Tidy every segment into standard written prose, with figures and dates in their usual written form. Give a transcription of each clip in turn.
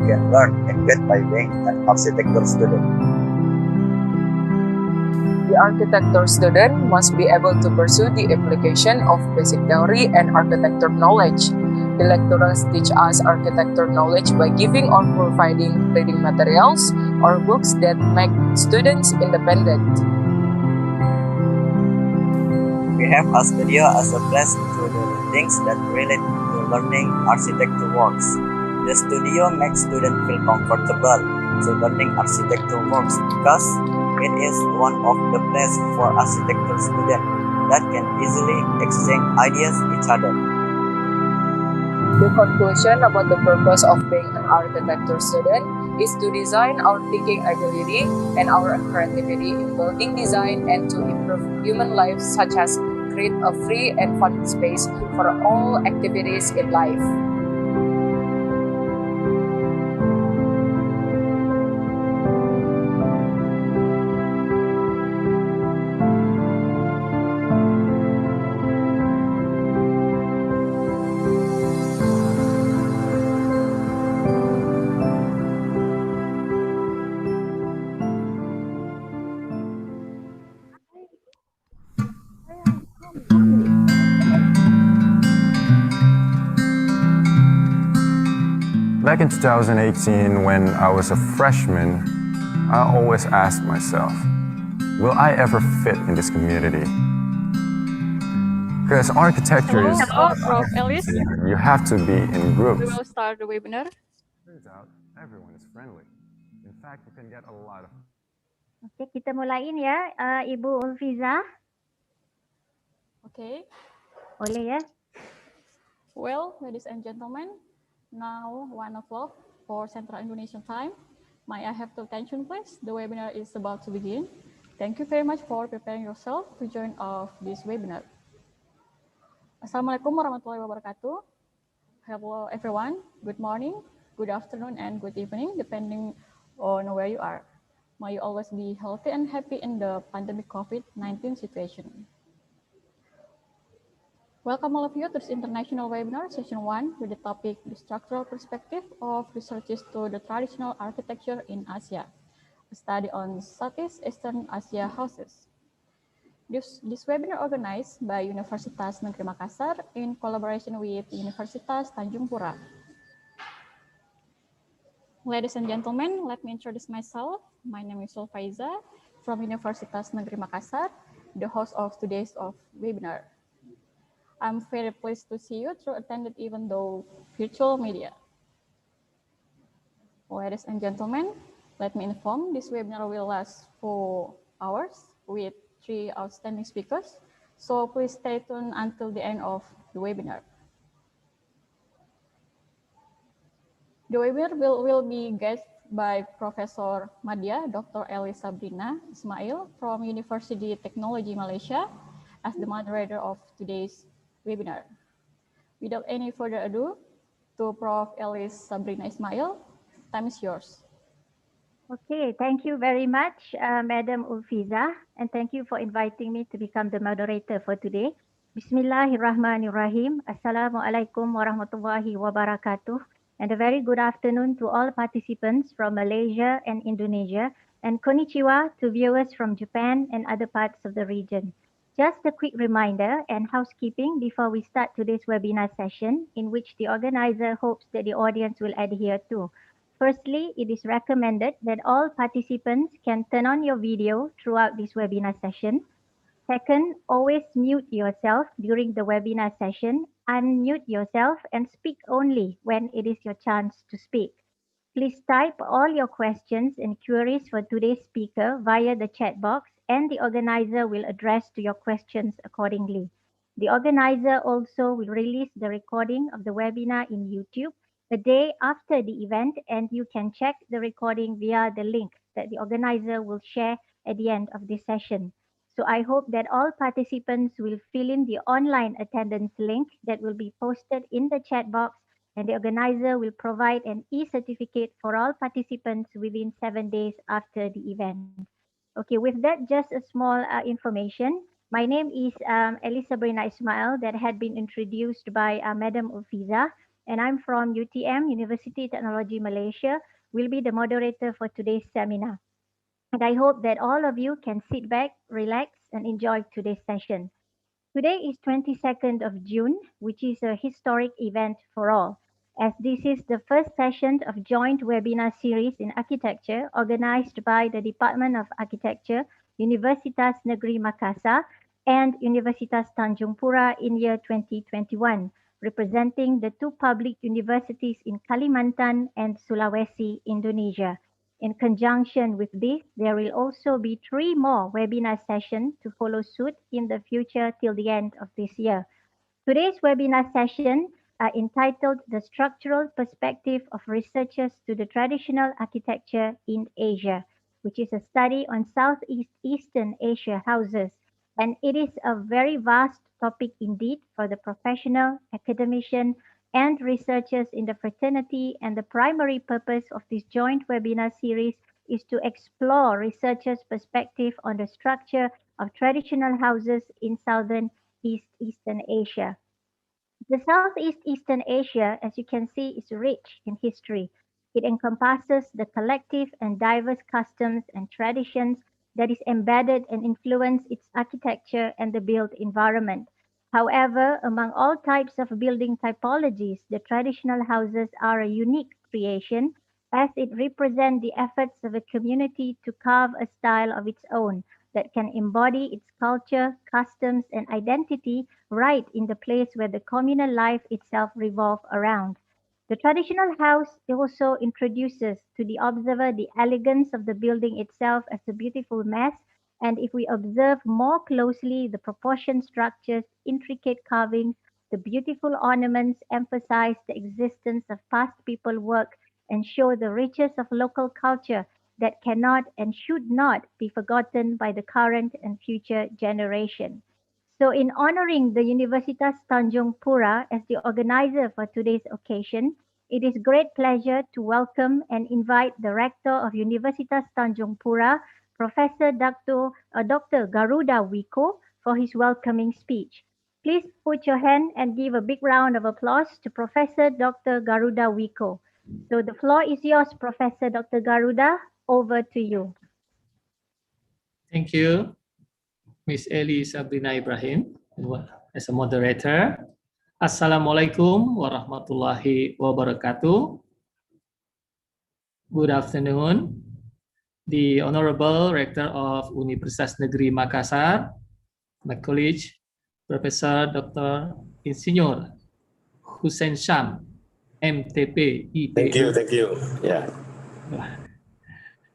We can learn and get by being an architecture student. The architecture student must be able to pursue the application of basic theory and architecture knowledge. The lecturers teach us architecture knowledge by giving or providing reading materials or books that make students independent. We have a studio as a place to do the things that relate to learning architecture works. The studio makes students feel comfortable to learning architecture works because it is one of the places for architecture students that can easily exchange ideas with each other. The conclusion about the purpose of being an architecture student is to design our thinking ability and our creativity in building design and to improve human lives, such as create a free and fun space for all activities in life. Back in 2018, when I was a freshman, I always asked myself, will I ever fit in this community? Because architecture is... Hello, Prof. Ellis. You have to be in groups. We will start the webinar. Turns out, everyone is friendly. In fact, you can get a lot of... Oke, kita mulain ya, Ibu Ulfiza. Okay. Boleh ya? Well, ladies and gentlemen, now 1 o'clock for Central Indonesian time. May I have your attention, please? The webinar is about to begin. Thank you very much for preparing yourself to join of this webinar. Assalamualaikum warahmatullahi wabarakatuh. Hello, everyone. Good morning, good afternoon, and good evening, depending on where you are. May you always be healthy and happy in the pandemic COVID-19 situation. Welcome all of you to this international webinar, session 1, with the topic, the structural perspective of researches to the traditional architecture in Asia. study on Southeast Asian Asia houses. This webinar organized by Universitas Negeri Makassar in collaboration with Universitas Tanjung Pura. Ladies and gentlemen, let me introduce myself. My name is Sulfaiza from Universitas Negeri Makassar, the host of today's webinar. I'm very pleased to see you through attended even though virtual media. Ladies and gentlemen, let me inform this webinar will last 4 hours with 3 outstanding speakers. So please stay tuned until the end of the webinar. The webinar will be guided by Professor Madya Dr. Elis Sabrina Ismail from University Technology Malaysia as the moderator of today's webinar. Without any further ado, to Prof. Elis Sabrina Ismail, time is yours. Okay, thank you very much, Madam Ulfiza, and thank you for inviting me to become the moderator for today. Bismillahirrahmanirrahim. Assalamualaikum warahmatullahi wabarakatuh. And a very good afternoon to all participants from Malaysia and Indonesia, and konnichiwa to viewers from Japan and other parts of the region. Just a quick reminder and housekeeping before we start today's webinar session, in which the organizer hopes that the audience will adhere to. Firstly, it is recommended that all participants can turn on your video throughout this webinar session. Second, always mute yourself during the webinar session, unmute yourself and speak only when it is your chance to speak. Please type all your questions and queries for today's speaker via the chat box, and the organizer will address to your questions accordingly. The organizer also will release the recording of the webinar in YouTube the day after the event, and you can check the recording via the link that the organizer will share at the end of this session. So I hope that all participants will fill in the online attendance link that will be posted in the chat box, and the organizer will provide an e-certificate for all participants within 7 days after the event. Okay, with that, just a small information. My name is Sabrina Ismail that had been introduced by Madam Ulfiza, and I'm from UTM, University Technology Malaysia, will be the moderator for today's seminar. And I hope that all of you can sit back, relax, and enjoy today's session. Today is 22nd of June, which is a historic event for all, as this is the first session of joint webinar series in architecture organized by the Department of Architecture, Universitas Negeri Makassar, and Universitas Tanjung Pura in year 2021, representing the two public universities in Kalimantan and Sulawesi, Indonesia. In conjunction with this, there will also be 3 more webinar sessions to follow suit in the future till the end of this year. Today's webinar session entitled The Structural Perspective of Researchers to the Traditional Architecture in Asia, which is a study on Southeast Asian Asia houses. And it is a very vast topic indeed for the professional, academician, and researchers in the fraternity, and the primary purpose of this joint webinar series is to explore researchers' perspective on the structure of traditional houses in Southern Eastern Asia. The Southeast Asian Asia, as you can see, is rich in history. It encompasses the collective and diverse customs and traditions that is embedded and influence its architecture and the built environment. However, among all types of building typologies, the traditional houses are a unique creation, as it represents the efforts of a community to carve a style of its own that can embody its culture, customs, and identity right in the place where the communal life itself revolves around. The traditional house also introduces to the observer the elegance of the building itself as a beautiful mass, and if we observe more closely, the proportion structures, intricate carvings, the beautiful ornaments emphasize the existence of past people work and show the riches of local culture that cannot and should not be forgotten by the current and future generation. So in honoring the Universitas Tanjung Pura as the organizer for today's occasion, it is great pleasure to welcome and invite the Rector of Universitas Tanjung Pura, Professor Dr. Garuda Wiko, for his welcoming speech. Please put your hand and give a big round of applause to Professor Dr. Garuda Wiko. So the floor is yours, Professor Dr. Garuda. Over to you. Thank you, Ms. Eli Sabrina Ibrahim, as a moderator. Assalamualaikum warahmatullahi wabarakatuh. Good afternoon. The Honorable Rector of Universitas Negeri Makassar, my colleague, Professor Dr. Insinyur Hussein Sham, MTP, IPU. Thank you. Yeah.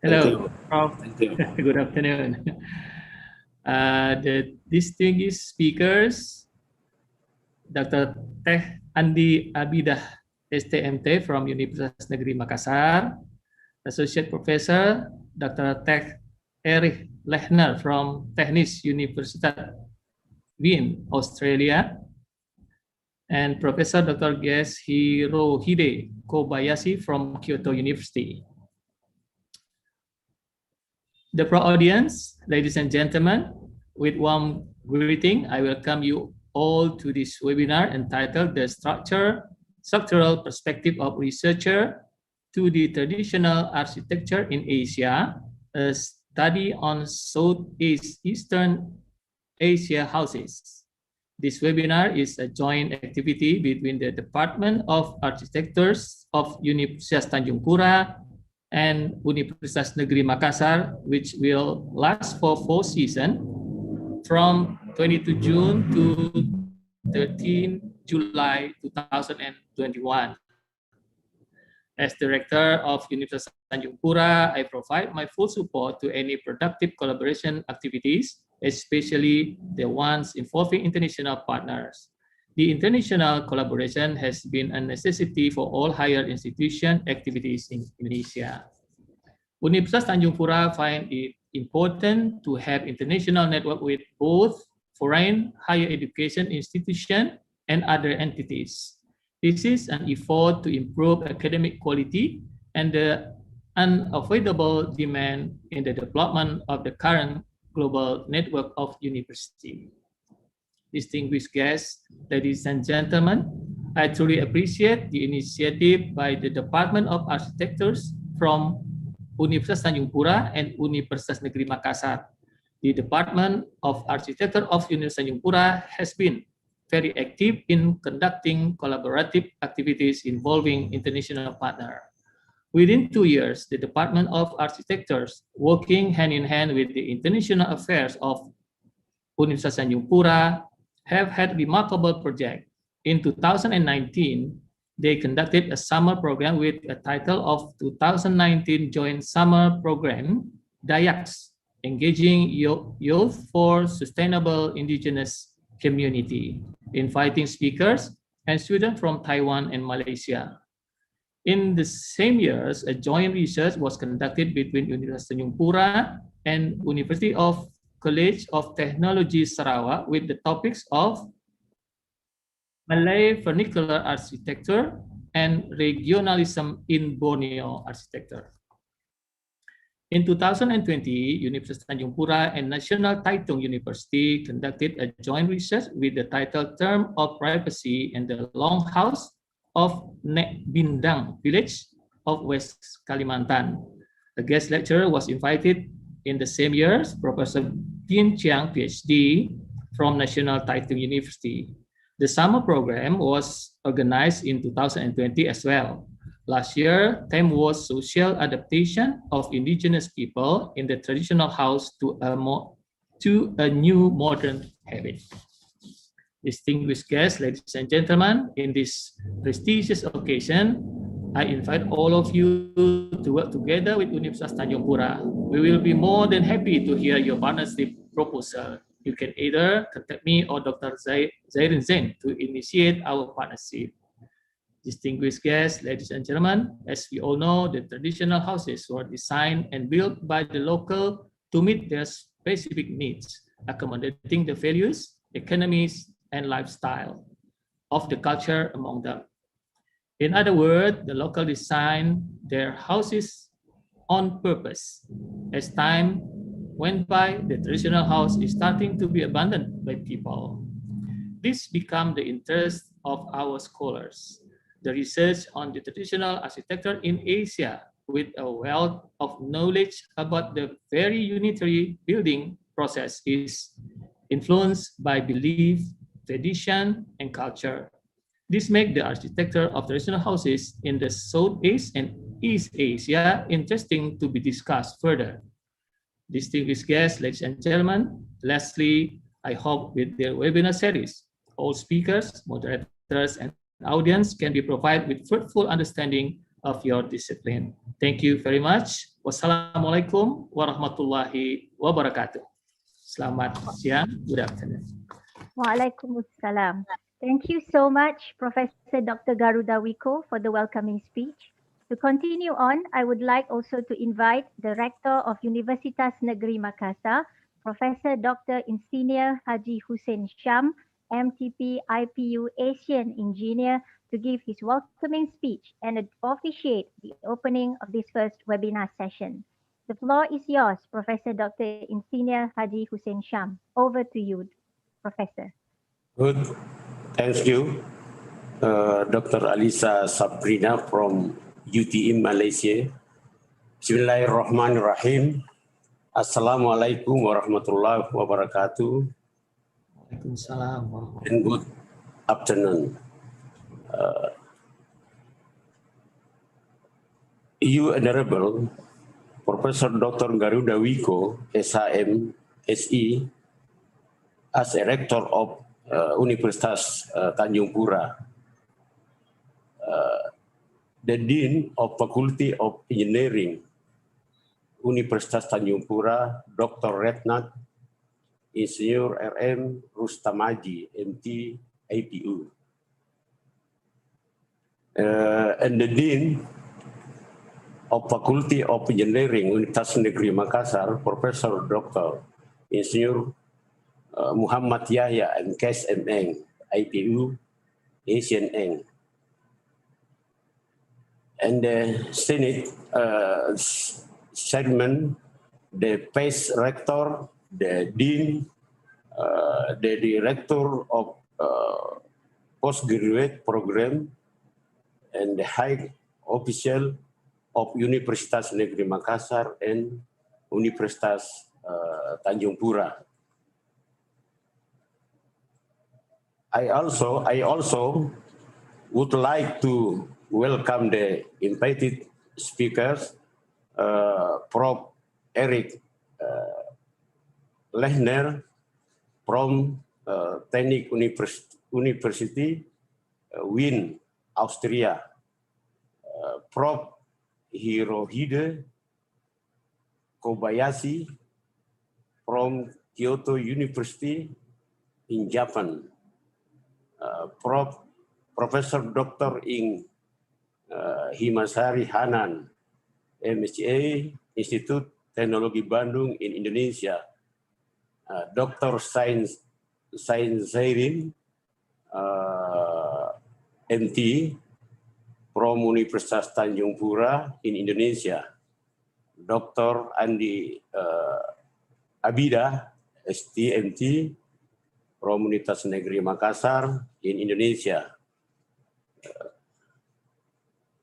Hello, Prof. Thank you. Good afternoon. The distinguished speakers, Dr. Teh Andi Abidah, STMT from Universitas Negeri Makassar, Associate Professor Dr. Teh Erich Lechner from Technische Universiteit Wien, Australia, and Professor Dr. Gs Hirohide Kobayashi from Kyoto University. The audience, ladies and gentlemen, with warm greeting, I welcome you all to this webinar entitled The Structural Perspective of Researcher to the Traditional Architecture in Asia, a study on Southeastern Asia houses. This webinar is a joint activity between the Department of Architectures of Universitas Tanjung Pura and Universitas Negeri Makassar, which will last for 4 seasons from 22 June to 13 July 2021. As Director of Universitas Tanjung Pura, I provide my full support to any productive collaboration activities, especially the ones involving international partners. The international collaboration has been a necessity for all higher institution activities in Indonesia. Universitas Tanjung Pura find it important to have international network with both foreign higher education institutions and other entities. This is an effort to improve academic quality and the unavoidable demand in the development of the current global network of universities. Distinguished guests, ladies and gentlemen, I truly appreciate the initiative by the Department of Architectures from Universitas Tanjung Pura and Universitas Negeri Makassar. The Department of Architecture of Universitas Tanjung Pura has been very active in conducting collaborative activities involving international partners. Within 2 years, the Department of Architectures, working hand in hand with the International Affairs of Universitas Tanjung Pura, have had remarkable projects. In 2019, they conducted a summer program with a title of 2019 Joint Summer Program, DAYAX, Engaging Youth for Sustainable Indigenous Community, inviting speakers and students from Taiwan and Malaysia. In the same years, a joint research was conducted between Universitas Tanjung Pura and University of College of Technology Sarawak with the topics of Malay Vernacular Architecture and Regionalism in Borneo Architecture. In 2020, Universitas Tanjung Pura and National Taitung University conducted a joint research with the title Term of Privacy and the Longhouse of Nek Bindang village of West Kalimantan. A guest lecturer was invited in the same year, Professor Tin Chiang, PhD, from National Taitung University. The summer program was organized in 2020 as well. Last year, theme was social adaptation of indigenous people in the traditional house to a new modern habit. Distinguished guests, ladies and gentlemen, in this prestigious occasion, I invite all of you to work together with Universitas Tanjung Pura. We will be more than happy to hear your partnership proposal. You can either contact me or Dr. Zairin Zain to initiate our partnership. Distinguished guests, ladies and gentlemen, as we all know, the traditional houses were designed and built by the local to meet their specific needs, accommodating the values, economies, and lifestyle of the culture among them. In other words, the local design their houses on purpose. As time went by, the traditional house is starting to be abandoned by people. This became the interest of our scholars. The research on the traditional architecture in Asia with a wealth of knowledge about the very unitary building process is influenced by belief, tradition, and culture. This makes the architecture of traditional houses in the Southeast and East Asia interesting to be discussed further. Distinguished guests, ladies and gentlemen, lastly, I hope with their webinar series, all speakers, moderators, and audience can be provided with fruitful understanding of your discipline. Thank you very much. Wassalamualaikum warahmatullahi wabarakatuh. Selamat siang, good afternoon. Waalaikumsalam. Thank you so much, Professor Dr. Garuda Wiko, for the welcoming speech. To continue on, I would like also to invite the Rector of Universitas Negeri Makassar, Professor Dr. Insinyur Haji Hussein Syam, MTP IPU Asian Engineer, to give his welcoming speech and officiate the opening of this first webinar session. The floor is yours, Professor Dr. Insinyur Haji Hussein Syam. Over to you, Professor. Good. Thank you, Dr. Alisa Sabrina from UTM Malaysia. Bismillahirrahmanirrahim. Assalamualaikum warahmatullahi wabarakatuh. Waalaikumsalam. And good afternoon. You Honorable Professor Dr. Garuda Wiko, SHM, SE, as a rector of Universitas Tanjung Pura, the Dean of Faculty of Engineering, Universitas Tanjung Pura, Dr. Retnat Insinyur RM Rustamaji, MT, IPU, and the Dean of Faculty of Engineering, Universitas Negeri Makassar, Professor Dr. Insinyur Muhammad Yahya and Gs Eng, IPU, Asian Eng. And the Senate Chairman, the Vice Rector, the Dean, the Director of Postgraduate Program, and the High Official of Universitas Negeri Makassar and Universitas Tanjung Pura. I also would like to welcome the invited speakers, Prof. Eric Lechner from Technic University, Wien, Austria, Prof. Hirohide Kobayashi from Kyoto University in Japan, Professor Dr. Ing Himasari Hanan, MSCA, Institut Teknologi Bandung in Indonesia, Dr. Sains Zairin, MT, from Universitas Tanjung Pura in Indonesia, Dr. Andi Abida, STMT, from Universitas Negeri Makassar in Indonesia.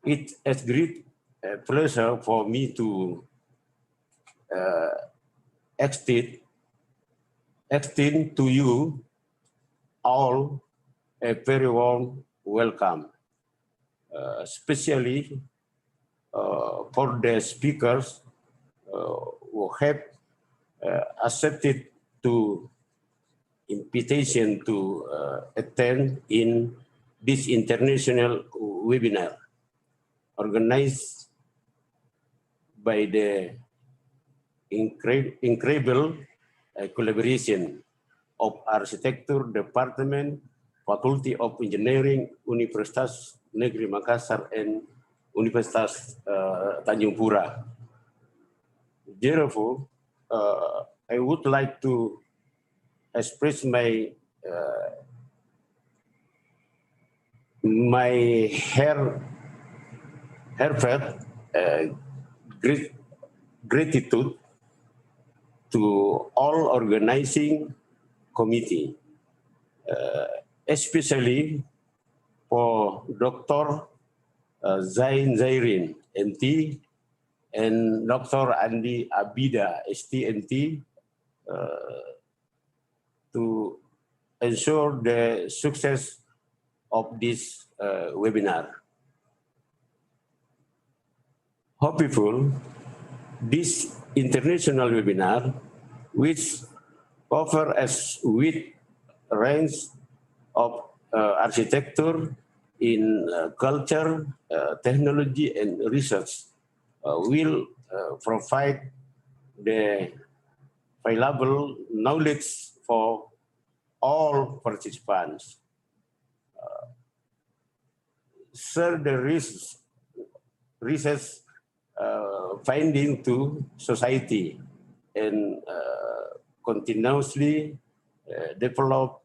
It's a great pleasure for me to extend to you all a very warm welcome, especially for the speakers who have accepted to invitation to attend in this international webinar organized by the incredible collaboration of Architecture Department, Faculty of Engineering, Universitas Negeri Makassar, and Universitas Tanjung Pura. Therefore, I would like to express my heartfelt gratitude to all organizing committee, especially for Dr. Zain Zairin, MT, and Dr. Andi Abida, STNT, to ensure the success of this webinar. Hopeful, this international webinar, which cover a wide range of architecture in culture, technology, and research, will provide the valuable knowledge for all participants. Share the research finding to society and continuously develop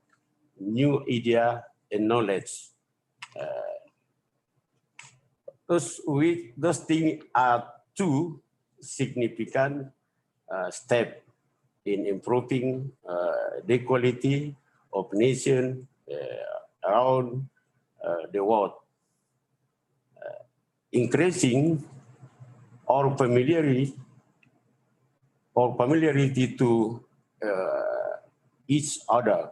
new idea and knowledge. Those things are two significant steps in improving the quality of nation around the world. Increasing our familiarity to each other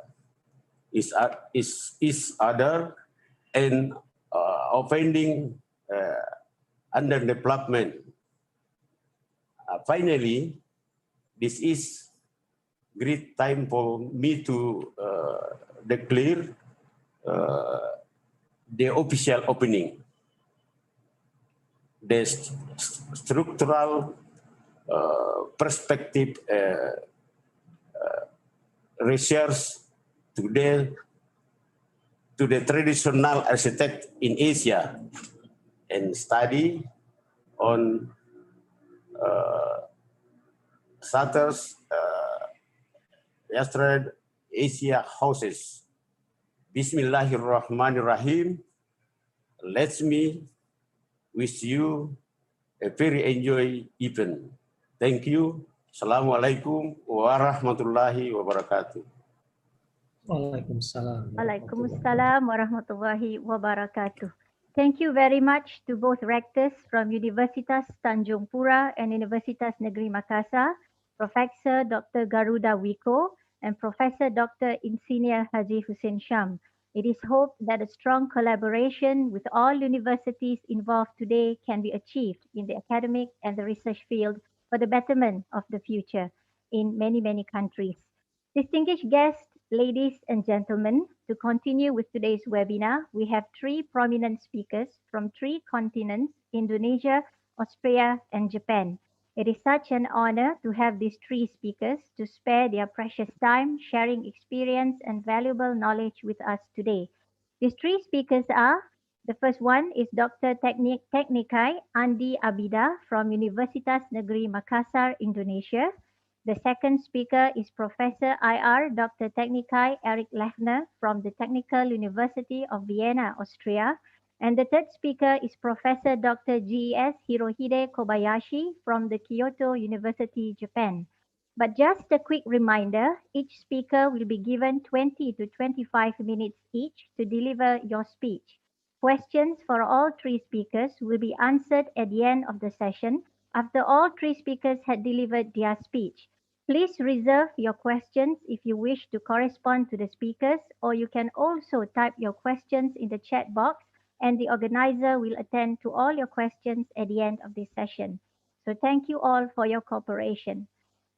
and offending under development. Finally, this is great time for me to declare the official opening. The structural perspective research to the traditional architect in Asia and study on Satter's yesterday Asia houses. Bismillahirrahmanirrahim. Let me wish you a very enjoy event. Thank you. Assalamualaikum warahmatullahi wabarakatuh. Waalaikumsalam. Waalaikumsalam warahmatullahi wabarakatuh. Thank you very much to both rectors from Universitas Tanjung Pura and Universitas Negeri Makassar, Professor Dr. Garuda Wiko and Professor Dr. Insinyur Haji Hussein Sham. It is hoped that a strong collaboration with all universities involved today can be achieved in the academic and the research field for the betterment of the future in many, many countries. Distinguished guests, ladies and gentlemen, to continue with today's webinar, we have three prominent speakers from three continents, Indonesia, Australia, and Japan. It is such an honor to have these three speakers to spare their precious time sharing experience and valuable knowledge with us today. These three speakers are, the first one is Dr. Teknikai Andi Abida from Universitas Negeri Makassar, Indonesia. The second speaker is Professor IR Dr. Teknikai Eric Lechner from the Technical University of Vienna, Austria. And the third speaker is Professor Dr. Gs Hirohide Kobayashi from the Kyoto University, Japan. But just a quick reminder, each speaker will be given 20 to 25 minutes each to deliver your speech. Questions for all three speakers will be answered at the end of the session after all three speakers had delivered their speech. Please reserve your questions if you wish to correspond to the speakers, or you can also type your questions in the chat box and the organizer will attend to all your questions at the end of this session. So thank you all for your cooperation.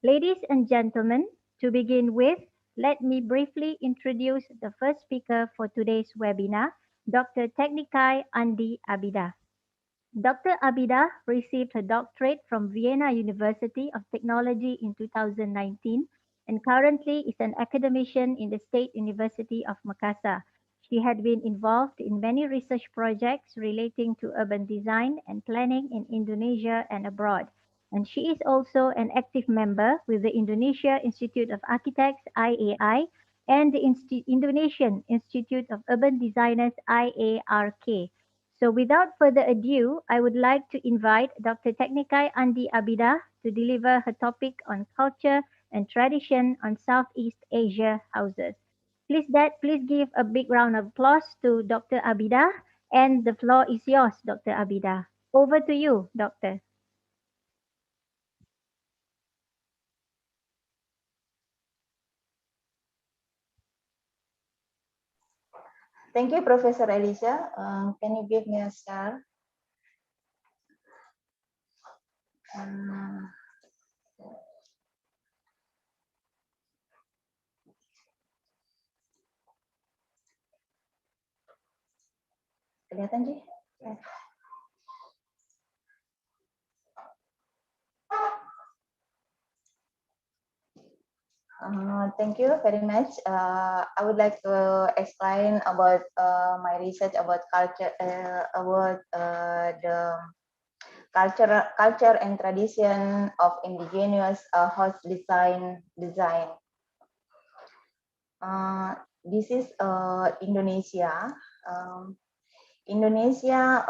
Ladies and gentlemen, to begin with, let me briefly introduce the first speaker for today's webinar, Dr. Teknikai Andi Abida. Dr. Abida received her doctorate from Vienna University of Technology in 2019 and currently is an academician in the State University of Makassar. She had been involved in many research projects relating to urban design and planning in Indonesia and abroad. And she is also an active member with the Indonesia Institute of Architects, IAI, and the Indonesian Institute of Urban Designers, IARK. So without further ado, I would like to invite Dr. Teknikai Andi Abida to deliver her topic on culture and tradition on Southeast Asia houses. Please give a big round of applause to Dr. Abida, and the floor is yours, Dr. Abida. Over to you, Doctor. Thank you, Professor Alicia. Can you give me a star? Kelihatan, Ji? Thank you very much. I would like to explain about my research about culture, the culture and tradition of indigenous house design. This is Indonesia. Indonesia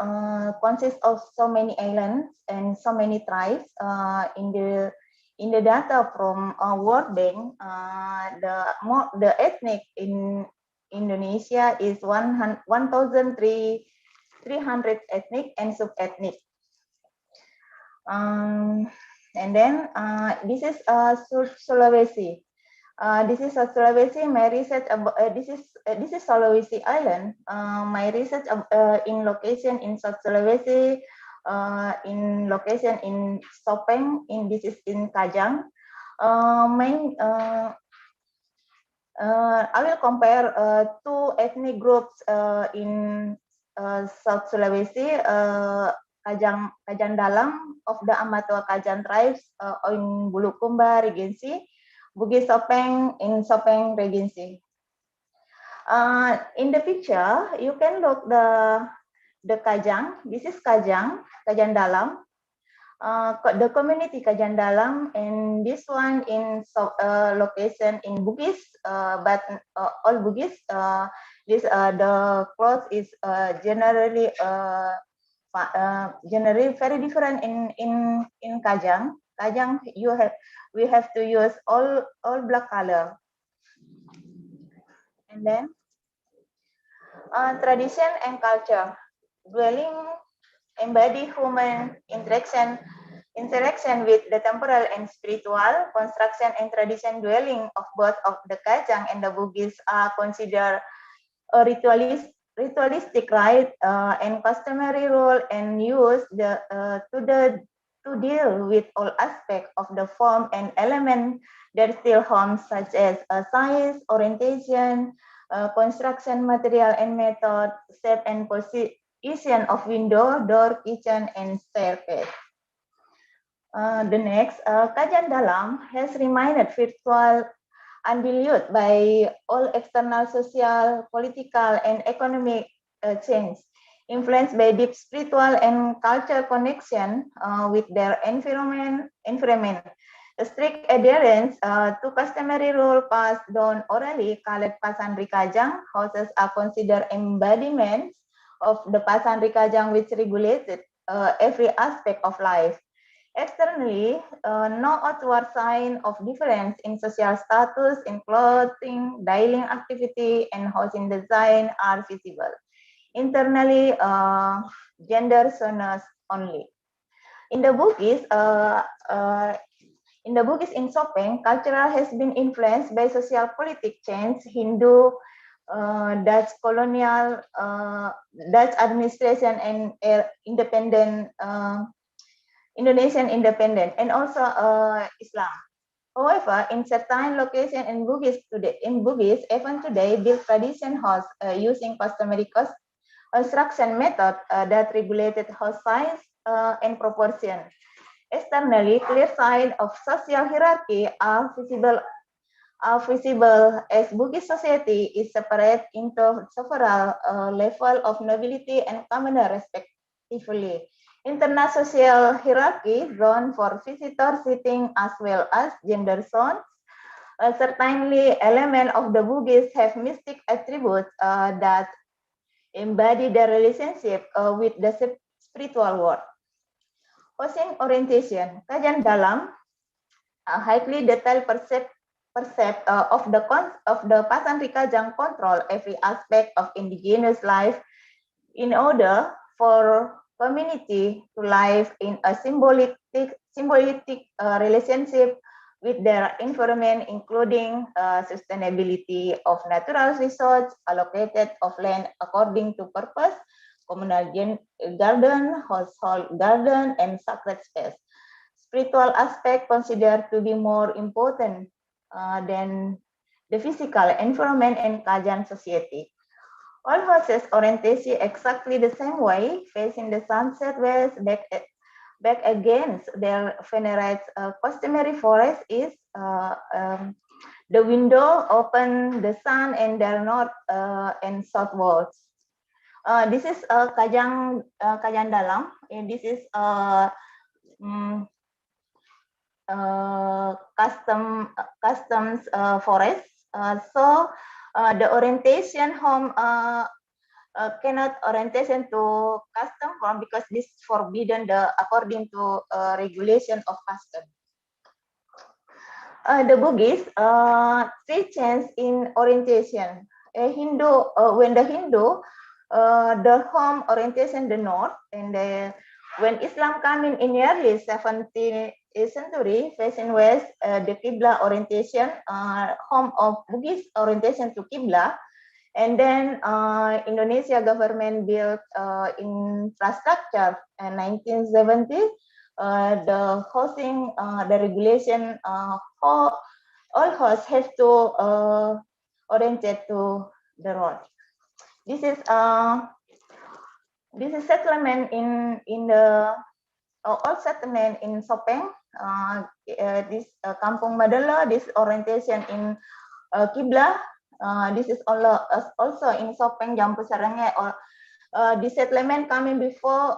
consists of so many islands and so many tribes. In the data from World Bank, the ethnic in Indonesia is 1,300 ethnic and sub-ethnic. And then this is Sulawesi. This is Sulawesi. My research about this is Sulawesi Island. My research in location in South Sulawesi, in location in Sopeng. This is in Kajang. I will compare two ethnic groups in South Sulawesi. Kajang Dalam of the Amatua Kajang tribes in Bulukumba Regency. Bugis Sopeng in Sopeng Regency. In the picture, you can look the Kajang. This is Kajang Dalam. The community Kajang Dalam, and this one in location in Bugis, but all Bugis. The clothes is generally very different in Kajang. Kajang, we have to use all black color. And then tradition and culture. Dwelling embody human interaction with the temporal and spiritual. Construction and tradition dwelling of both of the Kajang and the Bugis are considered a ritualistic rite and customary role and use to deal with all aspects of the form and element that still homes, such as size, orientation, construction material and method, shape and position of window, door, kitchen, and staircase. The next, Kajang Dalam has remained virtual, unvalued by all external social, political, and economic change, influenced by deep spiritual and cultural connection with their environment. A strict adherence to customary rule passed down orally, called Pasandri Kajang houses are considered embodiments of the Pasandri Kajang, which regulated every aspect of life. Externally, no outward sign of difference in social status, in clothing, dining activity, and housing design are visible. Internally, gender shows only. In the Bugis, in Sopeng, cultural has been influenced by social politic change, Hindu, Dutch colonial, Dutch administration, and independent. Indonesian independent, and also Islam. However, in certain locations in Bugis even today, built tradition house using customary construction method that regulated house size and proportion. Externally, clear signs of social hierarchy are visible as Bugis society is separate into several levels of nobility and commoner respectively. Internal social hierarchy zone for visitor seating as well as gender zones. Certainly, elements of the Bugis have mystic attributes that embody their relationship with the spiritual world. Housing orientation. Kajang Dalam, highly detailed percept of the Pasandri Kajang control every aspect of indigenous life in order for community to live in a symbolic relationship with their environment, including sustainability of natural resources, allocated of land according to purpose, communal garden, household garden, and sacred space. Spiritual aspect considered to be more important than the physical environment and Kajang society. All houses orientation exactly the same way, facing the sunset west, back against their venerate customary forest is the window open the sun and their north and south walls. This is Kajang Dalam, and this is mm, customs forest. So the orientation home cannot orientation to custom home because this forbidden according to regulation of custom. The Bugis three change in orientation. When the Hindu, the home orientation the north, and when Islam coming in early 17th century facing west, the Qibla orientation, home of Bugis orientation to Qibla, and then Indonesia government built infrastructure in 1970. The housing, the regulation, all hosts have to oriented to the road. This is settlement in the all settlement in Sopeng. This Kampung Madela, this orientation in Qibla. This is also in Sopeng, Jampu Saranghe. The settlement coming before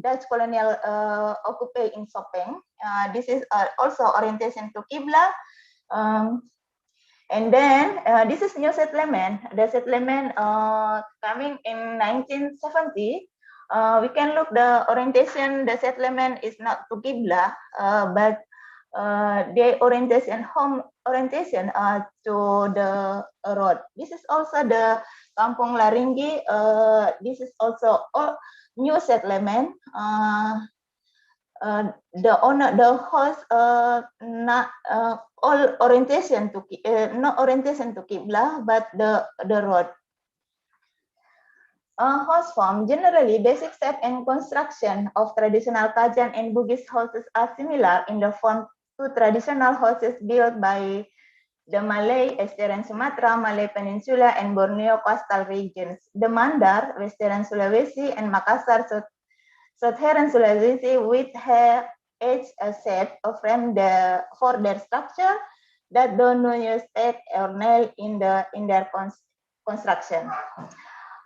Dutch colonial occupy in Sopeng. This is also orientation to Qibla. And then this is new settlement. The settlement coming in 1970. We can look the orientation. The settlement is not to Qibla, but the orientation, home orientation to the road. This is also the Kampung Laringgi. This is also new settlement. The owner, the host, not all orientation to not orientation to Qibla, but the road. House form generally basic step and construction of traditional Kajang and Bugis houses are similar in the form to traditional houses built by the Malay, Eastern Sumatra, Malay Peninsula, and Borneo coastal regions. The Mandar, Western Sulawesi, and Makassar, Southern Sulawesi, with her edge shape of frame for their structure that don't use stake or nail in their construction.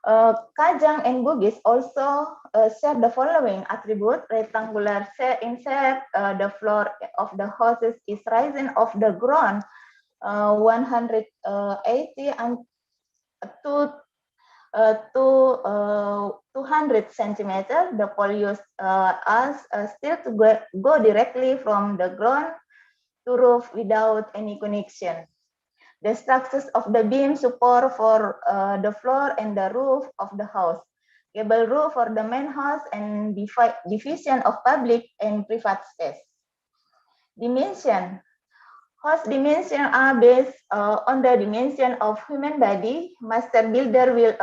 Kajang and Bugis also share the following attribute: rectangular in shape. The floor of the houses is rising off the ground 180 and to 200 centimeters. The pole used as still to go directly from the ground to roof without any connection. The structures of the beam support for the floor and the roof of the house, gable roof for the main house, and division of public and private space. Dimension. House dimension are based on the dimension of human body. Master builder will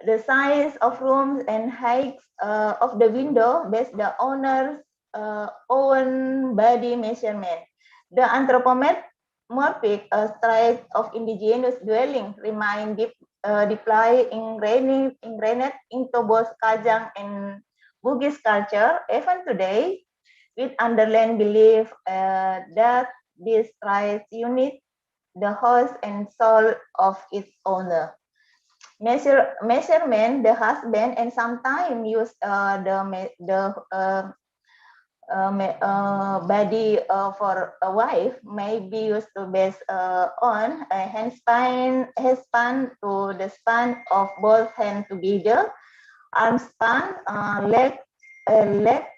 the size of rooms and height of the window based the owner's own body measurement. The anthropomorphic stride of indigenous dwelling remain deployed ingrained into both Kajang and Bugis culture. Even today, with underlying belief that this strides unite the house and soul of its owner. Measurement, the husband, and sometimes use body for a wife may be used to based on a hand span to the span of both hands together, arm span, leg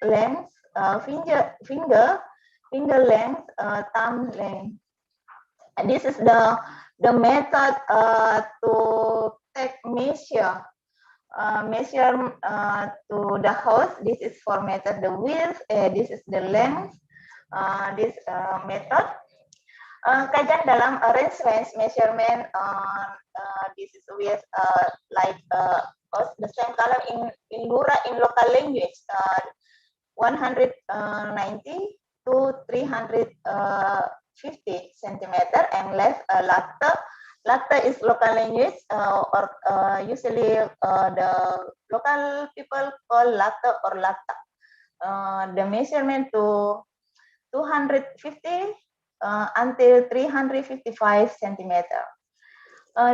length, finger length, thumb length. And this is the method to take measure to the house. This is for method the width. This is the length. this method. Kajian dalam range measurement, this is with the same color in Lura in local language, 190 to 350 centimeter, and left lacta. Lacta is local language, or usually the local people call lacta or lacta. The measurement to 250 until 355 centimeter.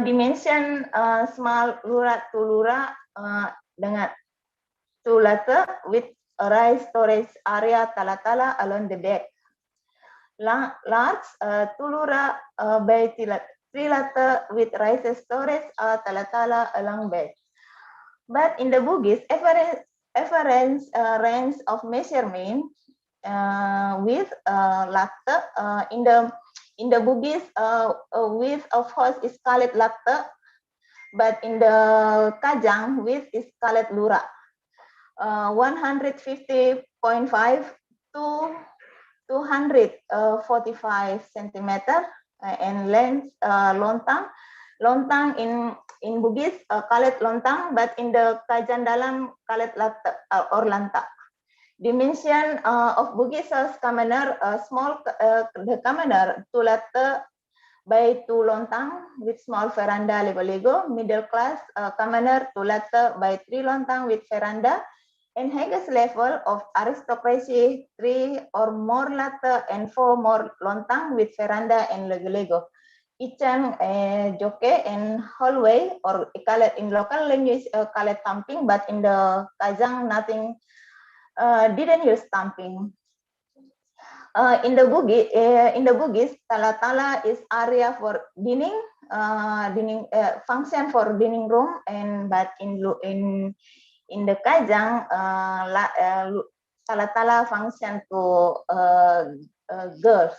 Dimension small lura to lura dengan two lata with a rice storage area tala-tala along the back. Large two lura by 3 lata with rice storage tala-tala along back. But in the Bugis, reference range of measurement with lacta in the Bugis, width of horse is called lacta, but in the Kajang, width is called lura. 150.5 to 245 centimeter, and length lontang. Lontang in Bugis called lontang, but in the Kajan Dalam called lacta or lanta. Dimension of Bugis commoner, small the commoner 2 lata by 2 lontang with small veranda lego-lego. Middle class commoner 2 lata by 3 lontang with veranda. And highest level of aristocracy 3 or more lata and 4 more lontang with veranda and lego-lego. Ichang joke and hallway, or in local language call it thumping, but in the Kajang nothing. Didn't use stamping. In the Bugis, tala-tala is area for dining, function for dining room, and but in the Kajang, tala-tala function to girls.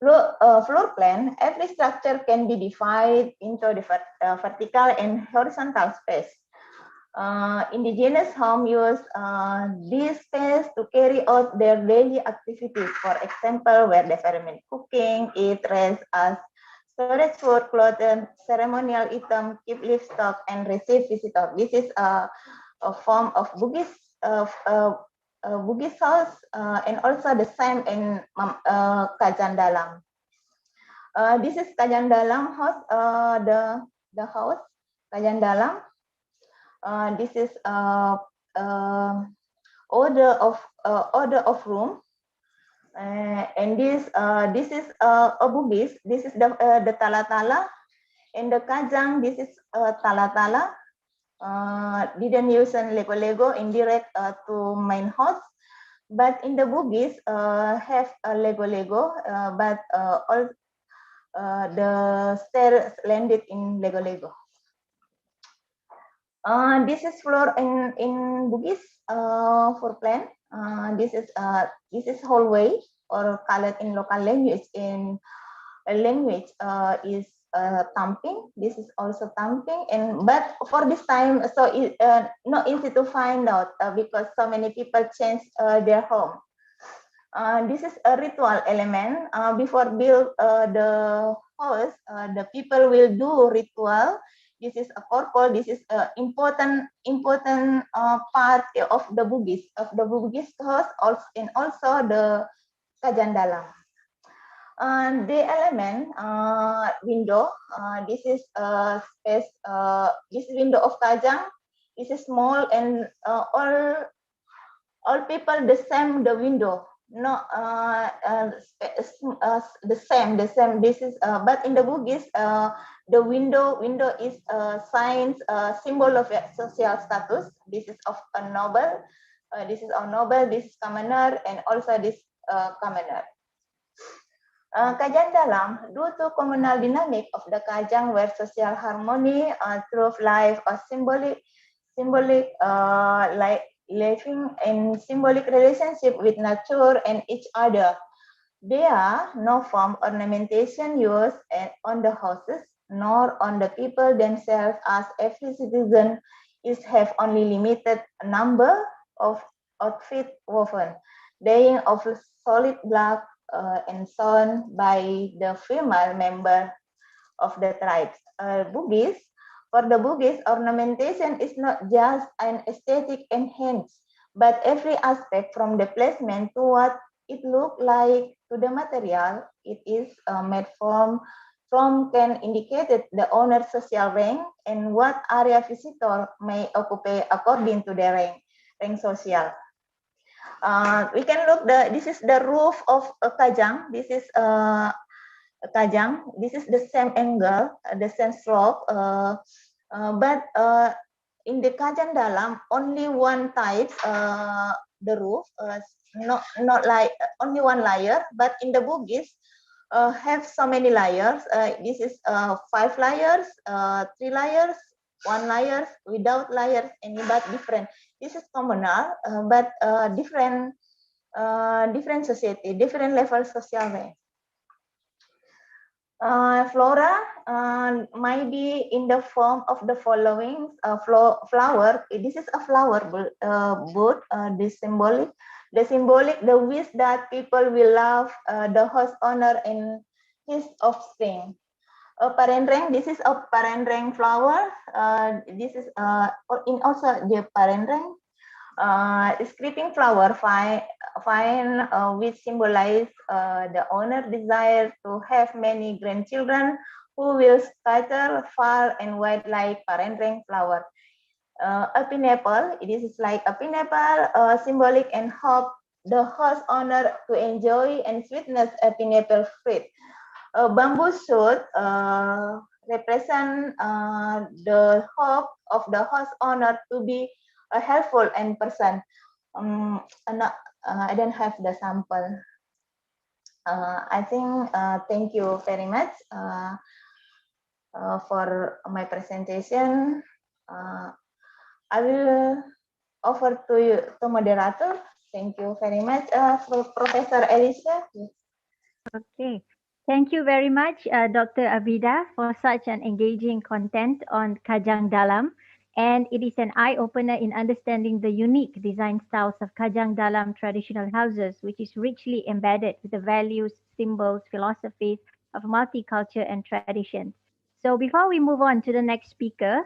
Floor plan, every structure can be divided into the vertical and horizontal space. Indigenous home use this space to carry out their daily activities. For example, where they ferment cooking, eat, rest, as storage food, clothing, ceremonial item, keep livestock, and receive visitors. This is a form of Bugis Bugis house, and also the same in Kajan Dalam. This is Kajan Dalam house, the house Kajan Dalam. This is order of room, and this is a Bugis. This is the tala-tala. In the Kajang, this is tala-tala. Didn't use an lego-lego indirect to main house, but in the Bugis have a lego-lego, but all the stairs landed in lego-lego. This is floor in Bugis for plan. This is hallway, or colored in local language. In a language is thumping. This is also thumping, but for this time, so it not easy to find out because so many people change their home. This is a ritual element. Before build the house, the people will do ritual. This is a purple. This is important part of the Bugis house, and also the Kajan Dalam. The element window. This is space. This window of Kajang. This is small, and all people the same the window. No, the same. This is but in the Bugis, the window is signs, symbol of social status. This is of a noble. This is a noble. This is commoner, and also this commoner. Kajan Dalam, due to communal dynamic of the Kajang, where social harmony through life or symbolic like living in symbolic relationship with nature and each other. There are no form ornamentation used on the houses nor on the people themselves, as every citizen is have only limited number of outfit woven, dyeing of solid black and sewn by the female member of the tribes. Bugis, for the Bugis, ornamentation is not just an aesthetic enhance, but every aspect from the placement to what it look like to the material it is made from can indicate the owner's social rank and what area visitor may occupy according to the rank social. We can look this is the roof of a kajang. This is kajang. This is the same angle, the same slope, but in the kajang dalam only one type the roof, not like only one layer, but in the Bugis have so many layers. This is 5 layers, 3 layers, 1 layers, without layers, any but different. This is communal, but different society, different level social rank. Flora might be in the form of the following flower. This is a flower bud. The symbolic, the wish that people will love the host owner and his offspring. A parendreng, this is a parendreng flower. This is in also the parendreng. Creeping flower fine which symbolize the owner desire to have many grandchildren who will scatter far and wide like parendreng flower. A pineapple, this is like a pineapple, symbolic and hope the host owner to enjoy and sweetness a pineapple fruit. A bamboo shoot represent the hope of the host owner to be helpful and person. I don't have the sample. I think thank you very much for my presentation. I will offer to you to moderator. Thank you very much, Professor Elisa. Okay. Thank you very much, Dr. Abida, for such an engaging content on Kajang Dalam. And it is an eye-opener in understanding the unique design styles of Kajang Dalam traditional houses, which is richly embedded with the values, symbols, philosophies of multicultural and traditions. So before we move on to the next speaker,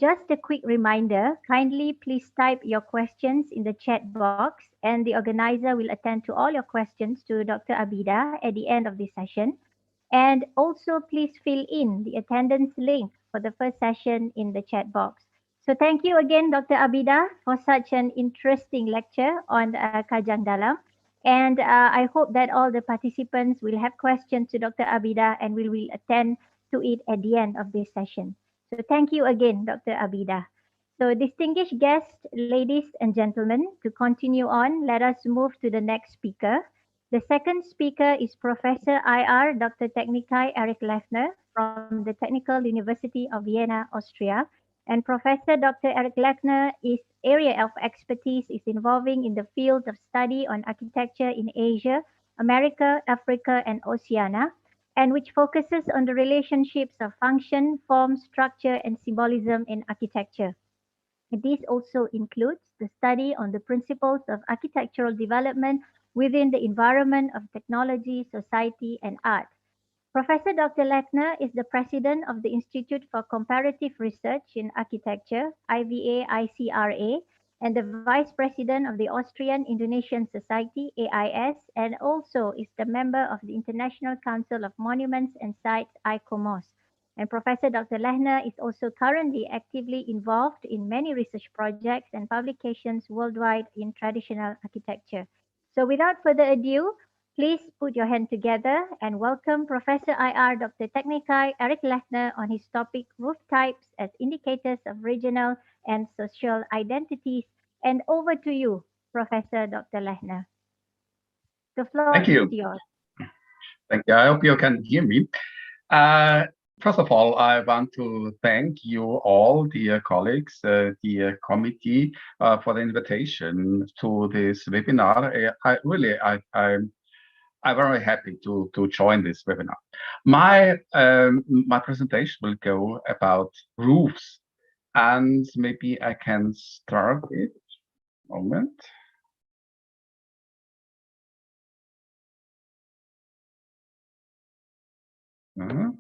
just a quick reminder, kindly please type your questions in the chat box and the organizer will attend to all your questions to Dr. Abida at the end of this session. And also please fill in the attendance link for the first session in the chat box. So thank you again, Dr. Abida, for such an interesting lecture on Kajang Dalam. And I hope that all the participants will have questions to Dr. Abida and we will attend to it at the end of this session. So thank you again, Dr. Abida. So distinguished guests, ladies and gentlemen, to continue on, let us move to the next speaker. The second speaker is Professor IR Dr. Technikai Eric Lefner from the Technical University of Vienna, Austria. And Professor Dr. Eric Lefner, his area of expertise is involving in the field of study on architecture in Asia, America, Africa, and Oceania, and which focuses on the relationships of function, form, structure, and symbolism in architecture. This also includes the study on the principles of architectural development within the environment of technology, society, and art. Professor Dr. Lechner is the president of the Institute for Comparative Research in Architecture, IVA-ICRA, and the vice president of the Austrian Indonesian Society, AIS, and also is the member of the International Council of Monuments and Sites, ICOMOS. And Professor Dr. Lechner is also currently actively involved in many research projects and publications worldwide in traditional architecture. So without further ado, please put your hand together and welcome Professor IR Dr. Technikai Eric Lechner on his topic Roof Types as Indicators of Regional and Social Identities. And over to you, Professor Dr. Lechner. The floor is yours. Thank you. I hope you can hear me. First of all, I want to thank you all, dear colleagues, dear committee, for the invitation to this webinar. I'm very happy to join this webinar. My presentation will go about roofs, and maybe I can start it. Moment. Mhm.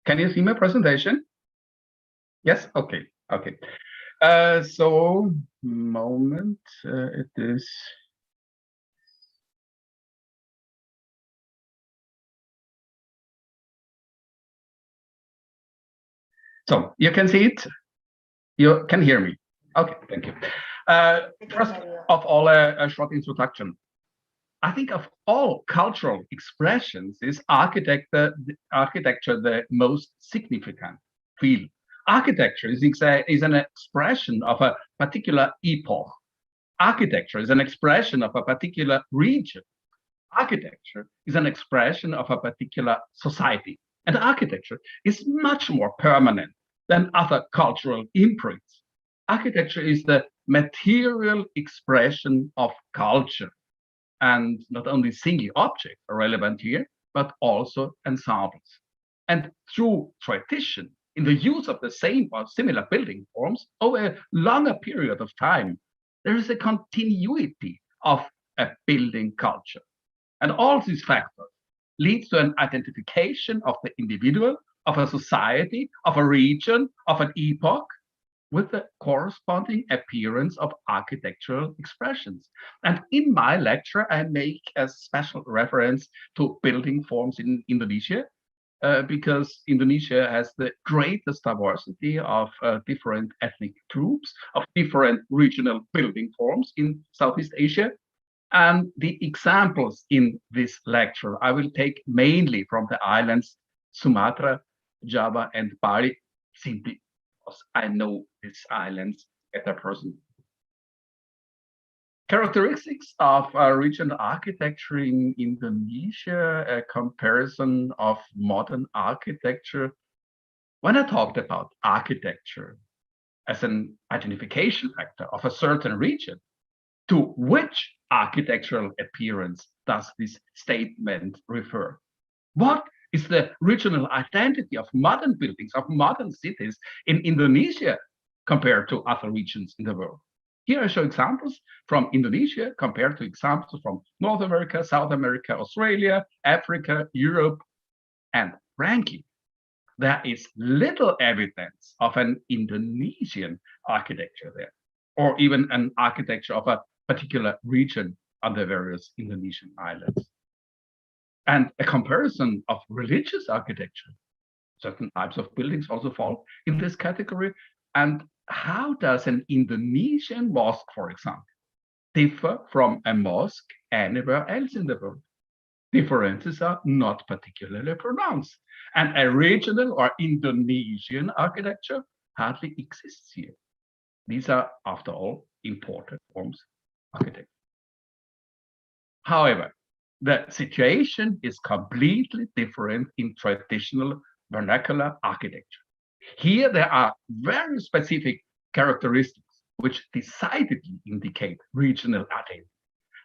Can you see my presentation? Yes. Okay. Okay. So moment. It is. So you can see it. You can hear me. Okay. Thank you. First of all, a short introduction. I think of all cultural expressions, is architecture the most significant field. Architecture is an expression of a particular epoch. Architecture is an expression of a particular region. Architecture is an expression of a particular society. And architecture is much more permanent than other cultural imprints. Architecture is the material expression of culture, and not only single objects are relevant here, but also ensembles. And through tradition, in the use of the same or similar building forms over a longer period of time, there is a continuity of a building culture. And all these factors lead to an identification of the individual, of a society, of a region, of an epoch, with the corresponding appearance of architectural expressions. And in my lecture, I make a special reference to building forms in Indonesia, because Indonesia has the greatest diversity of different ethnic groups, of different regional building forms in Southeast Asia. And the examples in this lecture, I will take mainly from the islands Sumatra, Java, and Bali, simply because I know these islands better personally. Characteristics of regional architecture in Indonesia, a comparison of modern architecture. When I talked about architecture as an identification factor of a certain region, to which architectural appearance does this statement refer? What is the regional identity of modern buildings, of modern cities in Indonesia compared to other regions in the world? Here I show examples from Indonesia compared to examples from North America, South America, Australia, Africa, Europe, and frankly, there is little evidence of an Indonesian architecture there, or even an architecture of a particular region on the various Indonesian islands. And a comparison of religious architecture. Certain types of buildings also fall in this category. And how does an Indonesian mosque, for example, differ from a mosque anywhere else in the world? Differences are not particularly pronounced. And a regional or Indonesian architecture hardly exists here. These are, after all, imported forms of architecture. However, the situation is completely different in traditional vernacular architecture. Here, there are very specific characteristics which decidedly indicate regional identity,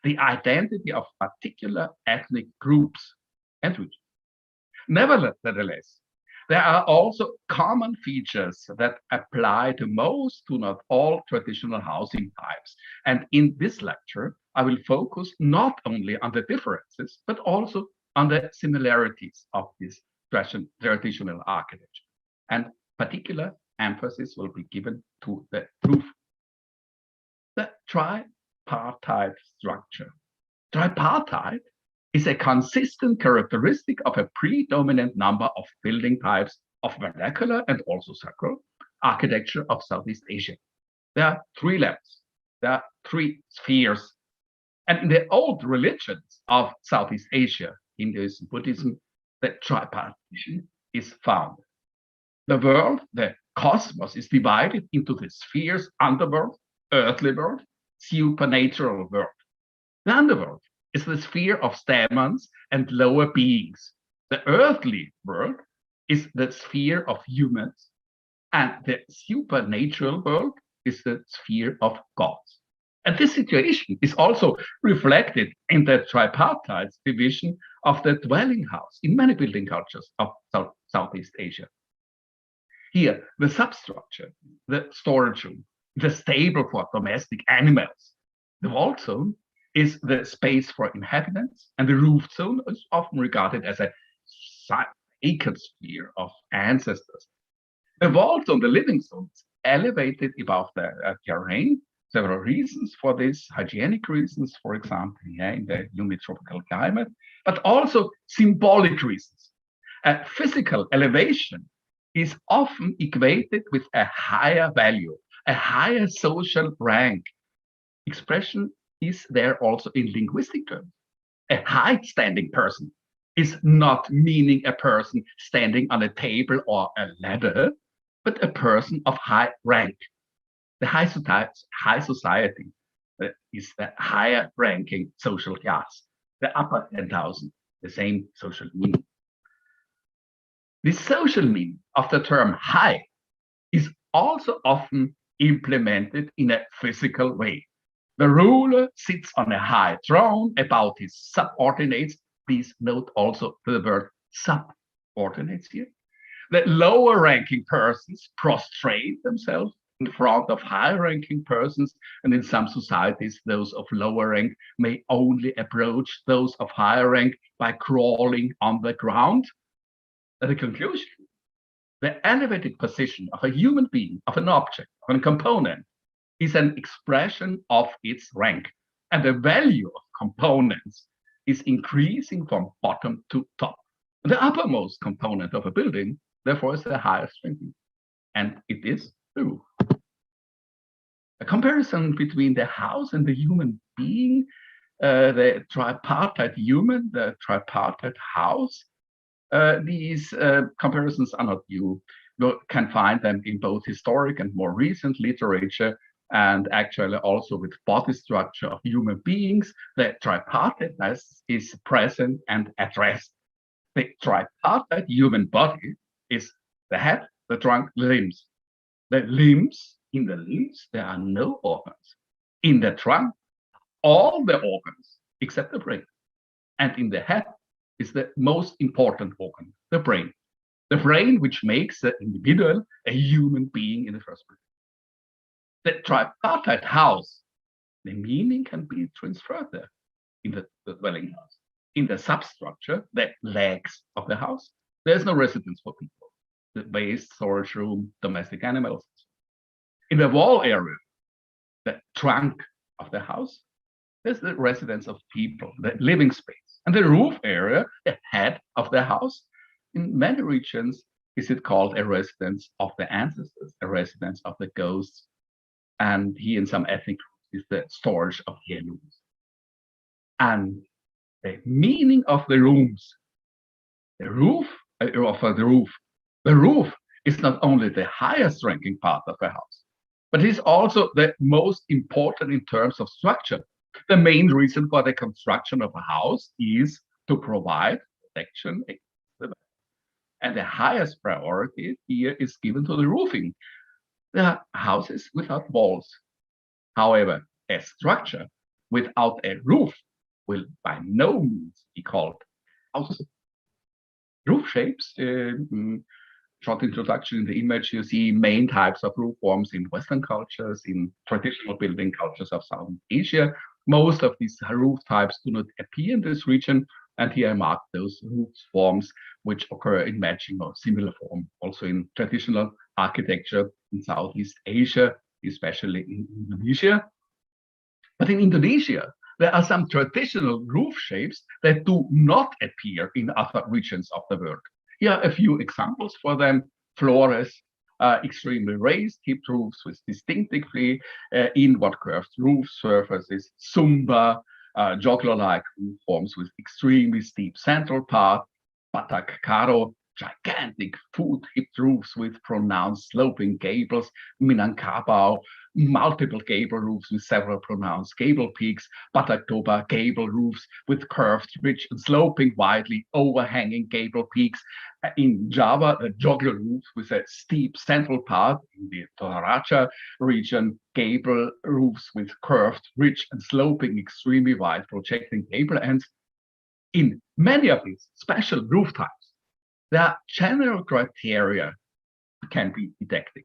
the identity of particular ethnic groups and regions. Nevertheless, there are also common features that apply to most, to not all, traditional housing types. And in this lecture, I will focus not only on the differences, but also on the similarities of this traditional architecture. And particular emphasis will be given to the roof. The tripartite structure. Tripartite is a consistent characteristic of a predominant number of building types of vernacular and also sacral architecture of Southeast Asia. There are three levels, there are three spheres. And in the old religions of Southeast Asia, Hinduism, Buddhism, the tripartition is found. The world, the cosmos, is divided into the spheres: underworld, earthly world, supernatural world. The underworld is the sphere of demons and lower beings. The earthly world is the sphere of humans, and the supernatural world is the sphere of gods. And this situation is also reflected in the tripartite division of the dwelling house in many building cultures of Southeast Asia. Here, the substructure, the storage room, the stable for domestic animals. The vault zone is the space for inhabitants, and the roof zone is often regarded as a sacred sphere of ancestors. The vault zone, the living zone, is elevated above the terrain. Several reasons for this, hygienic reasons, for example, in the humid tropical climate, but also symbolic reasons. A physical elevation is often equated with a higher value, a higher social rank. Expression is there also in linguistic terms. A high-standing person is not meaning a person standing on a table or a ladder, but a person of high rank. The high society is the higher ranking social class, the upper 10,000, the same social meaning. The social meaning of the term high is also often implemented in a physical way. The ruler sits on a high throne about his subordinates. Please note also the word subordinates here. The lower ranking persons prostrate themselves in front of high ranking persons, and in some societies, those of lower rank may only approach those of higher rank by crawling on the ground. The conclusion, the elevated position of a human being, of an object, of a component, is an expression of its rank, and the value of components is increasing from bottom to top. The uppermost component of a building, therefore, is the highest ranking, and it is the roof. A comparison between the house and the human being, the tripartite human, the tripartite house. These comparisons are not new. You can find them in both historic and more recent literature, and actually also with body structure of human beings. The tripartiteness is present and addressed. The tripartite human body is the head, the trunk, the limbs. The limbs, in the limbs, there are no organs. In the trunk, all the organs except the brain. And in the head is the most important organ, the brain. The brain which makes the individual a human being in the first place. The tripartite house, the meaning can be transferred there in the dwelling house. In the substructure, the legs of the house, there's no residence for people. The base, storage room, domestic animals. In the wall area, the trunk of the house, there's the residence of people, the living space. And the roof area, the head of the house, in many regions, is it called a residence of the ancestors, a residence of the ghosts. And here in some ethnic groups is the storage of heirlooms. And the meaning of the rooms, the roof is not only the highest ranking part of the house, but it is also the most important in terms of structure. The main reason for the construction of a house is to provide protection against the weather. And the highest priority here is given to the roofing. There are houses without walls. However, a structure without a roof will by no means be called house. Roof shapes, short introduction in the image, you see main types of roof forms in Western cultures, in traditional building cultures of South Asia. Most of these roof types do not appear in this region, and here I mark those roof forms which occur in matching or similar form, also in traditional architecture in Southeast Asia, especially in Indonesia. But in Indonesia, there are some traditional roof shapes that do not appear in other regions of the world. Here are a few examples for them. Flores, extremely raised hipped roofs with distinctively inward curved roof surfaces. Sumba, joggler-like roof forms with extremely steep central part. Batak Karo, gigantic foot hipped roofs with pronounced sloping gables. Minangkabau, multiple gable roofs with several pronounced gable peaks. Batak Toba, gable roofs with curved, ridge and sloping, widely overhanging gable peaks. In Java, a joggler roof with a steep central part. In the Toraja region, gable roofs with curved, ridge and sloping, extremely wide, projecting gable ends. In many of these special roof types, there are general criteria can be detected.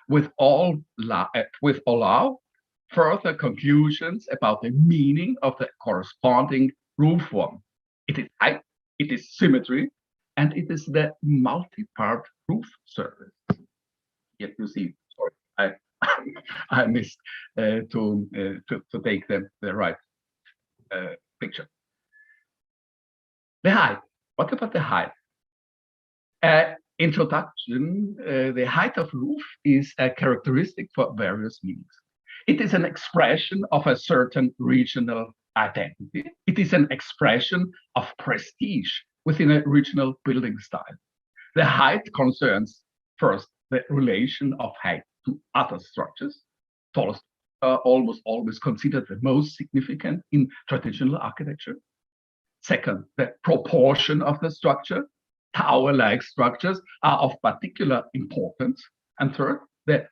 With allow further conclusions about the meaning of the corresponding roof form. It is height, it is symmetry, and it is the multi-part roof surface. Yet you see, sorry, I missed to take the right picture. The height. What about the height? Introduction, the height of roof is a characteristic for various meanings. It is an expression of a certain regional identity. It is an expression of prestige within a regional building style. The height concerns first the relation of height to other structures. Tallest almost always considered the most significant in traditional architecture. Second, the proportion of the structure. Tower-like structures are of particular importance. And third, the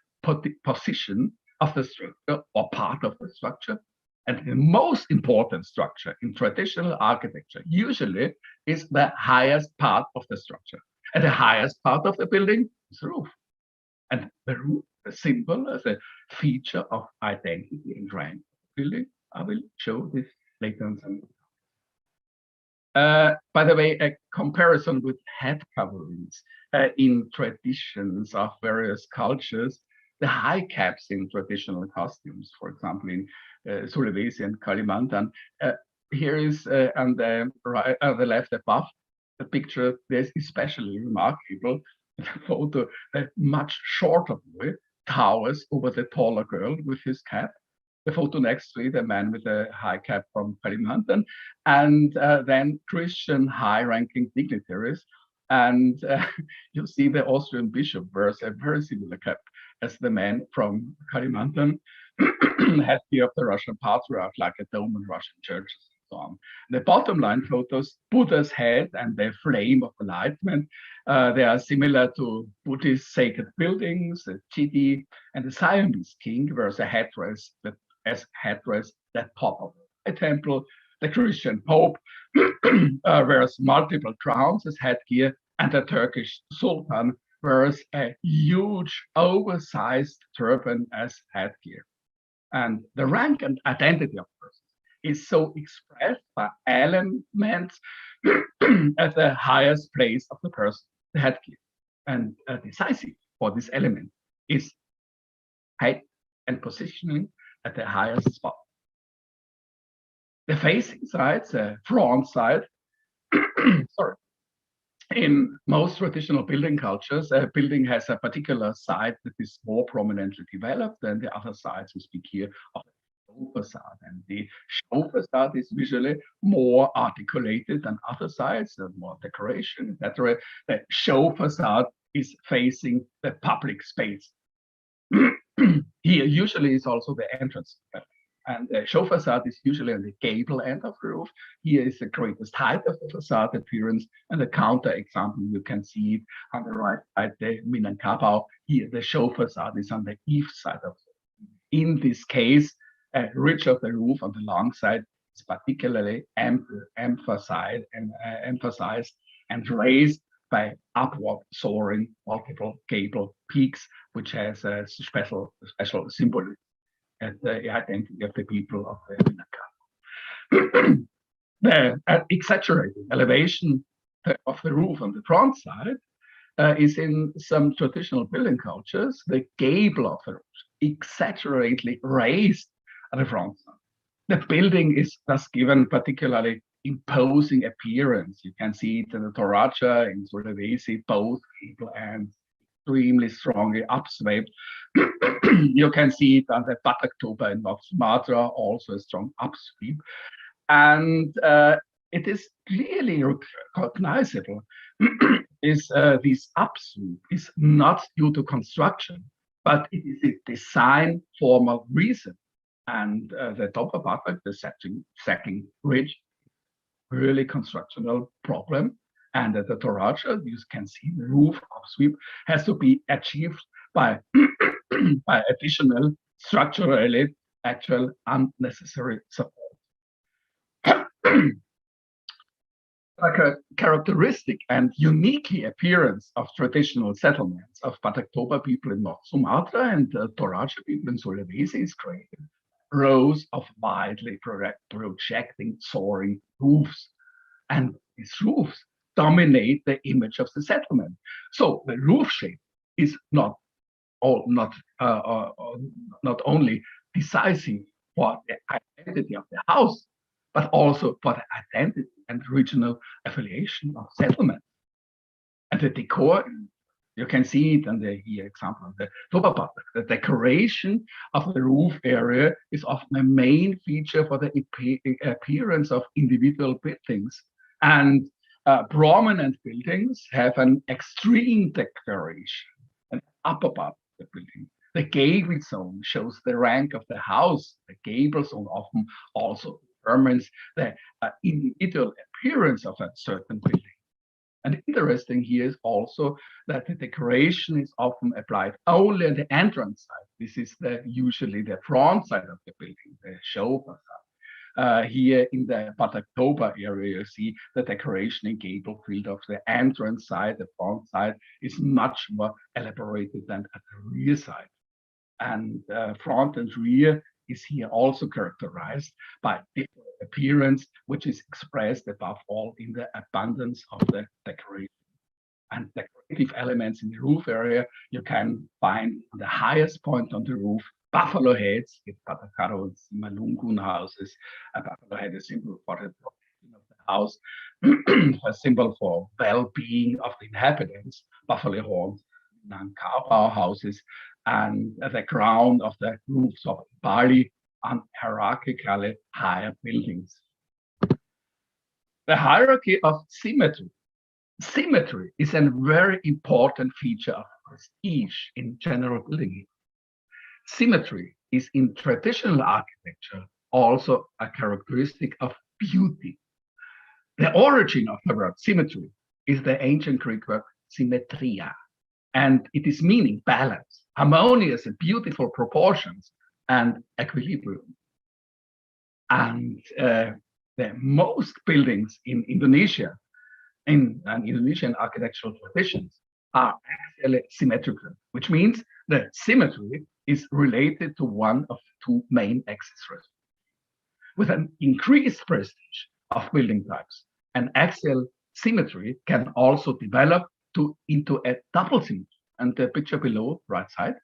position of the structure or part of the structure. And the most important structure in traditional architecture usually is the highest part of the structure. And the highest part of the building is the roof. And the roof, the symbol as a feature of identity and rank building. I will show this later on some. By the way, a comparison with head coverings in traditions of various cultures, the high caps in traditional costumes, for example, in Sulawesi and Kalimantan. Here is on the right, on the left above the picture. There's especially remarkable photo. A much shorter boy towers over the taller girl with his cap. The photo next to it, a man with a high cap from Kalimantan, and then Christian high-ranking dignitaries. And you see the Austrian bishop wears a very similar cap as the man from Kalimantan, headgear of the Russian patriarch, like a dome in Russian churches and so on. The bottom line photos, Buddha's head and the flame of enlightenment, they are similar to Buddhist sacred buildings, the Chidi, and the Siamese king wears a headdress that top of a temple. The Christian Pope wears multiple crowns as headgear, and the Turkish Sultan wears a huge oversized turban as headgear. And the rank and identity of person is so expressed by elements at the highest place of the person, the headgear. And decisive for this element is height and positioning at the highest spot. The facing sides, the front side, sorry. In most traditional building cultures, a building has a particular side that is more prominently developed than the other sides. We speak here of the show facade, and the show facade is visually more articulated than other sides, and more decoration, etc. The show facade is facing the public space. Here usually is also the entrance. And the show facade is usually on the gable end of the roof. Here is the greatest height of the facade appearance. And the counter example, you can see it on the right side, the Minangkabau. Here, the show facade is on the east side of it. In this case, a ridge of the roof on the long side is particularly emphasized and raised by upward soaring multiple gable peaks, which has a special symbolism at the identity of the people of the Minangkabau. The exaggerated elevation of the roof on the front side is in some traditional building cultures, the gable of the roof exaggeratedly raised at the front side. The building is thus given particularly imposing appearance. You can see it in the Toraja, in Sulawesi, both gable ends extremely strongly upswept. You can see it on the Batak Toba in North Sumatra, also a strong upsweep. And it is clearly recognizable is this upsweep is not due to construction, but it is a design formal reason. And the Toba Batak, the sacking ridge, really constructional problem. And at the Toraja, you can see the roof upsweep has to be achieved by, by additional structurally actual unnecessary support. Like a characteristic and unique appearance of traditional settlements of Batak Toba people in North Sumatra and Toraja people in Sulawesi is created rows of widely projecting soaring roofs. And these roofs dominate the image of the settlement. So the roof shape is not only decisive for the identity of the house, but also for the identity and regional affiliation of settlement. And the decor, you can see it in the here example of the Toba. The decoration of the roof area is often a main feature for the appearance of individual buildings. And prominent buildings have an extreme decoration, an upper part of the building. The gable zone shows the rank of the house. The gable zone often also determines the individual appearance of a certain building. And interesting here is also that the decoration is often applied only at the entrance side. This is usually the front side of the building, the show facade. Here in the Batak Toba area, you see the decoration in gable field of the entrance side, the front side is much more elaborated than at the rear side. And front and rear is here also characterized by different appearance, which is expressed above all in the abundance of the decoration. And decorative elements in the roof area, you can find on the highest point on the roof, buffalo heads, with Patakaro's Malungun houses. A buffalo head is symbol for the protection of the house, a symbol for well-being of the inhabitants, buffalo horns, Nankao houses, and the crown of the roofs of Bali on hierarchically higher buildings. The hierarchy of symmetry. Symmetry is a very important feature of prestige in general building. Symmetry is in traditional architecture also a characteristic of beauty. The origin of the word symmetry is the ancient Greek word symmetria, and it is meaning balance, harmonious and beautiful proportions, and equilibrium. And the most buildings in Indonesia, in Indonesian architectural traditions, are actually symmetrical, which means that symmetry is related to one of two main axes. With an increased prestige of building types, an axial symmetry can also develop into a double symmetry. And the picture below, right side,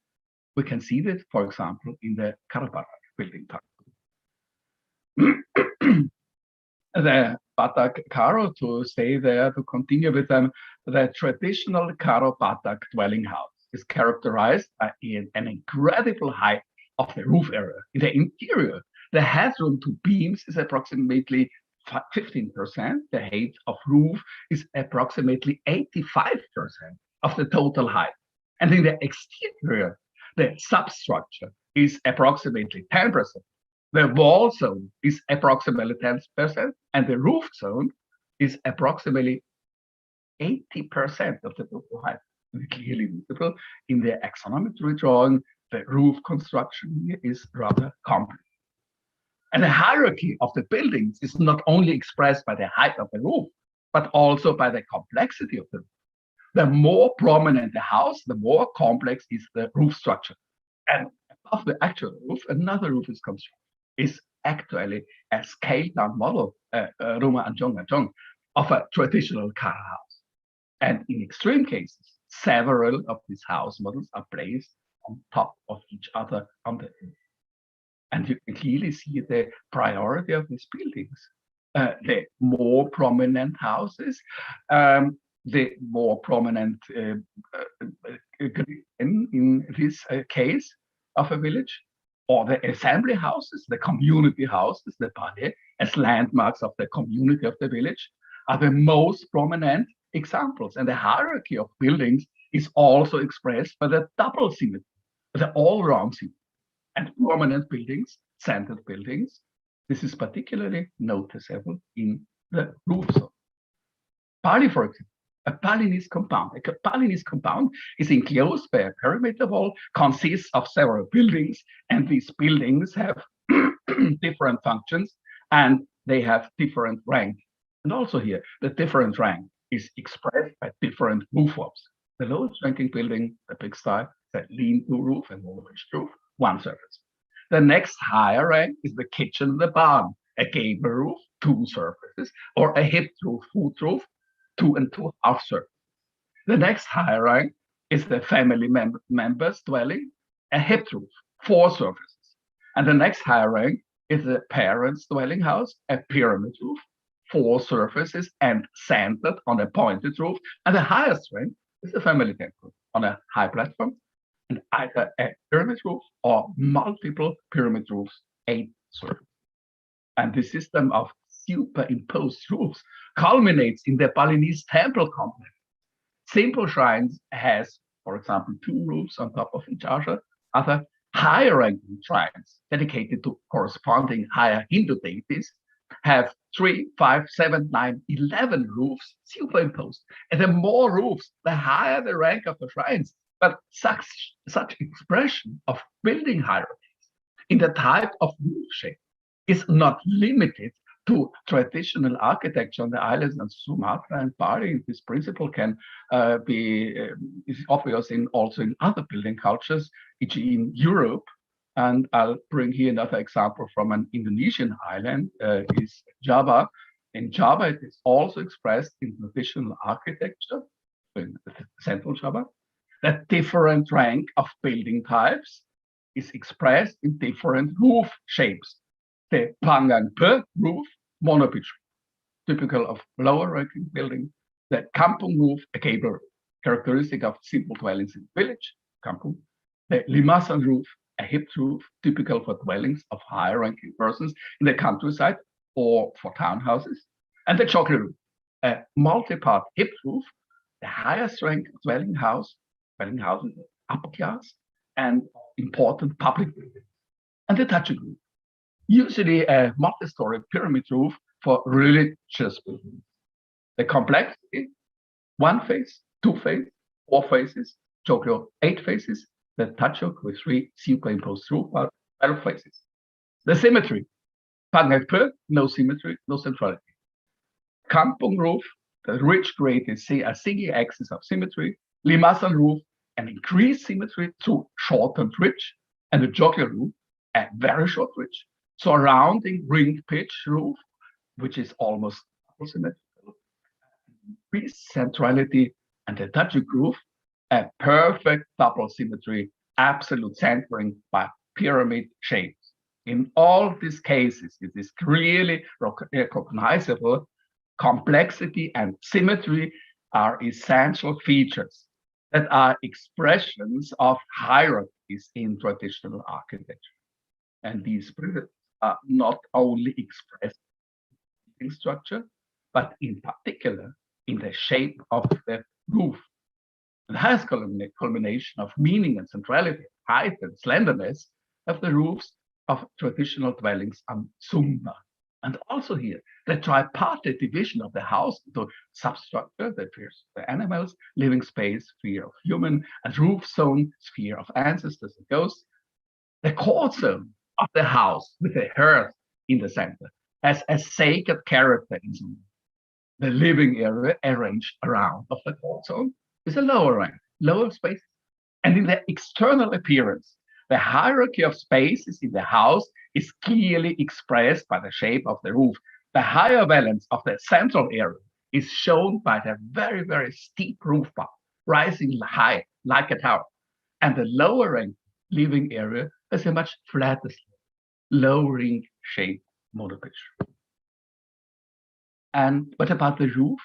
we can see that, for example, in the Karabatak building type. The Batak Karo, to stay there, to continue with them, the traditional Karo Batak dwelling house is characterized by an incredible height of the roof area. In the interior, the headroom to beams is approximately 15%. The height of roof is approximately 85% of the total height. And in the exterior, the substructure is approximately 10%. The wall zone is approximately 10%, and the roof zone is approximately 80% of the total height. Clearly visible in the axonometry drawing, the roof construction here is rather complex. And the hierarchy of the buildings is not only expressed by the height of the roof, but also by the complexity of the roof. The more prominent the house, the more complex is the roof structure. And above the actual roof, another roof is constructed. Is actually a scaled-down model, Rumah Anjong of a traditional Kara house. And in extreme cases, several of these house models are placed on top of each other on the roof. And you can clearly see the priority of these buildings. The more prominent houses, the more prominent in this case of a village, or the assembly houses, the community houses, the pale, as landmarks of the community of the village, are the most prominent examples. And the hierarchy of buildings is also expressed by the double symmetry, the all-round symmetry. And prominent buildings, centered buildings, this is particularly noticeable in the roof zone. Bali, for example, a Balinese compound. A Balinese compound is enclosed by a perimeter wall, consists of several buildings, and these buildings have different functions and they have different rank. And also here, the different rank is expressed by different roof forms. The lowest ranking building, the pigsty, the lean-to roof and mono-pitched roof, one surface. The next higher rank is the kitchen, the barn, a gable roof, two surfaces, or a hipped roof, foot roof, 2 and 2.5 surfaces. The next higher rank is the family members dwelling, a hipped roof, 4 surfaces. And the next higher rank is the parents' dwelling house, a pyramid roof, 4 surfaces and centered on a pointed roof. And the highest rank is the family temple on a high platform, and either a pyramid roof or multiple pyramid roofs, 8 surfaces. And the system of superimposed roofs culminates in the Balinese temple complex. Simple shrines has, for example, 2 roofs on top of each other. Other higher ranking shrines dedicated to corresponding higher Hindu deities have 3, 5, 7, 9, 11 roofs superimposed. And the more roofs, the higher the rank of the shrines. But such expression of building hierarchies in the type of roof shape is not limited to traditional architecture on the islands of Sumatra and Bali. This principle can is obvious also in other building cultures, e.g. in Europe. And I'll bring here another example from an Indonesian island, is Java. In Java, it is also expressed in traditional architecture, in central Java. That different rank of building types is expressed in different roof shapes. The Pangang Per roof, monopitch, typical of lower ranking building. The Kampung roof, a gable roof, characteristic of simple dwellings in the village, Kampung. The Limasan roof, a hipped roof, typical for dwellings of higher ranking persons in the countryside or for townhouses. And the chocolate roof, a multi-part hipped roof, the highest rank dwelling houses, upper class, and important public buildings. And the Tachi roof, usually a multi-story pyramid roof for religious buildings. The complexity, 1 face, 2 face, 4 faces, Tokyo 8 faces, the Tachok with 3 superimposed roof, 12 faces. The symmetry, Pangang Per, no symmetry, no centrality. Kampung roof, the ridge created a single axis of symmetry. Limasan roof, an increased symmetry through shortened ridge, and the Jogja roof, a very short ridge, surrounding ring pitch roof, which is almost symmetrical. Increased centrality, and the Tajuk roof, a perfect double symmetry, absolute centering by pyramid shapes. In all these cases, it is clearly recognizable. Complexity and symmetry are essential features that are expressions of hierarchies in traditional architecture. And these principles are not only expressed in structure, but in particular in the shape of the roof. The highest culmination of meaning and centrality, height and slenderness of the roofs of traditional dwellings on Sumba. And also here, the tripartite division of the house into substructure, that is the animals, living space, sphere of human, and roof zone, sphere of ancestors and ghosts. The court zone of the house with the hearth in the center has a sacred character in Sumba. The living area arranged around of the court zone is a lower rank, lower space. And in the external appearance, the hierarchy of spaces in the house is clearly expressed by the shape of the roof. The higher valence of the central area is shown by the very, very steep roof bar, rising high like a tower. And the lower rank living area has a much flatter, low ring shaped monopitch. And what about the roof,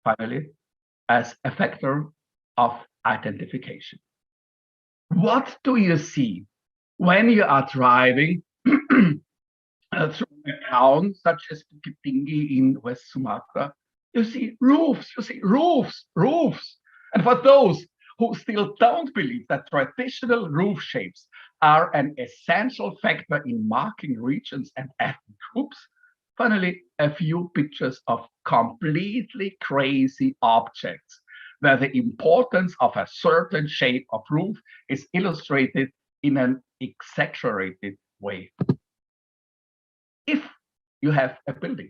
finally, as a factor of identification? What do you see when you are driving through a town such as Bukit Tinggi in West Sumatra? You see roofs, roofs. And for those who still don't believe that traditional roof shapes are an essential factor in marking regions and ethnic groups, finally, a few pictures of completely crazy objects where the importance of a certain shape of roof is illustrated in an exaggerated way. If you have a building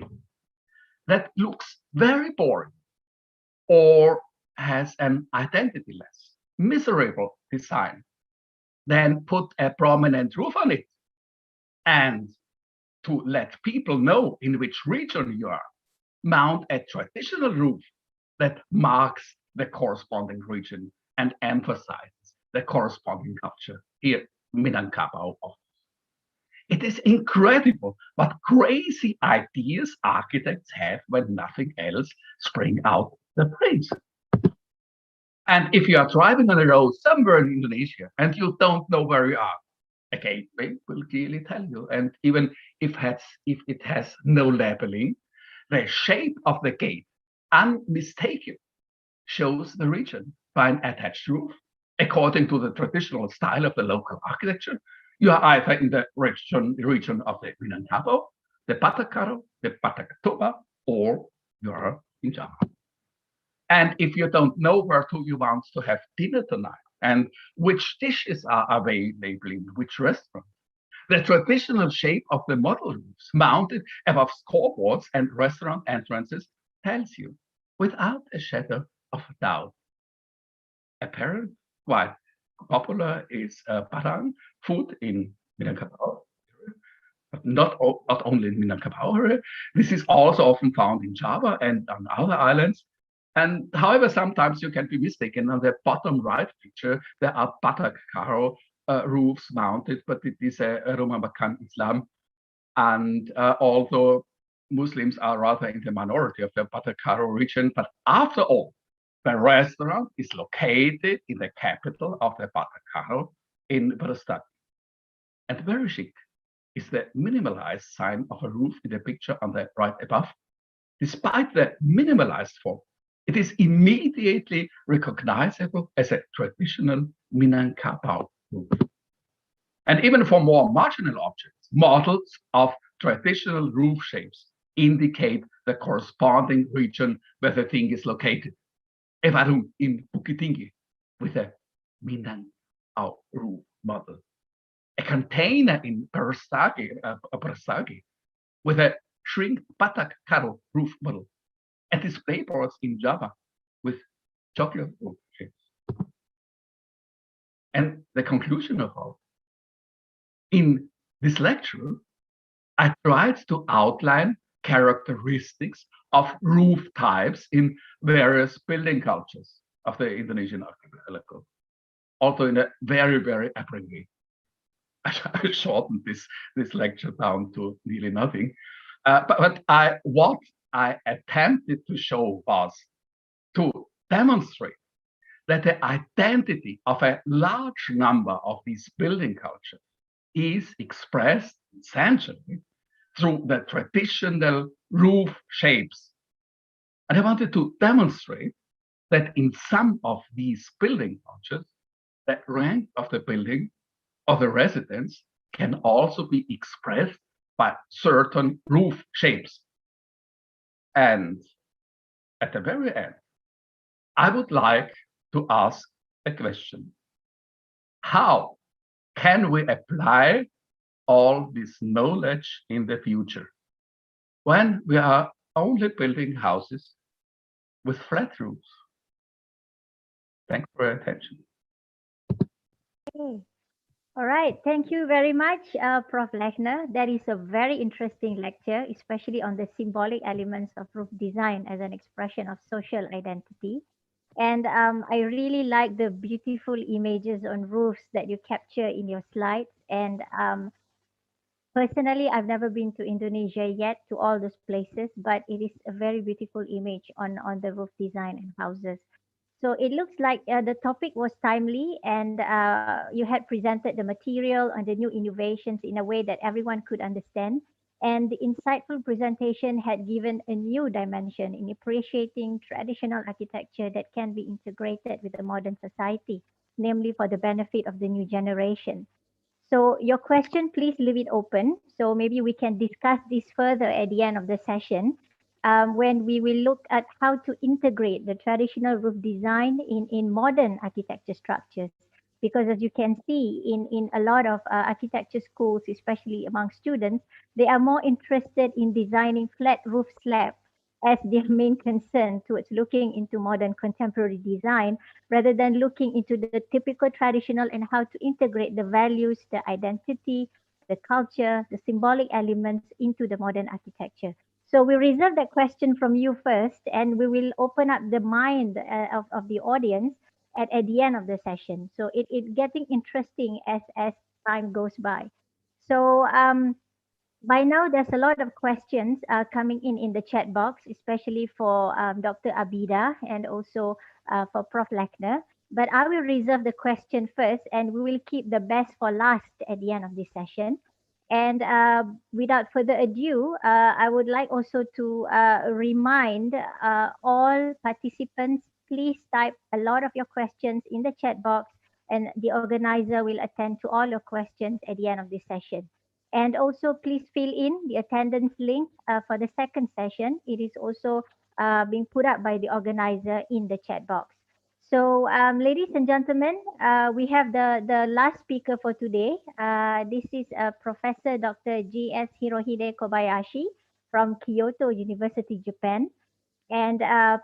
that looks very boring or has an identityless, miserable design, then put a prominent roof on it. And to let people know in which region you are, mount a traditional roof that marks the corresponding region and emphasizes the corresponding culture. Here, Minangkabau. It is incredible what crazy ideas architects have when nothing else springs out the brains. And if you are driving on a road somewhere in Indonesia and you don't know where you are, a gateway will clearly tell you. And even if it has no labeling, the shape of the gate, unmistakable, shows the region by an attached roof. According to the traditional style of the local architecture, you are either in the region of the Minangkabau, the Patakaro, the Patakatoba, or you are in Java. And if you don't know where you want to have dinner tonight and which dishes are available in which restaurant, the traditional shape of the model roofs mounted above scoreboards and restaurant entrances tells you without a shadow of doubt. Apparent, quite popular is parang food in Minangkabau. Not only in Minangkabau. This is also often found in Java and on other islands. And however, sometimes you can be mistaken. On the bottom right picture, there are Patakaro roofs mounted, but it is a Rumah Makan Islam. And although Muslims are rather in the minority of the Patakaro region, but after all, the restaurant is located in the capital of the Patakaro in Brastagi. And very chic is the minimalized sign of a roof in the picture on the right above. Despite the minimalized form, it is immediately recognizable as a traditional Minangkabau roof. And even for more marginal objects, models of traditional roof shapes indicate the corresponding region where the thing is located. A warung in Bukit Tinggi with a Minangkabau roof model. A container in Brastagi with a shrink Patakaro roof model. And display boards in Java with chocolate roof shapes. And the conclusion of all, in this lecture, I tried to outline characteristics of roof types in various building cultures of the Indonesian archipelago, also in a very, very abridged way. I shortened this lecture down to nearly nothing. But what I attempted to show was to demonstrate that the identity of a large number of these building cultures is expressed essentially through the traditional roof shapes. And I wanted to demonstrate that in some of these building cultures, the rank of the building or the residence can also be expressed by certain roof shapes. And at the very end, I would like to ask a question. How can we apply all this knowledge in the future when we are only building houses with flat roofs? Thanks for your attention. Okay. All right. Thank you very much, Prof. Lechner. That is a very interesting lecture, especially on the symbolic elements of roof design as an expression of social identity. And I really like the beautiful images on roofs that you capture in your slides. And personally, I've never been to Indonesia yet, to all those places, but it is a very beautiful image on the roof design and houses. So it looks like the topic was timely, and you had presented the material and the new innovations in a way that everyone could understand. And the insightful presentation had given a new dimension in appreciating traditional architecture that can be integrated with the modern society, namely for the benefit of the new generation. So your question, please leave it open. So maybe we can discuss this further at the end of the session when we will look at how to integrate the traditional roof design in modern architecture structures. Because as you can see in a lot of architecture schools, especially among students, they are more interested in designing flat roof slabs as their main concern towards looking into modern contemporary design rather than looking into the typical traditional and how to integrate the values, the identity, the culture, the symbolic elements into the modern architecture. So we reserve that question from you first, and we will open up the mind of the audience at the end of the session. So it's getting interesting as time goes by. So by now, there's a lot of questions coming in the chat box, especially for Dr. Abida and also for Prof. Lechner. But I will reserve the question first, and we will keep the best for last at the end of this session. And without further ado, I would like also to remind all participants, please type a lot of your questions in the chat box, and the organizer will attend to all your questions at the end of this session. And also, please fill in the attendance link for the second session. It is also being put up by the organizer in the chat box. So, ladies and gentlemen, we have the last speaker for today. This is Professor Dr. Gs Hirohide Kobayashi from Kyoto University, Japan. And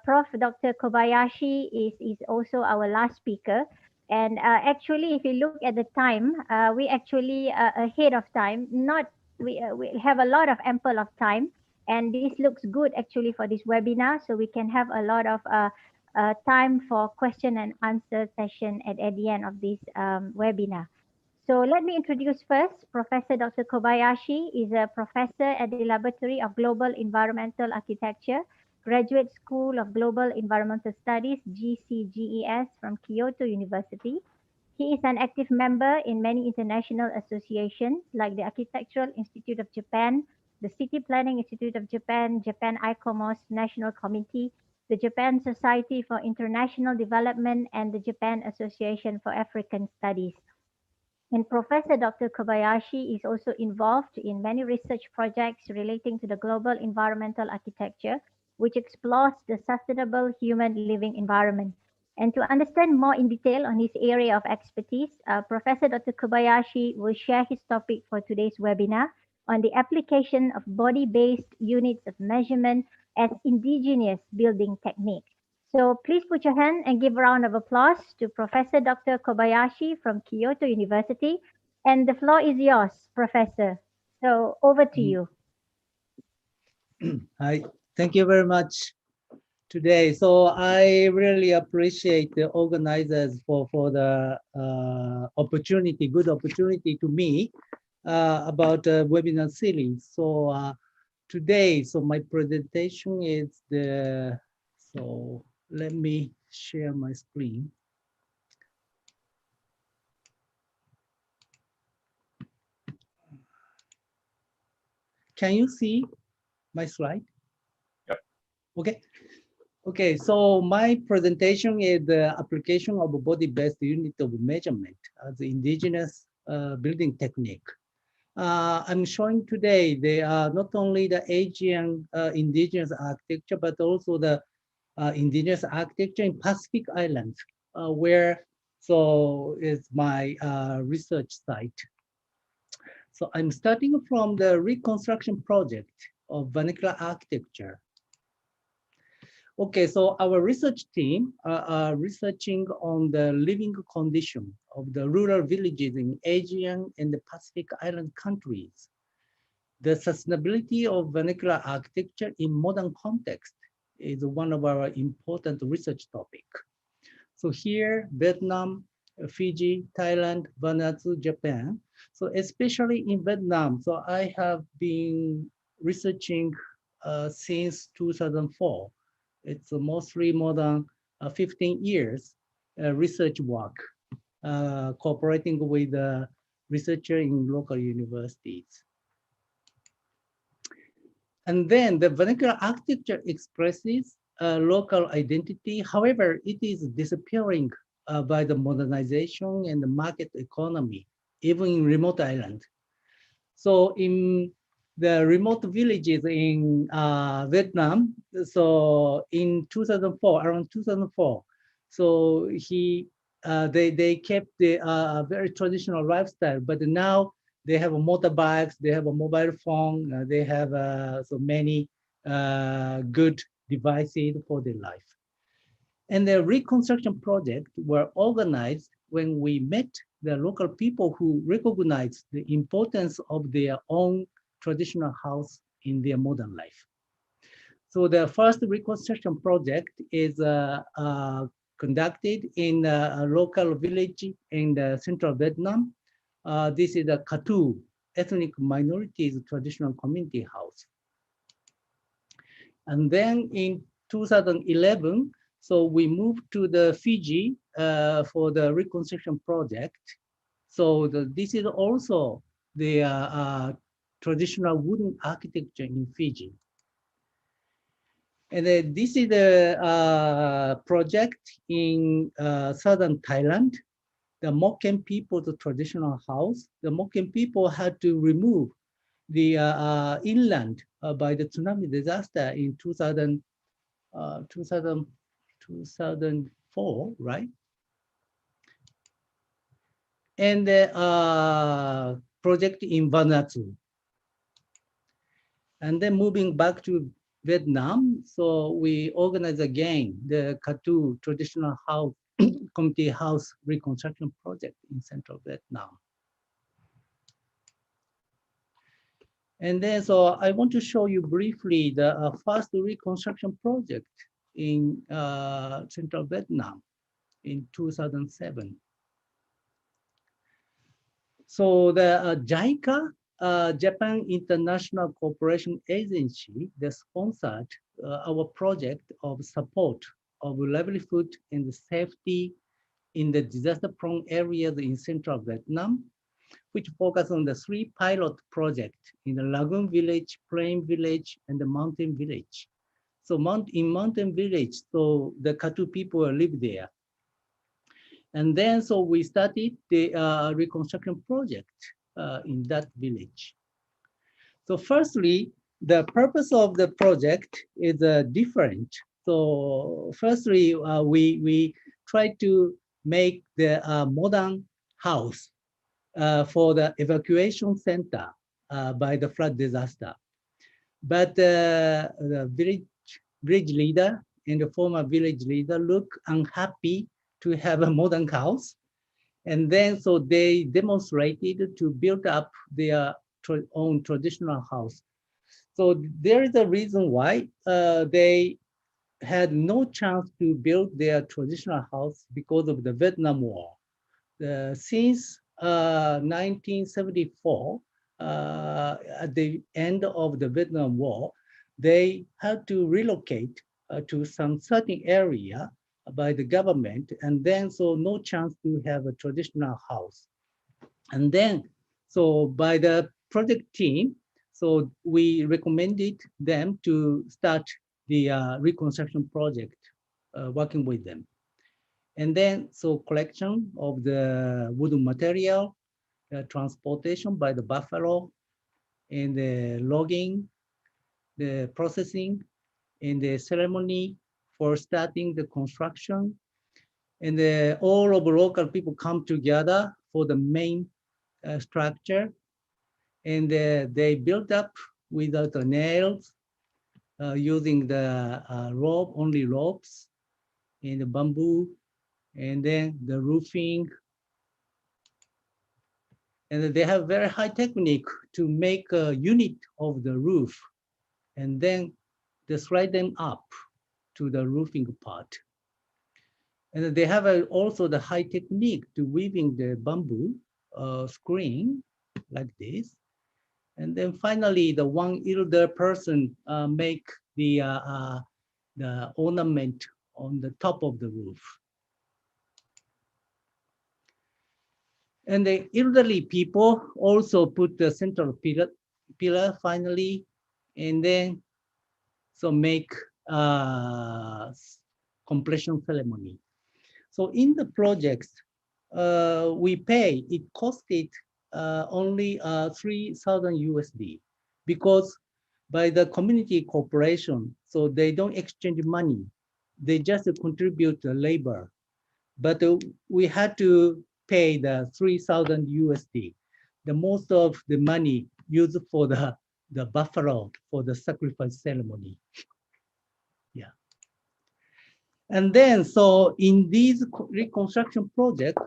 Prof. Dr. Kobayashi is also our last speaker. And actually, if you look at the time, we actually ahead of time. Not we have a lot of ample of time, and this looks good actually for this webinar. So we can have a lot of time for question and answer session at the end of this webinar. So let me introduce first Professor Dr. Kobayashi is a professor at the Laboratory of Global Environmental Architecture, Graduate School of Global Environmental Studies, GCGES from Kyoto University. He is an active member in many international associations like the Architectural Institute of Japan, the City Planning Institute of Japan, Japan ICOMOS National Committee, the Japan Society for International Development, and the Japan Association for African Studies. And Professor Dr. Kobayashi is also involved in many research projects relating to the global environmental architecture, which explores the sustainable human living environment. And to understand more in detail on his area of expertise, Professor Dr. Kobayashi will share his topic for today's webinar on the application of body-based units of measurement as indigenous building technique. So please put your hand and give a round of applause to Professor Dr. Kobayashi from Kyoto University. And the floor is yours, Professor. So over to you. Hi, thank you very much today. So I really appreciate the organizers for the opportunity, good opportunity to me about the webinar series. So today, so my presentation is so let me share my screen. Can you see my slide? Yep. Okay. Okay, so my presentation is the application of a body-based unit of measurement as the indigenous building technique. I'm showing today they are not only the Asian indigenous architecture, but also the indigenous architecture in Pacific Islands, where so is my research site. So I'm starting from the reconstruction project of vernacular architecture. Okay, so our research team are researching on the living condition of the rural villages in Asian and the Pacific Island countries. The sustainability of vernacular architecture in modern context is one of our important research topics. So here, Vietnam, Fiji, Thailand, Vanuatu, Japan. So especially in Vietnam, so I have been researching since 2004. It's mostly more than 15 years research work, cooperating with researchers in local universities. And then the vernacular architecture expresses local identity. However, it is disappearing by the modernization and the market economy, even in remote islands. So in the remote villages in Vietnam, so in 2004, around 2004, so they kept the very traditional lifestyle, but now they have motorbikes, they have a mobile phone, they have so many good devices for their life. And the reconstruction project were organized when we met the local people who recognized the importance of their own traditional house in their modern life. So the first reconstruction project is conducted in a local village in central Vietnam. This is the Katu ethnic minorities traditional community house. And then in 2011, so we moved to the Fiji for the reconstruction project. So this is also the traditional wooden architecture in Fiji. And this is the project in southern Thailand. The Moken people, the traditional house. The Moken people had to remove the inland by the tsunami disaster in 2004, right? And the project in Vanuatu. And then moving back to Vietnam, so we organize again the Katu traditional house, community house reconstruction project in central Vietnam. And then, so I want to show you briefly the first reconstruction project in central Vietnam in 2007. So the JICA, Japan International Cooperation Agency, they sponsored our project of support of livelihood and safety in the disaster-prone areas in central Vietnam, which focus on the 3 pilot projects in the Lagoon Village, Plain Village, and the Mountain Village. So in Mountain Village, so the Katu people live there. And then, so we started the reconstruction project in that village. So firstly, the purpose of the project is different. So firstly, we try to make the modern house for the evacuation center by the flood disaster. But the village leader and the former village leader look unhappy to have a modern house. And then so they demonstrated to build up their own traditional house. So there is a reason why they had no chance to build their traditional house because of the Vietnam War. Since 1974, at the end of the Vietnam War, they had to relocate to some certain area by the government, and then so no chance to have a traditional house. And then, so by the project team, so we recommended them to start the reconstruction project, working with them. And then, so collection of the wooden material, transportation by the buffalo, and the logging, the processing, and the ceremony for starting the construction. And all of the local people come together for the main structure. And they built up without the nails, using the rope, only ropes, and the bamboo, and then the roofing. And they have very high technique to make a unit of the roof, and then they slide them up to the roofing part. And they have also the high technique to weaving the bamboo screen like this. And then finally, the one elder person make the ornament on the top of the roof. And the elderly people also put the central pillar finally, and then so make completion ceremony. So in the projects, we pay, it costed only 3,000 USD because by the community corporation, so they don't exchange money. They just contribute the labor. But we had to pay the 3,000 USD. The most of the money used for the the buffalo for the sacrifice ceremony. Yeah. And then, so in this reconstruction project,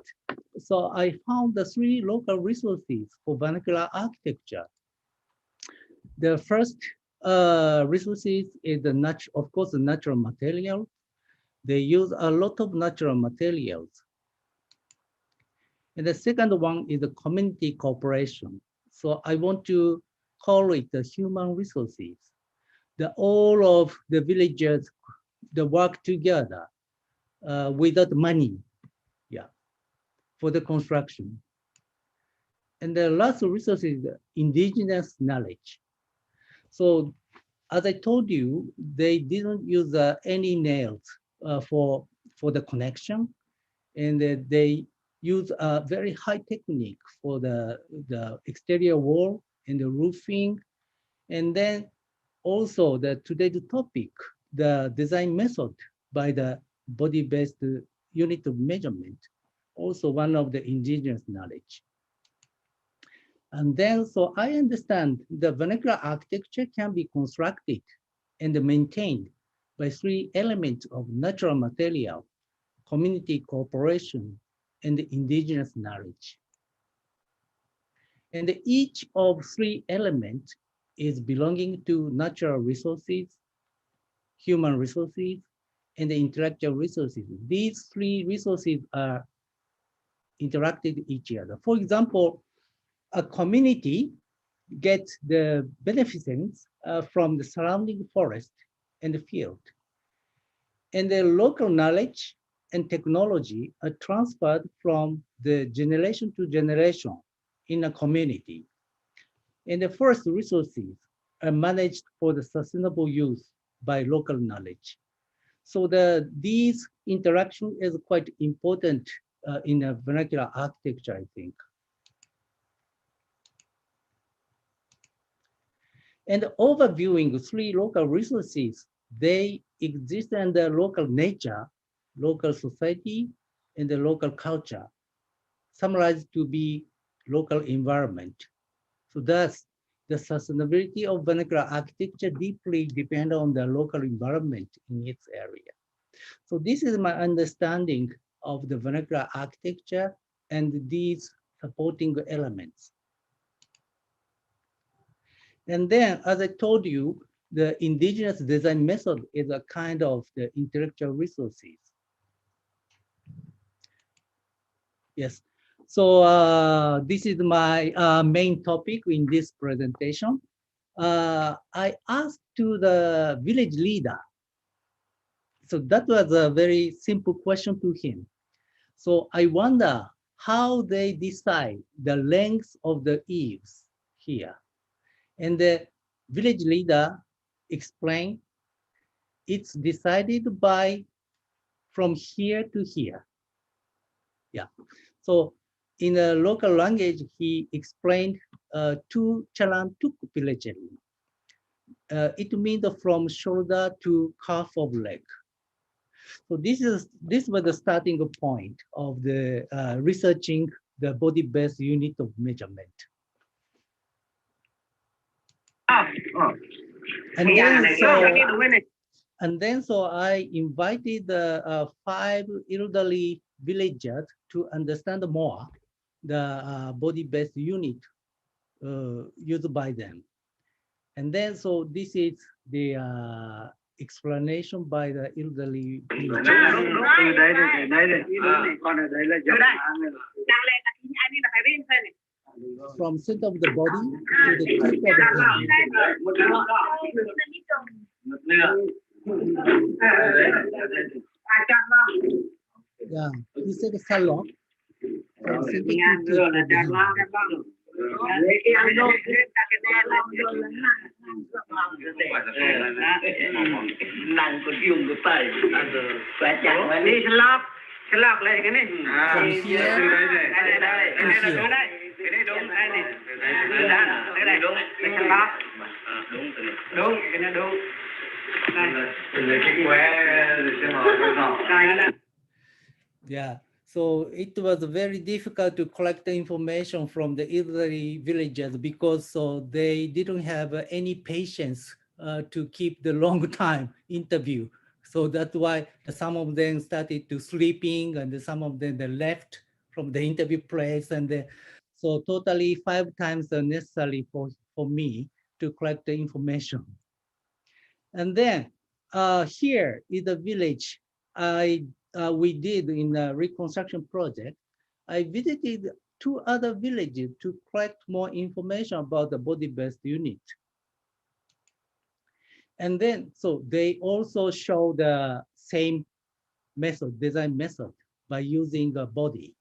so I found the 3 local resources for vernacular architecture. The first resources is of course, the natural material. They use a lot of natural materials. And the second one is the community cooperation. So I want to call it the human resources. All of the villagers, they work together without money, yeah, for the construction. And the last resource is indigenous knowledge. So as I told you, they didn't use any nails for the connection, and they use a very high technique for the exterior wall and the roofing. And then also today's topic, the design method by the body-based unit of measurement, also one of the indigenous knowledge. And then, so I understand the vernacular architecture can be constructed and maintained by 3 elements of natural material, community cooperation, and indigenous knowledge. And each of 3 elements is belonging to natural resources, human resources, and the intellectual resources. These 3 resources are interacted with each other. For example, a community gets the beneficence from the surrounding forest and the field. And the local knowledge and technology are transferred from the generation to generation in a community. And the forest resources are managed for the sustainable use by local knowledge. So these interaction is quite important in a vernacular architecture, I think. And overviewing 3 local resources, they exist in the local nature, local society, and the local culture, summarized to be local environment. So thus, the sustainability of vernacular architecture deeply depends on the local environment in its area. So this is my understanding of the vernacular architecture and these supporting elements. And then, as I told you, the indigenous design method is a kind of the intellectual resources. Yes. So this is my main topic in this presentation. I asked to the village leader. So that was a very simple question to him. So I wonder how they decide the length of the eaves here. And the village leader explained it's decided by from here to here. Yeah. So in a local language, he explained to chalan tuk pilecheri. It means from shoulder to calf of leg. So this was the starting point of the researching the body-based unit of measurement. And then so I invited the 5 elderly villagers to understand more the body-based unit used by them. And then so this is the explanation by the elderly villagers. From center of the body to the tip of the body. Yeah, he said salon. From center to tip of the body. Yeah. So it was very difficult to collect the information from the elderly villagers because so they didn't have any patience to keep the long time interview. So that's why some of them started to sleeping and some of them they left from the interview place. And so totally 5 times necessary for me to collect the information. And then here is the village we did in the reconstruction project. I visited 2 other villages to collect more information about the body-based unit. And then, so they also show the same method, design method by using a body.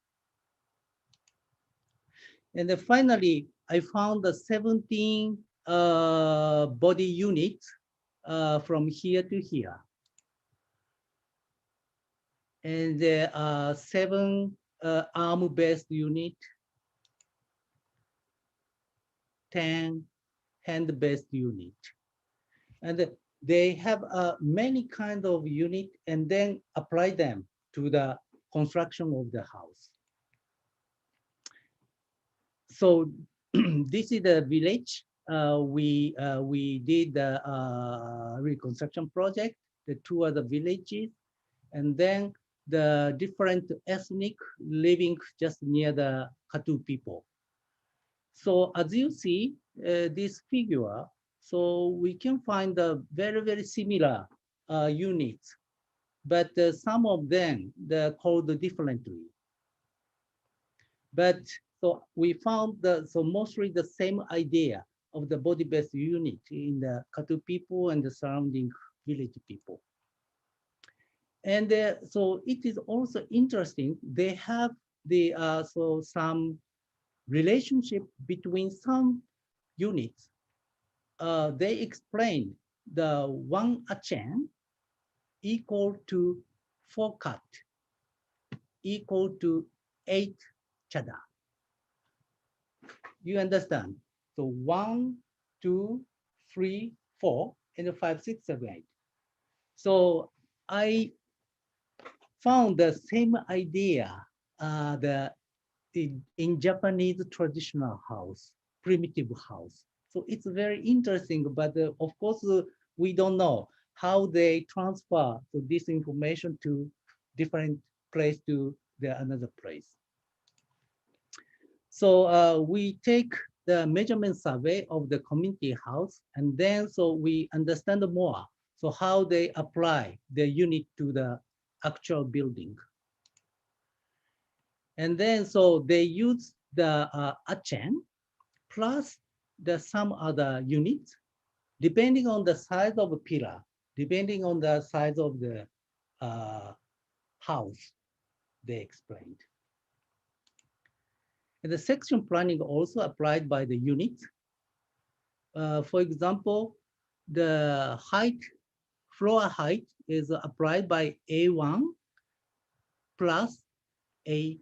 And then finally, I found the 17 body units from here to here. And there are 7 arm-based unit, 10 hand-based unit. And they have many kind of unit and then apply them to the construction of the house. So this is the village. We did the reconstruction project, the 2 other villages, and then the different ethnic living just near the Katu people. So as you see this figure, so we can find a very, very similar units, but some of them they're called differently. But so we found so mostly the same idea of the body-based unit in the Katu people and the surrounding village people. And so it is also interesting. They have the so some relationship between some units. They explain the 1 achen equal to 4 cut equal to 8 chada. You understand? So 1, 2, 3, 4, and 5, 6, 7, 8. So I found the same idea in Japanese traditional house, primitive house. So it's very interesting, but of course, we don't know how they transfer this information to different place to another place. So we take the measurement survey of the community house, and then so we understand more. So how they apply the unit to the actual building. And then so they use the achen plus some other units, depending on the size of a pillar, depending on the size of the house, they explained. And the section planning also applied by the unit. For example, the height, floor height is applied by A1 plus A6.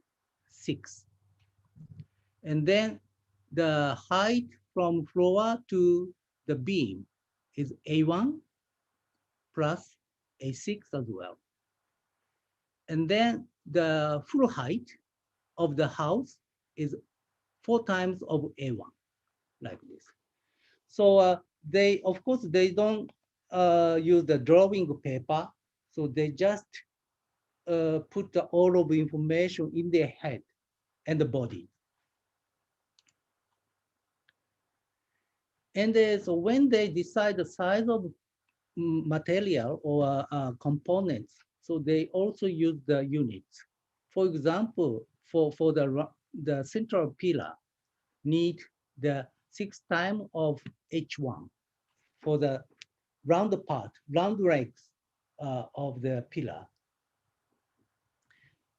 And then the height from floor to the beam is A1 plus A6 as well. And then the full height of the house is 4 times of A1, like this. So they, of course, they don't use the drawing paper. So they just put all of the information in their head and the body. And so when they decide the size of material or components, so they also use the units. For example, for the central pillar need the 6 times of H1 for the round part, round legs of the pillar.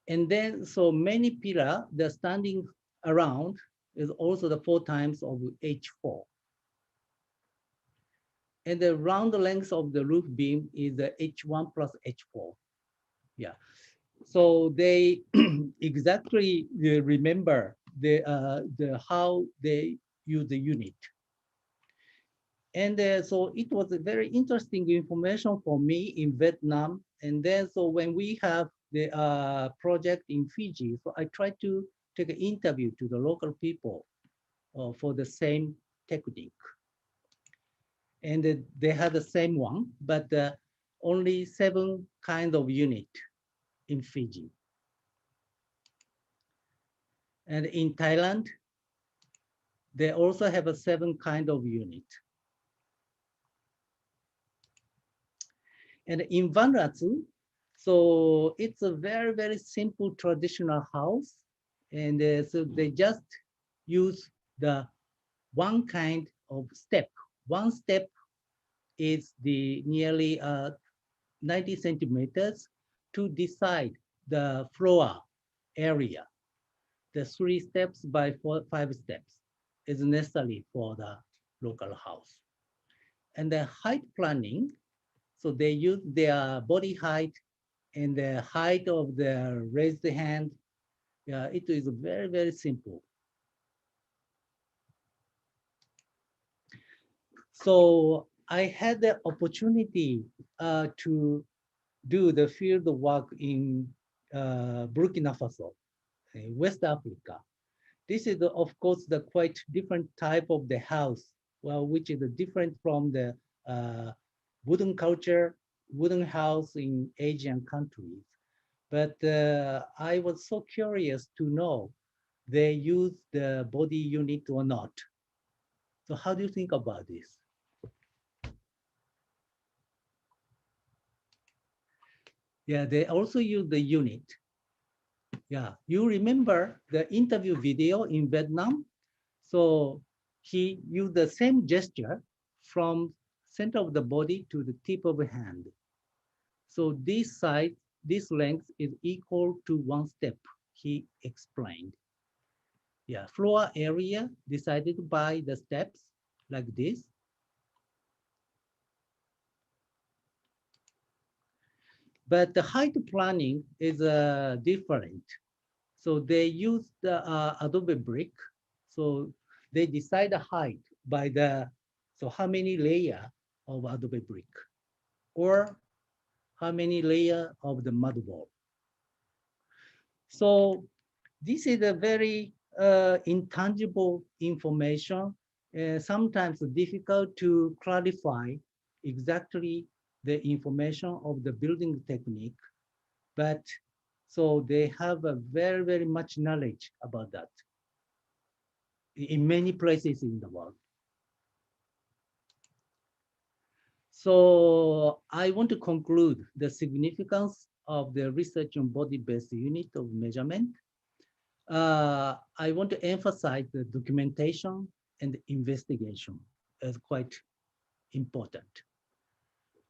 And then so many pillar, the standing around is also the 4 times of H4. And the round length of the roof beam is the H1 plus H4. Yeah. So they exactly remember how they use the unit. And so it was a very interesting information for me in Vietnam. And then so when we have the project in Fiji. So I tried to take an interview to the local people for the same technique. And they had the same one, but only 7 kind of unit in Fiji. And in Thailand, they also have a 7 kind of unit. And in Vanuatu, so it's a very, very simple traditional house. And so they just use the one kind of step. One step is the nearly 90 centimeters to decide the floor area. The 3 steps by 5 steps is necessary for the local house. And the height planning, so they use their body height and the height of the raised hand. Yeah, it is very, very simple. So I had the opportunity to do the field work in Burkina Faso, West Africa. This is, of course, the quite different type of the house, well, which is different from the wooden culture, wooden house in Asian countries. But I was so curious to know they use the body unit or not. So how do you think about this? Yeah, they also use the unit. Yeah, you remember the interview video in Vietnam? So he used the same gesture from center of the body to the tip of the hand. So this side, this length is equal to 1 step, he explained. Yeah, floor area decided by the steps like this. But the height planning is different. So they use the adobe brick. So they decide the height by the, so how many layer of adobe brick or how many layer of the mud wall. So this is a very intangible information, sometimes difficult to clarify exactly the information of the building technique, but so they have a very, very much knowledge about that in many places in the world. So I want to conclude the significance of the research on body-based unit of measurement. I want to emphasize the documentation and investigation as quite important.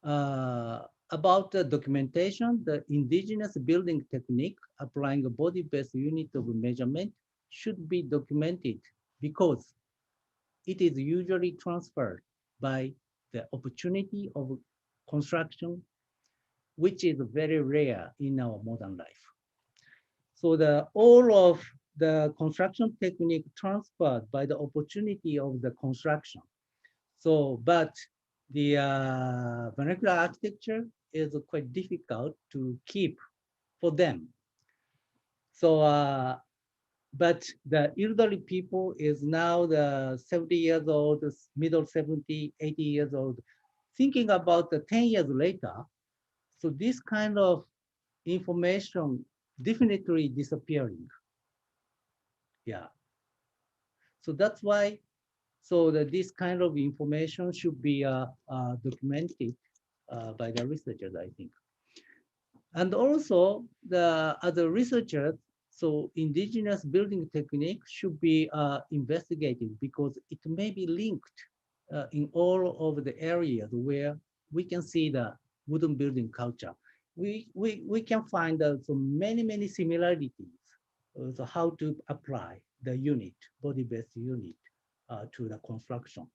About the documentation, the indigenous building technique applying a body-based unit of measurement should be documented because it is usually transferred by the opportunity of construction, which is very rare in our modern life. So all of the construction technique transferred by the opportunity of the construction. So, but the vernacular architecture is quite difficult to keep for them. So, but the elderly people is now the 70 years old, middle 70, 80 years old, thinking about the 10 years later. So this kind of information definitely disappearing. Yeah. So that's why, so that this kind of information should be documented by the researchers, I think. And also the other researchers, so indigenous building technique should be investigated because it may be linked in all of the areas where we can see the wooden building culture. We can find so many similarities. So how to apply the unit, body-based unit to the construction.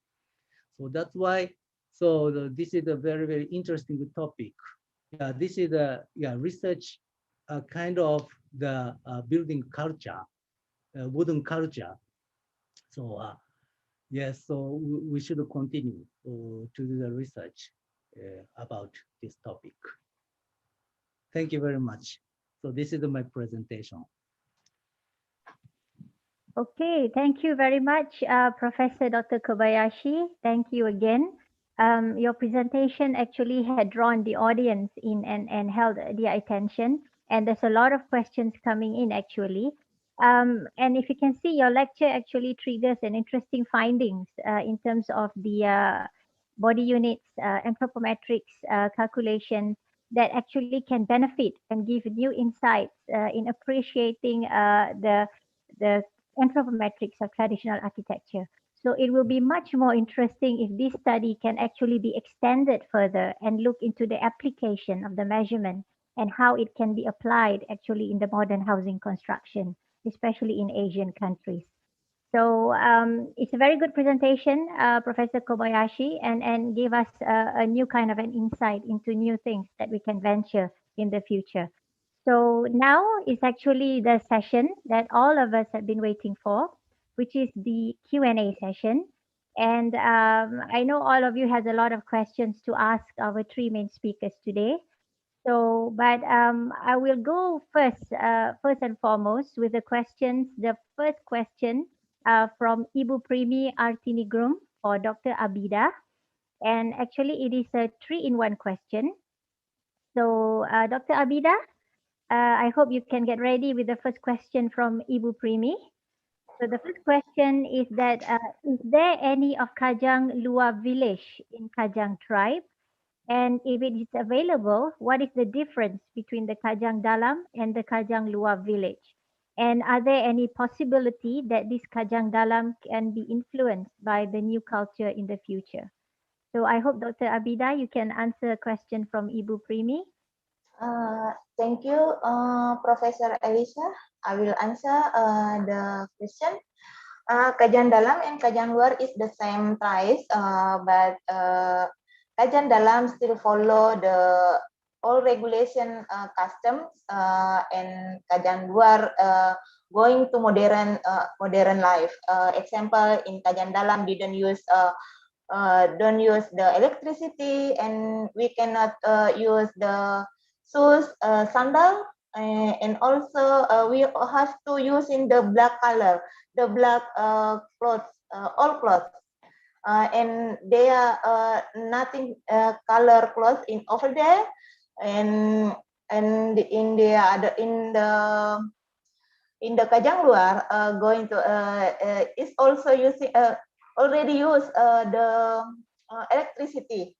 So that's why, so this is a very interesting topic. Yeah, this is a research kind of the building culture, wooden culture. So yes, so we should continue to do the research about this topic. Thank you very much. So this is my presentation. Okay, thank you very much, Professor Dr. Kobayashi. Thank you again. Your presentation actually had drawn the audience in and held their attention. And there's a lot of questions coming in actually. And if you can see, your lecture actually triggers an interesting findings in terms of the body units, anthropometrics calculations that actually can benefit and give new insights in appreciating the anthropometrics of traditional architecture. So it will be much more interesting if this study can actually be extended further and look into the application of the measurement and how it can be applied actually in the modern housing construction, especially in Asian countries. So it's a very good presentation, Professor Kobayashi, and gave us a new kind of an insight into new things that we can venture in the future. So now is actually the session that all of us have been waiting for, which is the Q&A session. And I know all of you has a lot of questions to ask our three main speakers today. So, but I will go first and foremost with the questions. The first question from Ibu Primi Artinigrum for Dr. Abida. And actually it is a 3-in-1 question. So Dr. Abida, I hope you can get ready with the first question from Ibu Primi. So the first question is that, is there any of Kajang Lua village in Kajang tribe? And if it is available, what is the difference between the Kajang Dalam and the Kajang Lua village? And are there any possibility that this Kajang Dalam can be influenced by the new culture in the future? So I hope Dr. Abida, you can answer a question from Ibu Primi. Thank you, Professor Elisa. I will answer the question. Kajian dalam and kajian luar is the same price, but kajian dalam still follow the all regulation customs, and kajian luar going to modern life. Example, in kajian dalam don't use the electricity, and we cannot use the shoes, sandal, and also we have to use in the black color, the black clothes, all clothes, and they are nothing color clothes in over there, and in the other in the Kajang luar going to is also using already use the electricity.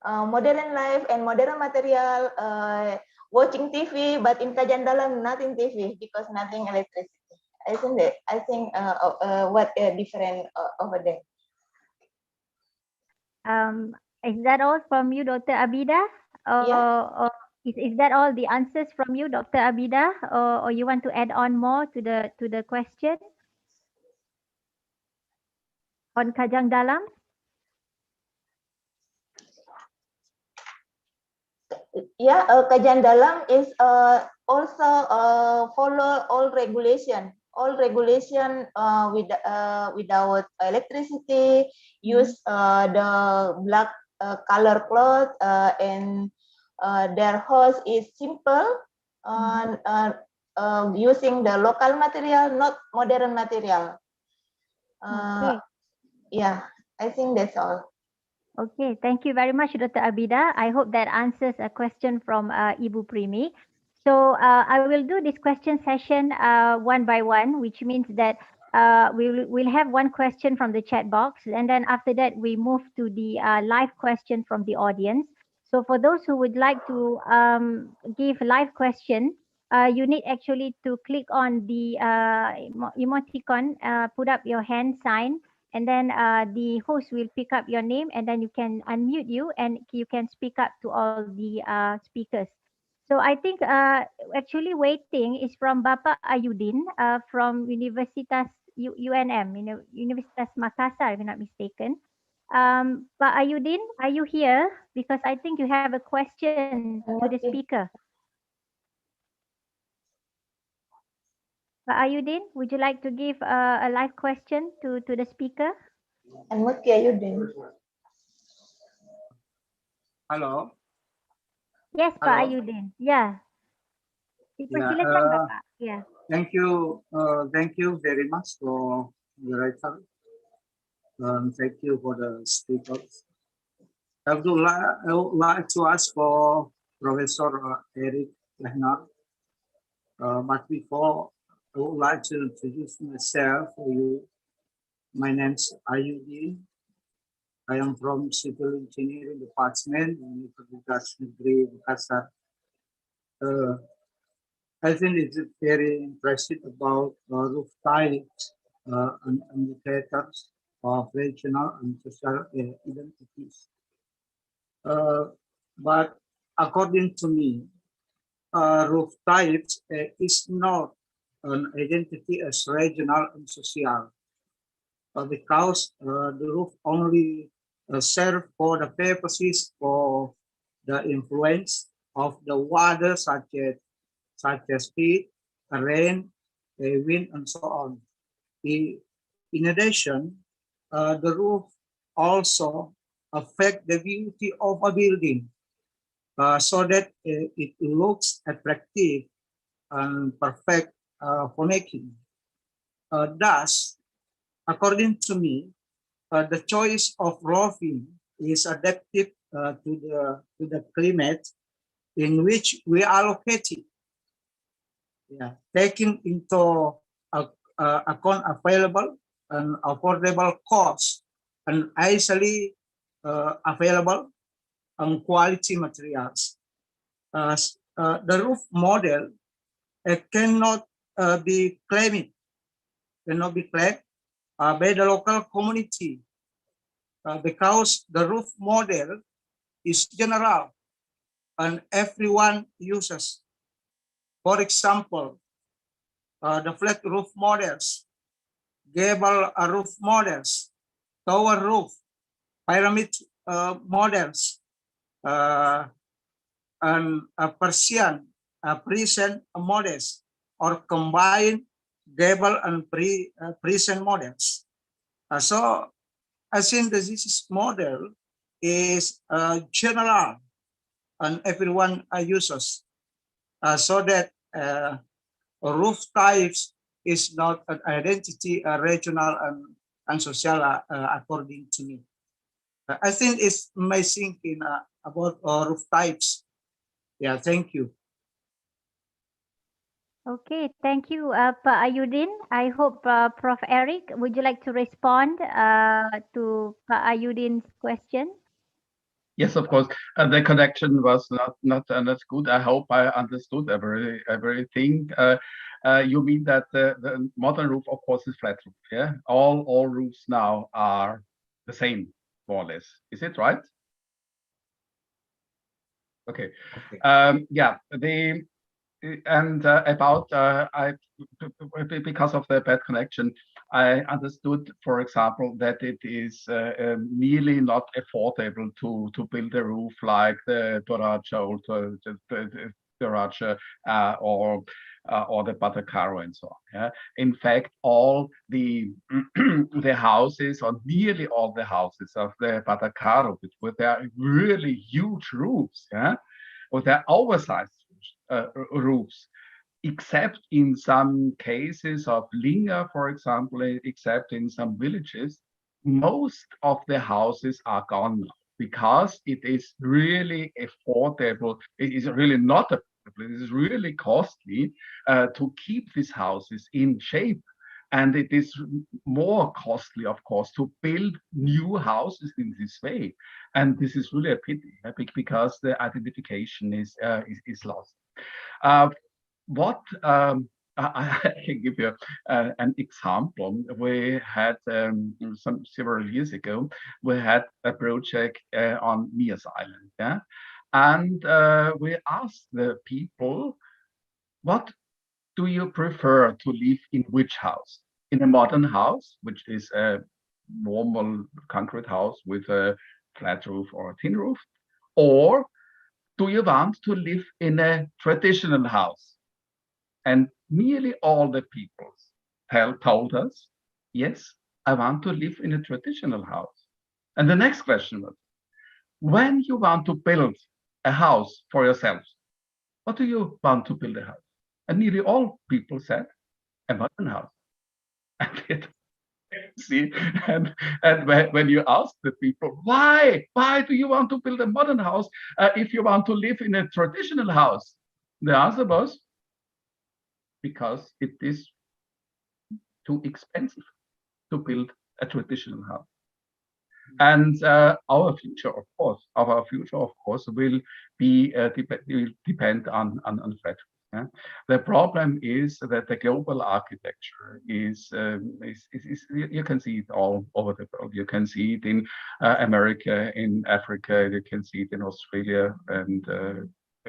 Modern life and modern material, watching TV, but in Kajian dalam nothing TV because nothing electricity. I think what different over there. Is that all from you, Dr. Abida? Yeah. Or is that all the answers from you, Dr. Abida? Or you want to add on more to the question on Kajang Dalam? Yeah, kajian dalam is also follow all regulation without electricity, use the black color cloth, and their house is simple, using the local material, not modern material. Okay. Yeah, I think that's all. Okay, thank you very much, Dr. Abida. I hope that answers a question from Ibu Primi. So I will do this question session one by one, which means that we'll have one question from the chat box, and then after that we move to the live question from the audience. So for those who would like to give live question, you need actually to click on the emoticon, put up your hand sign, and then the host will pick up your name, and then you can unmute you and you can speak up to all the speakers. So I think actually waiting is from Bapak Ayudin from Universitas UNM, Universitas Makassar, if I'm not mistaken. Pak Ayudin, are you here? Because I think you have a question to the speaker. Pak Ayudin, would you like to give a live question to the speaker? And what can you do? Hello. Yes, Pak Ayudin. Yeah. Dipersilakan Bapak. Ya. Thank you very much for the writer. Thank you for the speakers. I would like to ask for Professor Eric Lehner. But before, I would like to introduce myself for you. My name is Ayudi. I am from Civil Engineering Department, Universitas Negeri Makassar. I think it's very interesting about roof types and indicators of regional and social identities. But according to me, roof types is not an identity as regional and social because the roof only serve for the purposes for the influence of the water such as heat, rain, wind, and so on. In addition, the roof also affect the beauty of a building so that it looks attractive and perfect for making. Thus, according to me, the choice of roofing is adaptive to the climate in which we are located. Yeah, taking into account available and affordable costs and easily available and quality materials. The roof model cannot be claimed by the local community because the roof model is general and everyone uses. For example, the flat roof models, gable roof models, tower roof, pyramid models, and Persian present models, or combined gable and present models. So I think the this model is general and everyone uses, so that roof types is not an identity, regional and social, according to me. I think it's my thinking about roof types. Yeah, thank you. Okay, thank you, Pak Ayudin. I hope Prof. Eric, would you like to respond to Pak Ayudin's question? Yes, of course. The connection was not good. I hope I understood everything. You mean that the modern roof, of course, is flat roof. Yeah, all roofs now are the same, more or less. Is it right? Okay. Yeah. About because of the bad connection, I understood, for example, that it is nearly not affordable to build a roof like the Toraja or the Toraja or the Batacaro and so on. Yeah? In fact, all the the houses, or nearly all the houses of the Batacaro, with their really huge roofs, yeah, with their oversized roofs, except in some cases of Linga, for example, except in some villages, most of the houses are gone now because it is really affordable. It is really not affordable. It is really costly to keep these houses in shape. And it is more costly, of course, to build new houses in this way. And this is really a pity because the identification is lost. What I can give you an example. We had several years ago, we had a project on Mias Island, yeah, and we asked the people, what do you prefer to live in which house? In a modern house, which is a normal concrete house with a flat roof or a tin roof, or do you want to live in a traditional house? And nearly all the people told us, yes, I want to live in a traditional house. And the next question was, when you want to build a house for yourself, what do you want to build a house? And nearly all people said, a modern house. And it, see, and when you ask the people, why do you want to build a modern house if you want to live in a traditional house? The answer was, because it is too expensive to build a traditional house. And our future, of course, will be will depend on factories. Yeah? The problem is that the global architecture is you can see it all over the world. You can see it in America, in Africa. You can see it in Australia and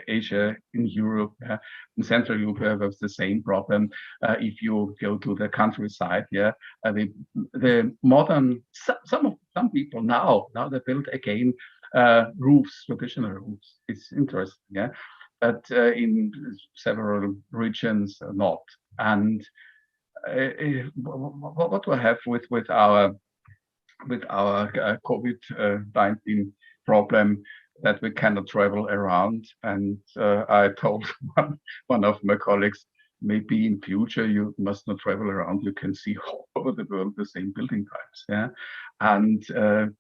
Asia, in Europe, in Central Europe, we have the same problem. If you go to the countryside, the modern some people now they build again roofs, traditional roofs. It's interesting, yeah, but in several regions not. And what we have with our COVID-19 problem, that we cannot travel around. And I told one of my colleagues, maybe in future you must not travel around. You can see all over the world the same building types. Yeah, and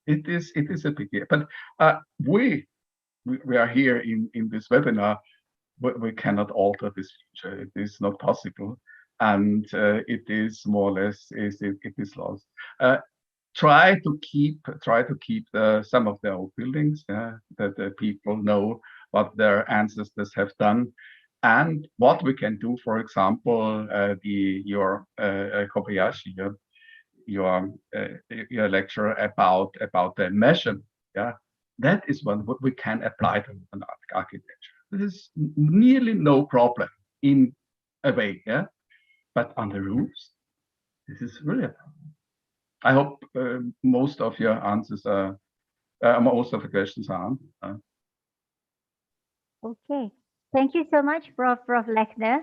it is a big deal. But we are here in this webinar. We cannot alter this future. It is not possible, and it is more or less it is lost. Try to keep some of the old buildings, that the people know what their ancestors have done, and what we can do. For example, your Kobayashi, your lecture about the measurement, that is one what we can apply to an architecture. This is nearly no problem in a way, but on the roofs, this is really a problem. I hope most of your answers are, most of the questions are answered. Okay, thank you so much, Prof. Lechner.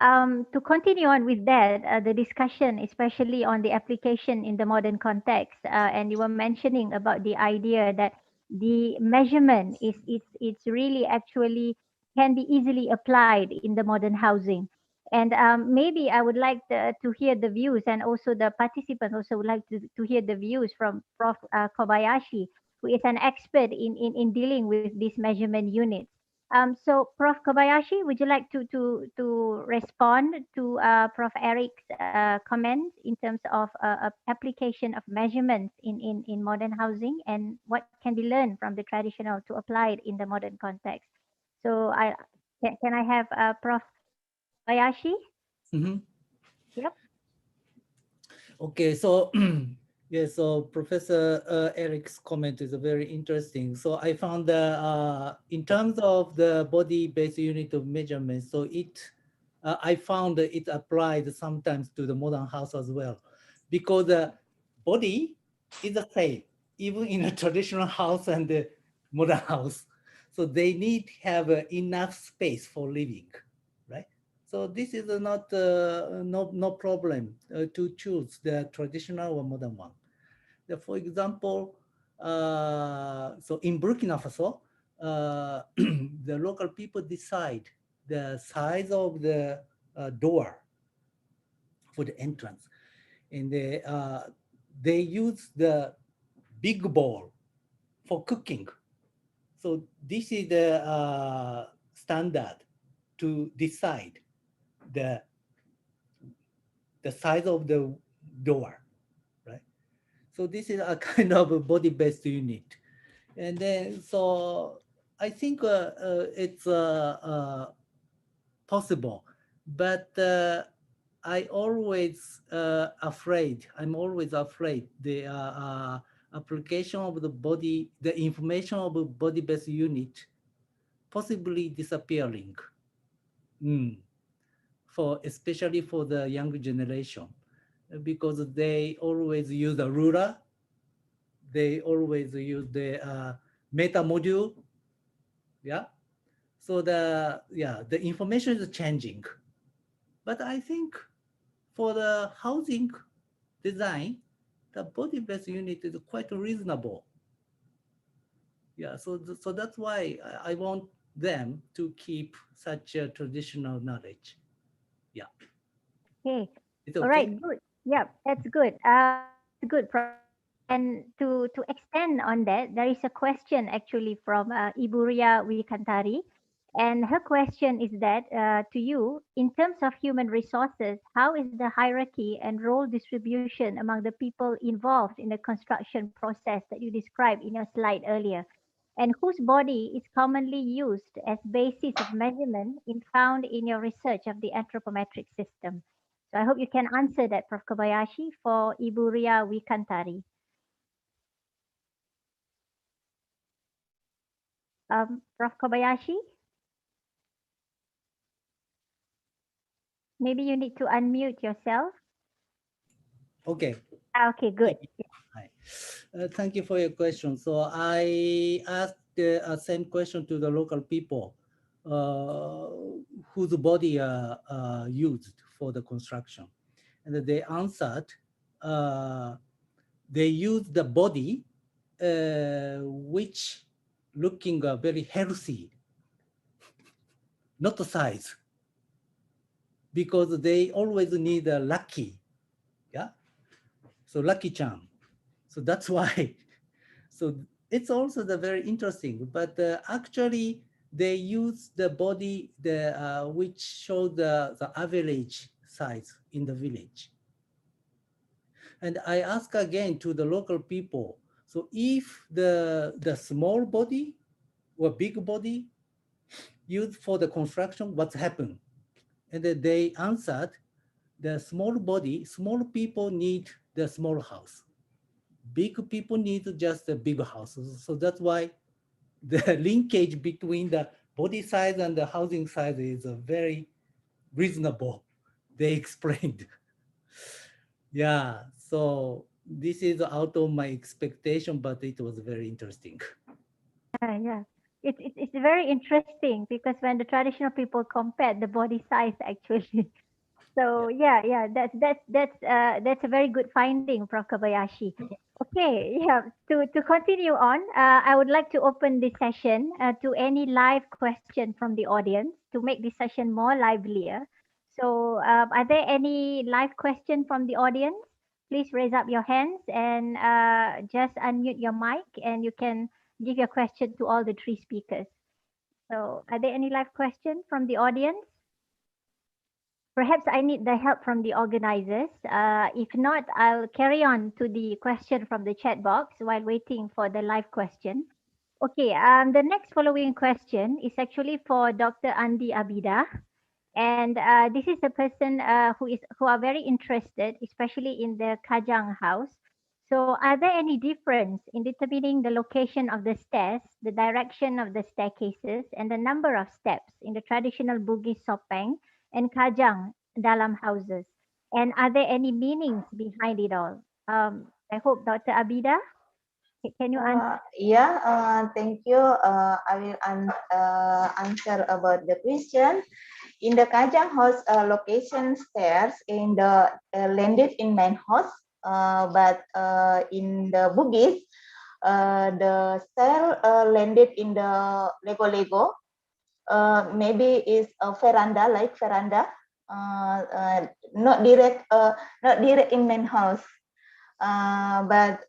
To continue on with that, the discussion, especially on the application in the modern context, and you were mentioning about the idea that the measurement it's really actually can be easily applied in the modern housing. And maybe I would like to hear the views, and also the participants also would like to hear the views from Prof. Kobayashi, who is an expert in dealing with these measurement units. So, Prof. Kobayashi, would you like to respond to Prof. Eric's comments in terms of application of measurements in modern housing, and what can be learned from the traditional to apply it in the modern context? So, can I have Prof. Kobayashi? Mm-hmm. Yep. Okay, so yeah, so Professor Eric's comment is very interesting. So I found that in terms of the body-based unit of measurement, so I found that it applied sometimes to the modern house as well, because the body is the same, even in a traditional house and the modern house. So they need to have enough space for living, right? So this is not no problem to choose the traditional or modern one. For example, so in Burkina Faso, the local people decide the size of the door for the entrance, and they use the big bowl for cooking. So this is the standard to decide the size of the door, right? So this is a kind of a body-based unit. And then, so I think it's possible, but I'm always afraid the application of the body, the information of a body-based unit possibly disappearing. Especially for the younger generation, because they always use a ruler, they always use the meta module, so the information is changing. But I think for the housing design, the body-based unit is quite reasonable. So that's why I want them to keep such a traditional knowledge. Yeah. Okay. It's All okay. right. Good. Yeah, that's good. Good. And to extend on that, there is a question actually from Iburia Wikantari. And her question is that to you, in terms of human resources, how is the hierarchy and role distribution among the people involved in the construction process that you described in your slide earlier? And whose body is commonly used as basis of measurement in found in your research of the anthropometric system? So I hope you can answer that, Prof. Kobayashi, for Iburia Wikantari. Prof. Kobayashi, maybe you need to unmute yourself. Okay. Okay, good. Hi. Thank you for your question. So I asked the same question to the local people whose body are used for the construction. And they answered they use the body which looking very healthy, not the size, because they always need a lucky, yeah. So lucky charm. So that's why. So it's also the very interesting. But actually, they use the body which show the average size in the village. And I ask again to the local people. So if the small body or big body used for the construction, what's happened? And then they answered, the small body, small people need the small house. Big people need just a big house. So that's why the linkage between the body size and the housing size is very reasonable. They explained. Yeah, so this is out of my expectation, but it was very interesting. Yeah. It's very interesting because when the traditional people compare the body size actually. So yeah, that's a very good finding, Prof. Kobayashi. Okay, yeah. To continue on, I would like to open this session to any live question from the audience to make this session more livelier. So, are there any live question from the audience? Please raise up your hands and just unmute your mic, and you can give your question to all the three speakers. So, are there any live question from the audience? Perhaps I need the help from the organizers. If not, I'll carry on to the question from the chat box while waiting for the live question. Okay, the next following question is actually for Dr. Andi Abida. And this is a person who are very interested, especially in the Kajang house. So are there any difference in determining the location of the stairs, the direction of the staircases, and the number of steps in the traditional Bugis Sopeng and Kajang dalam houses? And are there any meanings behind it all? I hope Dr. Abida, can you answer? Yeah, thank you. I will answer about the question. In the Kajang house, location stairs in the landed in main house, but in the Bugis, the stair landed in the Lego. Maybe is a veranda, like veranda, not direct in main house. But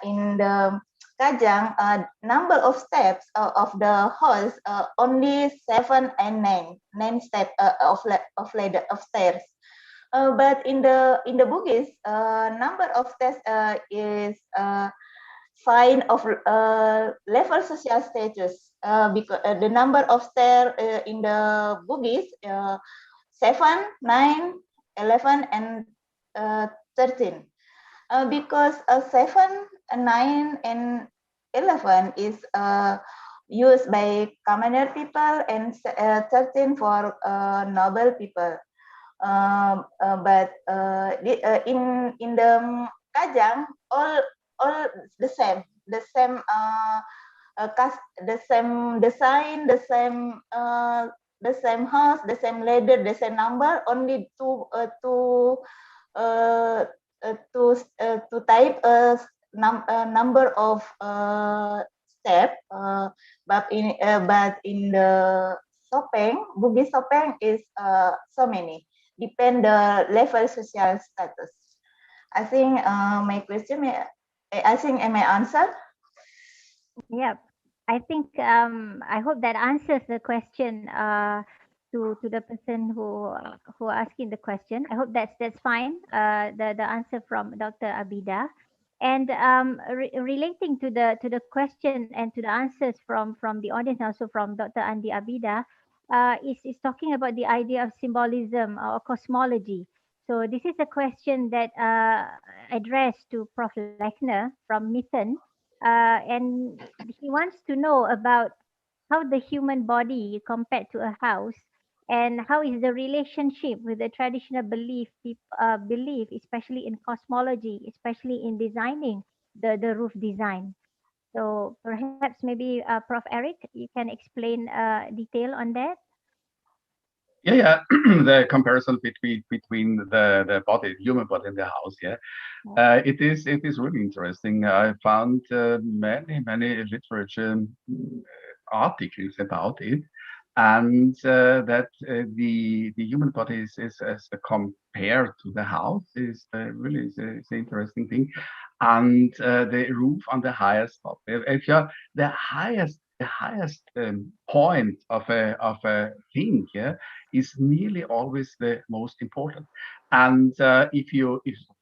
in the Kajang, number of steps of the halls only 7 and 9 steps of ladder of stairs. But in the Bugis, number of stairs is sign of level social status because the number of stairs in the Bugis 7, 9, 11, and 13. Because 7, 9, and 11 is used by commoner people and 13 for noble people. But in the Kajang, all the same the same design, the same house, the same ladder, the same number. Only two type number of step. But in the Sopeng, Bugis Sopeng is so many. depend the level social status. I think my question, I think my answer. Yep. I think I hope that answers the question to the person who asking the question. I hope that's fine. The answer from Dr. Abida, and relating to the question and to the answers from the audience, also from Dr. Andi Abida, is talking about the idea of symbolism or cosmology. So this is a question that addressed to Prof. Lechner from Mitten, and he wants to know about how the human body compared to a house, and how is the relationship with the traditional belief, especially in cosmology, especially in designing the roof design. So perhaps maybe Prof. Eric, you can explain detail on that. Yeah. The comparison between the body, human body, and the house. Yeah, it is really interesting. I found many literature articles about it, and that the human body is as compared to the house is really is an interesting thing, and the roof on the highest top. If you're the highest point of a thing, yeah, is nearly always the most important. And if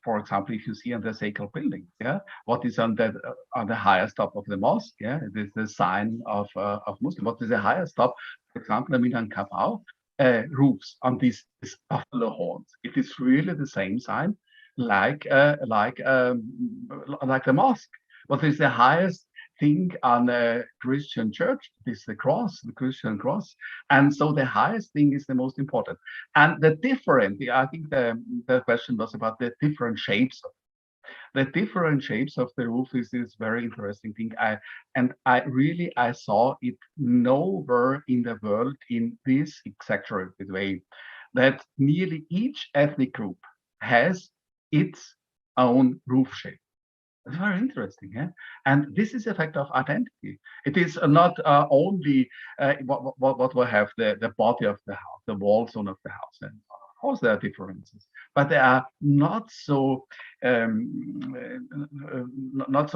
for example, if you see on the sacred building, yeah, what is on the highest top of the mosque, yeah, it is the sign of Muslim. What is the highest top? For example, I mean, on Kabao, roofs on these buffalo horns. It is really the same sign, like the mosque. What is the highest thing on a Christian church? It is the cross, the Christian cross. And so the highest thing is the most important. And the different, I think the question was about the different shapes. The different shapes of the roof is this very interesting thing. I saw it nowhere in the world in this exaggerated way, that nearly each ethnic group has its own roof shape. It's very interesting, yeah. And this is a fact of identity. It is not only what will have the body of the house, the wall zone of the house, and of course there are differences, but they are not so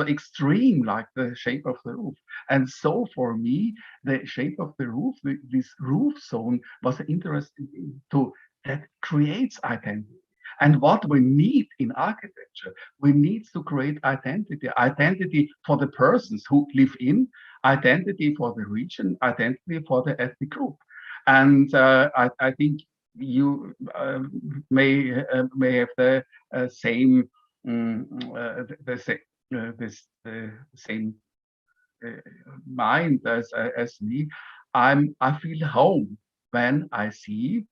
extreme like the shape of the roof. And so for me, the shape of the roof, this roof zone, was interesting to that creates identity. And what we need in architecture, we need to create identity for the persons who live in, identity for the region, identity for the ethnic group. And I think you may have the same same mind as me. I feel home when I see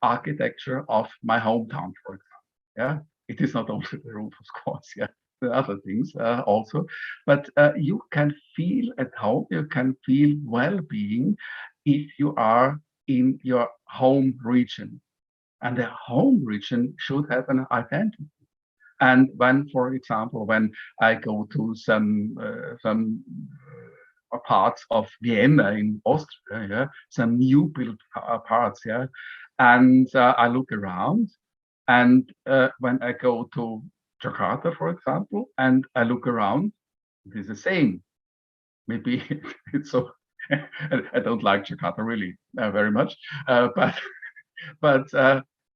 architecture of my hometown, for example. Yeah, it is not only the roof, of course. Yeah, the other things also, but you can feel at home. You can feel well-being if you are in your home region, and the home region should have an identity. And when, for example, when I go to some parts of Vienna in Austria, yeah, some new built parts, yeah, and I look around, and when I go to Jakarta, for example, and I look around, it is the same. Maybe it's so. I don't like Jakarta really very much, but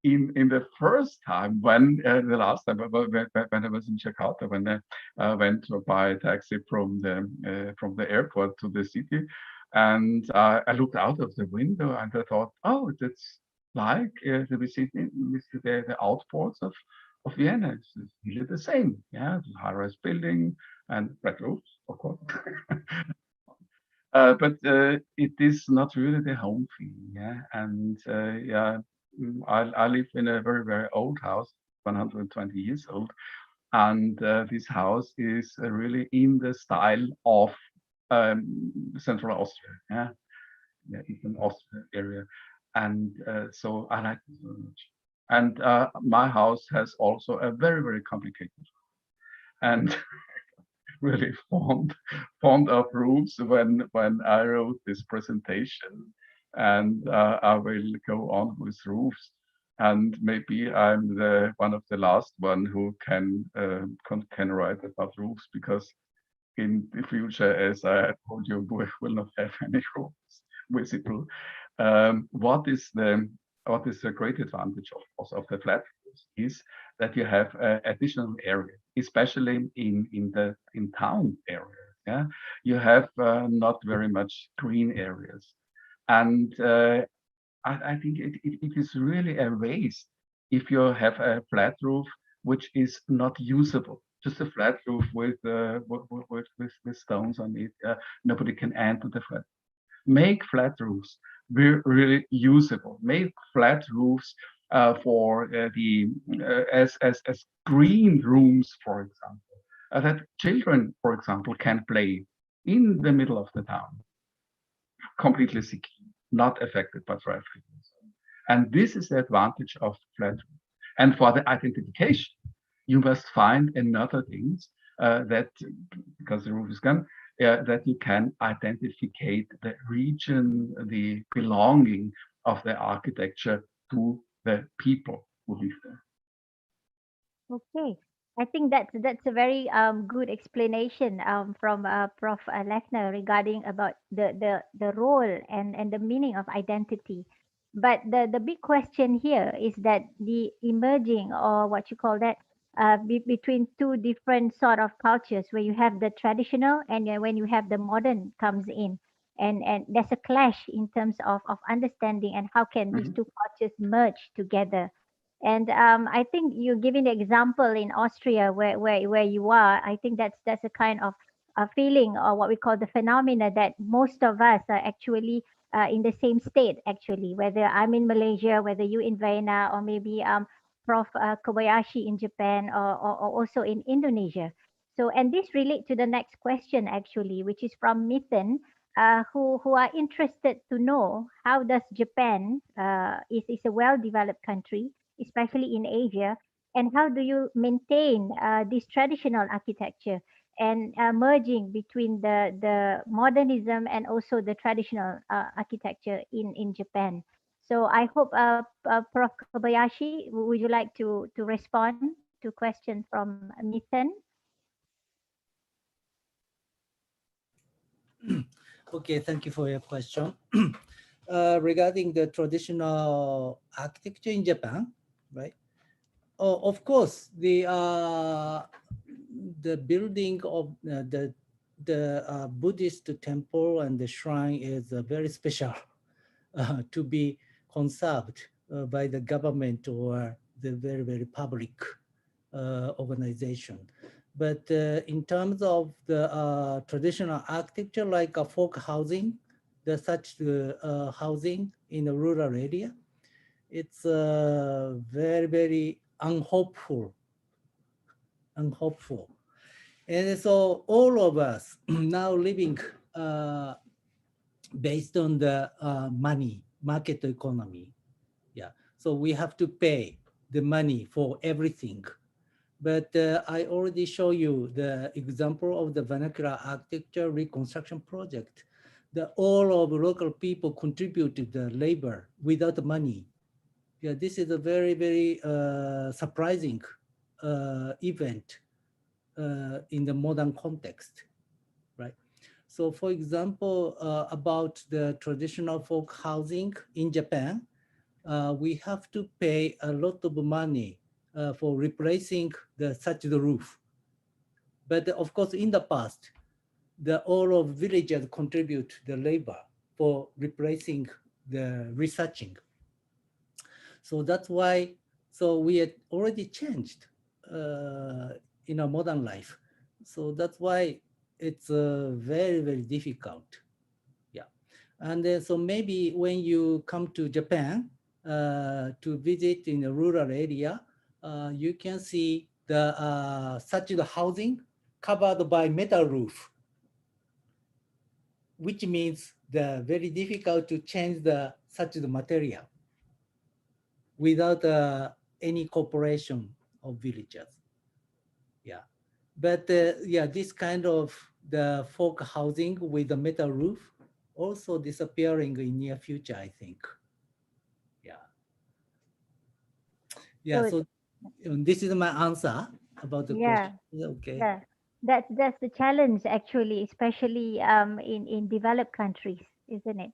in the first time, when the last time when I was in Jakarta, when I went by taxi from the airport to the city, and I looked out of the window and I thought, oh, that's like we see the outports of Vienna. It's really the same, yeah, high-rise building and red roofs, of course. But it is not really the home feeling, yeah. And yeah, I live in a very old house, 120 years old, and this house is really in the style of Central Austria, yeah, Eastern Austria area, and so I like it very much. And my house has also a very complicated, and really fond of roofs when I wrote this presentation, and I will go on with roofs. And maybe I'm the one of the last one who can write about roofs, because in the future, as I told you, we will not have any roofs visible. What is the great advantage of the flat roofs is that you have additional area, especially in town areas. Yeah, you have not very much green areas, and I think it is really a waste if you have a flat roof which is not usable. Just a flat roof with stones on it. Nobody can enter the flat. Make flat roofs really usable. Make flat roofs for the as green rooms, for example, that children, for example, can play in the middle of the town, completely secure, not affected by traffic. And this is the advantage of flat roof. And for the identification, you must find another things that, because the roof is gone, that you can identify the region, the belonging of the architecture to the people who live there. Okay. I think that's a very good explanation from Prof. Lechner regarding about the role and the meaning of identity. But the big question here is that the emerging, or what you call that, between two different sort of cultures, where you have the traditional and then when you have the modern comes in, and there's a clash in terms of understanding and how can these two cultures merge together. And I think you're giving the example in Austria where you are. I think that's a kind of a feeling, or what we call the phenomena, that most of us are actually in the same state, actually, whether I'm in Malaysia, whether you in Vienna, or maybe Prof. Kobayashi in Japan, or also in Indonesia. So, and this relate to the next question, actually, which is from Mithan, who are interested to know how does Japan, is a well-developed country, especially in Asia, and how do you maintain this traditional architecture and merging between the modernism and also the traditional architecture in Japan? So I hope, Prof. Kobayashi, would you like to respond to question from Mithan? Okay, thank you for your question. Regarding the traditional architecture in Japan, right? Oh, of course, the building of the Buddhist temple and the shrine is very special to be conserved by the government or the very public organization. But in terms of the traditional architecture, like a folk housing, the such housing in a rural area, it's very unhopeful. And so all of us now living based on the money, market economy. Yeah, so we have to pay the money for everything. But I already show you the example of the vernacular architecture reconstruction project. The all of local people contributed the labor without money. Yeah, this is a very surprising event in the modern context, right? So for example, about the traditional folk housing in Japan, we have to pay a lot of money for replacing the thatched roof. But of course, in the past, all of villagers contribute the labor for replacing the rethatching. So that's why, so we had already changed in our modern life. So that's why it's very difficult. Yeah. And then, so maybe when you come to Japan to visit in a rural area, you can see the such the housing covered by metal roof, which means the very difficult to change the such the material without any cooperation of villagers. Yeah, but yeah, this kind of the folk housing with the metal roof also disappearing in near future, I think. Yeah. Yeah, So so this is my answer about the yeah, question. Okay. yeah, that's the challenge actually, especially in developed countries, isn't it?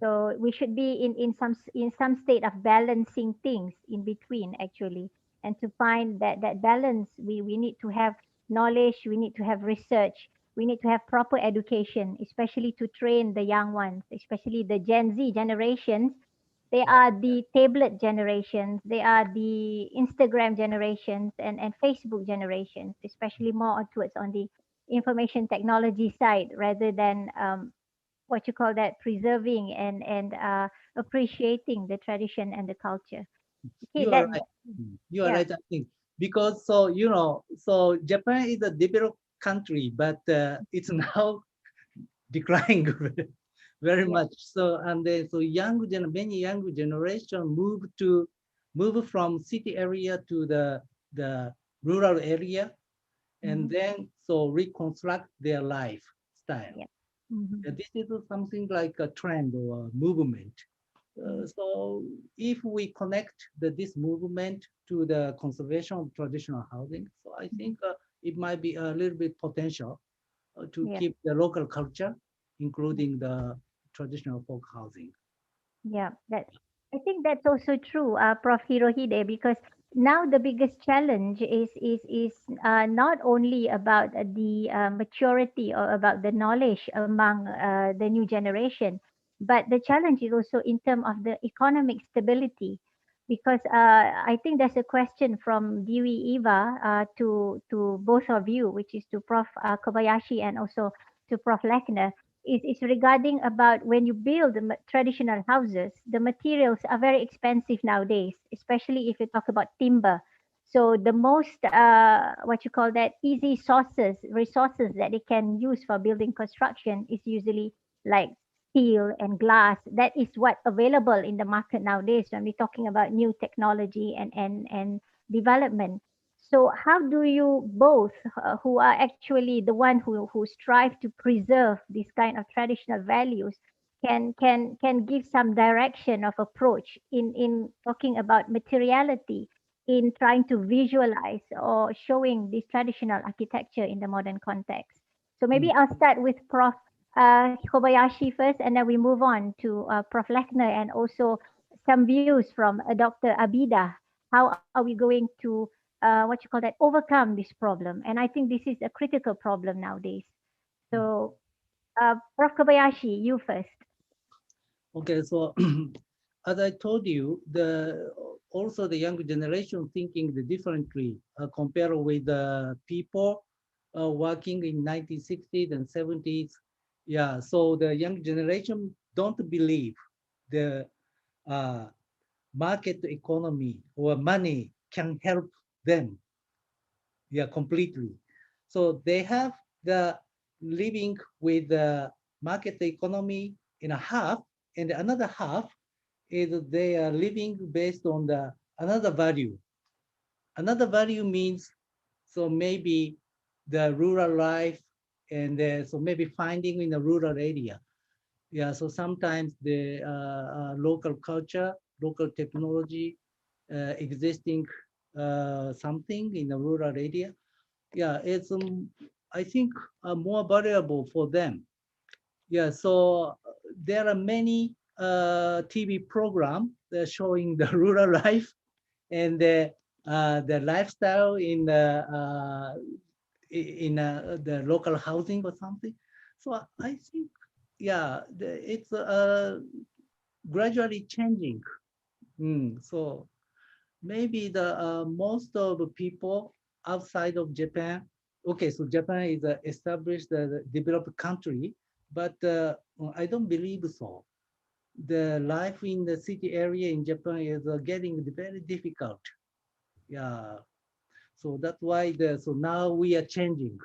So we should be in some state of balancing things in between actually, and to find that balance, we need to have knowledge, we need to have research, we need to have proper education, especially to train the young ones, especially the Gen Z generations. They Yeah. are the tablet generations, they are the Instagram generations, and Facebook generations, especially more towards on the information technology side rather than what you call that, preserving and appreciating the tradition and the culture. Okay, You are that right. You are yeah, right, I think. Because so so Japan is a developed country, but it's now declining very yeah, much. So and then so many young generation move from city area to the rural area, and hmm, then so reconstruct their lifestyle. yeah, hmm, This is something like a trend or a movement. hmm, So if we connect this movement to the conservation of traditional housing, so I think it might be a little bit potential to yeah. keep the local culture, including the traditional folk housing. Yeah, that I think that's also true, Prof. Hirohide, because now the biggest challenge is not only about the maturity or about the knowledge among the new generation, but the challenge is also in terms of the economic stability. Because I think there's a question from Dewey Eva to both of you, which is to Prof. Kobayashi and also to Prof. Lechner, is regarding about when you build the traditional houses, the materials are very expensive nowadays, especially if you talk about timber. So the most what you call that, easy resources that they can use for building construction is usually like steel and glass. That is what available in the market nowadays when we're talking about new technology and development. So how do you both, who are actually the one who strive to preserve this kind of traditional values, can give some direction of approach in talking about materiality, in trying to visualize or showing this traditional architecture in the modern context? So maybe Mm. I'll start with Prof. Kobayashi first, and then we move on to Prof. Lechner, and also some views from Dr. Abida. How are we going to what you call that, overcome this problem? And I think this is a critical problem nowadays. So Prof. Kobayashi, you first. Okay, so as I told you, the also the younger generation thinking the differently compared with the people working in 1960s and 70s. Yeah, so the young generation don't believe the uh, market economy or money can help them. Yeah, completely. So they have the living with the market economy in a half, and another half is they are living based on the another value. Another value means so maybe the rural life, and so maybe finding in the rural area. Yeah, so sometimes the local culture, local technology, existing something in the rural area. Yeah, it's I think more valuable for them. Yeah, so there are many TV program that showing the rural life and the lifestyle in the local housing or something. So I think, yeah, it's gradually changing. So maybe the most of the people outside of Japan. Okay, so Japan is established developed country, but I don't believe so. The life in the city area in Japan is getting very difficult. Yeah, so that's why so now we are changing.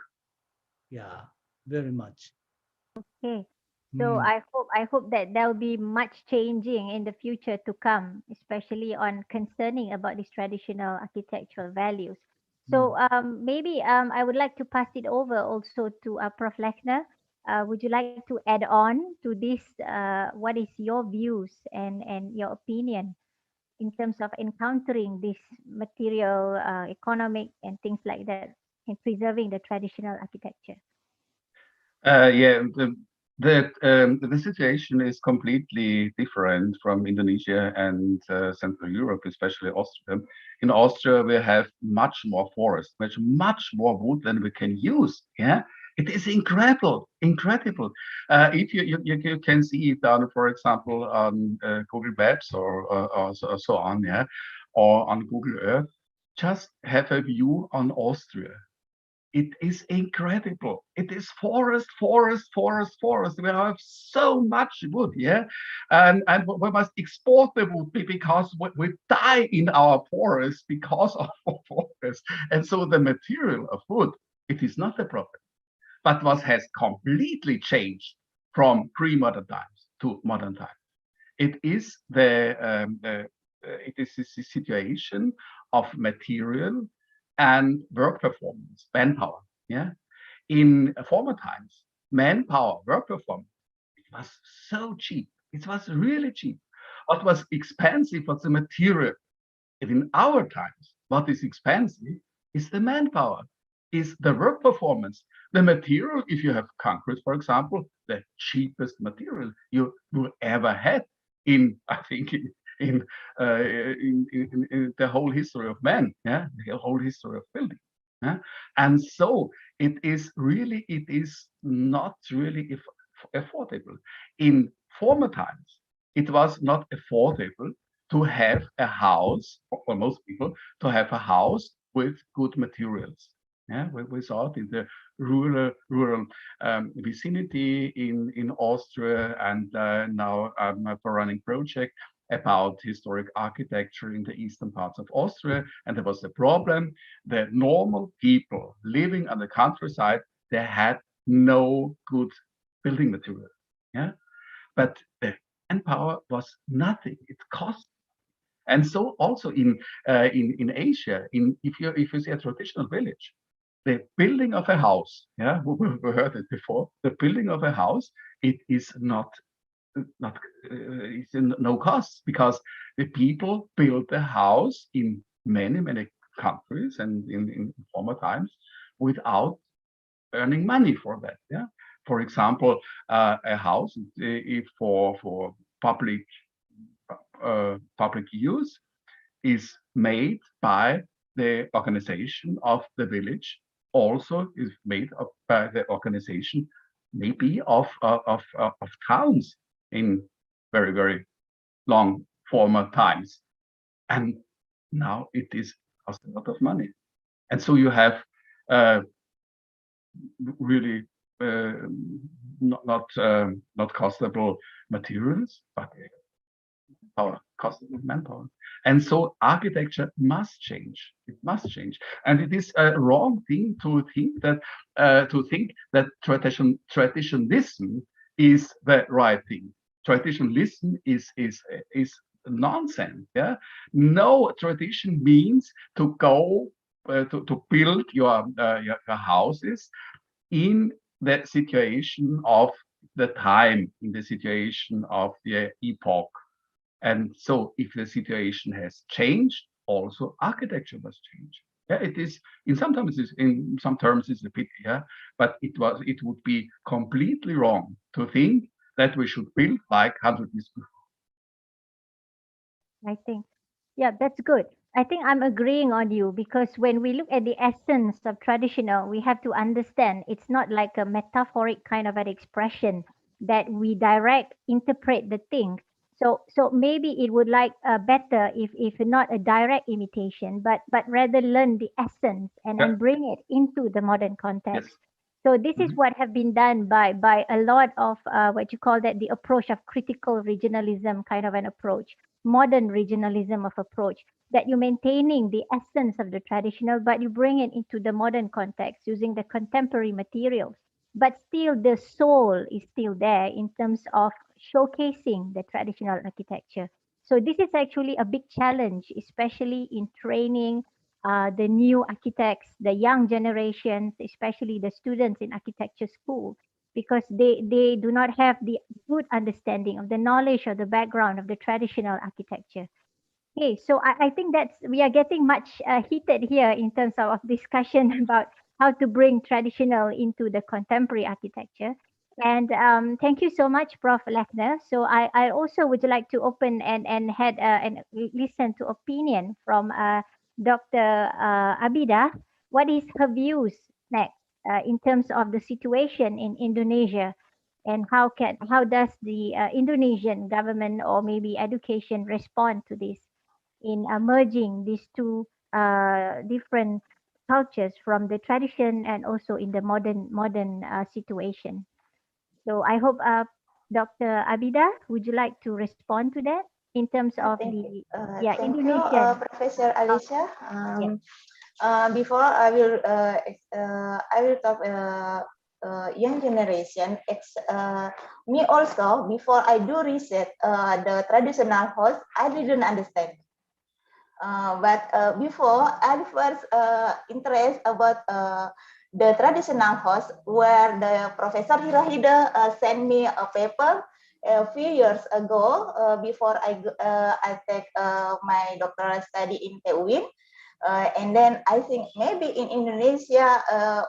Yeah, very much. Okay. So Mm, I hope that there will be much changing in the future to come, especially on concerning about these traditional architectural values. mm. So maybe I would like to pass it over also to Prof. Lechner. Would you like to add on to this? What is your views and your opinion? in terms of encountering this material, economic, and things like that in preserving the traditional architecture? Yeah, the situation is completely different from Indonesia and Central Europe, especially Austria. In Austria, we have much more forest, much more wood than we can use. Yeah, it is incredible, incredible. If you can see it on, for example, on Google Maps or so on, yeah, or on Google Earth, just have a view on Austria. It is incredible. It is forest, forest, forest, forest. We have so much wood, yeah? And we must export the wood because we die in our forest because of our forest. And so the material of wood, it is not a problem. But what has completely changed from pre-modern times to modern times, it is the situation of material and work performance, manpower. Yeah, in former times, manpower, work performance, it was so cheap. It was really cheap. What was expensive was the material. And in our times, what is expensive is the manpower, is the work performance. The material, if you have concrete, for example, the cheapest material you ever had in, I think, in the whole history of man, yeah, the whole history of building. Yeah? And so it is not really affordable. In former times, it was not affordable to have a house, for most people, to have a house with good materials. Yeah, we saw it in the rural vicinity in Austria, and now I'm for running project about historic architecture in the eastern parts of Austria. And there was a problem that normal people living on the countryside, they had no good building material. Yeah, but the manpower was nothing. It cost. And so also in Asia, if you see a traditional village, the building of a house, yeah, we heard it before. The building of a house, it is not it's in no cost, because the people built the house in many countries and in former times without earning money for that. Yeah, for example, a house if for public use is made by the organization of the village, also is made up by the organization maybe of towns in very long former times. And now it is cost a lot of money. And so you have really not costable materials, but costable manpower. And so architecture must change. It must change. And it is a wrong thing to think that traditionalism is the right thing. Traditionalism is nonsense. Yeah, no, tradition means to go to build your houses in the situation of the time, in the situation of the epoch. And so if the situation has changed, also architecture must change. Yeah, it is in some terms it's a pity, yeah, but it would be completely wrong to think that we should build like 100 years before. I think, yeah, that's good. I think I'm agreeing on you, because when we look at the essence of traditional, we have to understand it's not like a metaphoric kind of an expression that we direct interpret the thing. So maybe it would like better if not a direct imitation, but rather learn the essence and bring it into the modern context. Yes. So this is what have been done by a lot of what you call that the approach of critical regionalism kind of an approach, modern regionalism of approach, that you're maintaining the essence of the traditional, but you bring it into the modern context using the contemporary materials. But still, the soul is still there in terms of showcasing the traditional architecture. So this is actually a big challenge, especially in training the new architects, the young generations, especially the students in architecture school, because they do not have the good understanding of the knowledge or the background of the traditional architecture. Okay, so I think we are getting much heated here in terms of discussion about how to bring traditional into the contemporary architecture. And thank you so much, Prof. Lechner. So I also would like to open and listen to opinion from Dr. Abida. What is her views next in terms of the situation in Indonesia, and how does the Indonesian government or maybe education respond to this in merging these two different cultures from the tradition and also in the modern situation. So I hope Dr. Abida, would you like to respond to that in terms of the Thank you, Indonesian? Professor Alicia. Yeah. Before I will talk young generation. Me also, before I do research the traditional house, I didn't understand. But before I first interest about the traditional house, where the Professor Hirohide sent me a paper a few years ago before I take my doctoral study in PUIN. And then I think maybe in Indonesia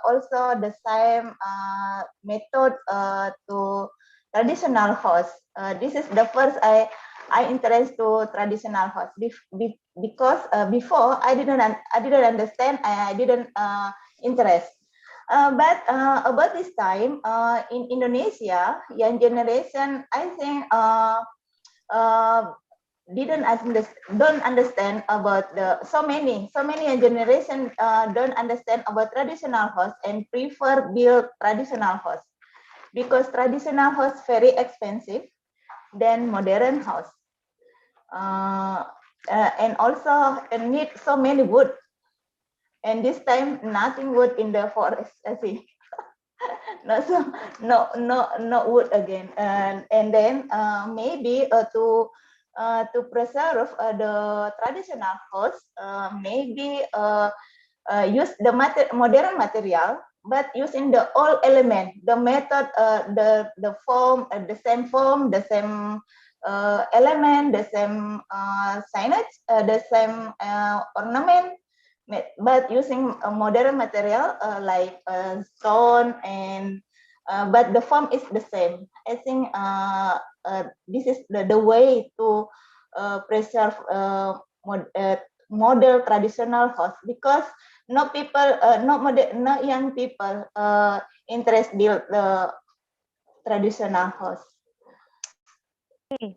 also the same method to traditional house. This is the first I interest to traditional house because before I didn't understand, I didn't interest. But about this time in Indonesia, young generation, I think don't understand about the so many young generation don't understand about traditional house and prefer build traditional house because traditional house very expensive than modern house. And also need so many wood, and this time nothing wood in the forest. I see. No wood again, and then maybe to preserve the traditional house, maybe use the modern material, but using the old element, the method, the form, the same form, the same element, the same signage, the same ornament, but using a modern material like stone and but the form is the same. I think this is the way to preserve model traditional house because no people, no young people interest build the traditional house. Okay.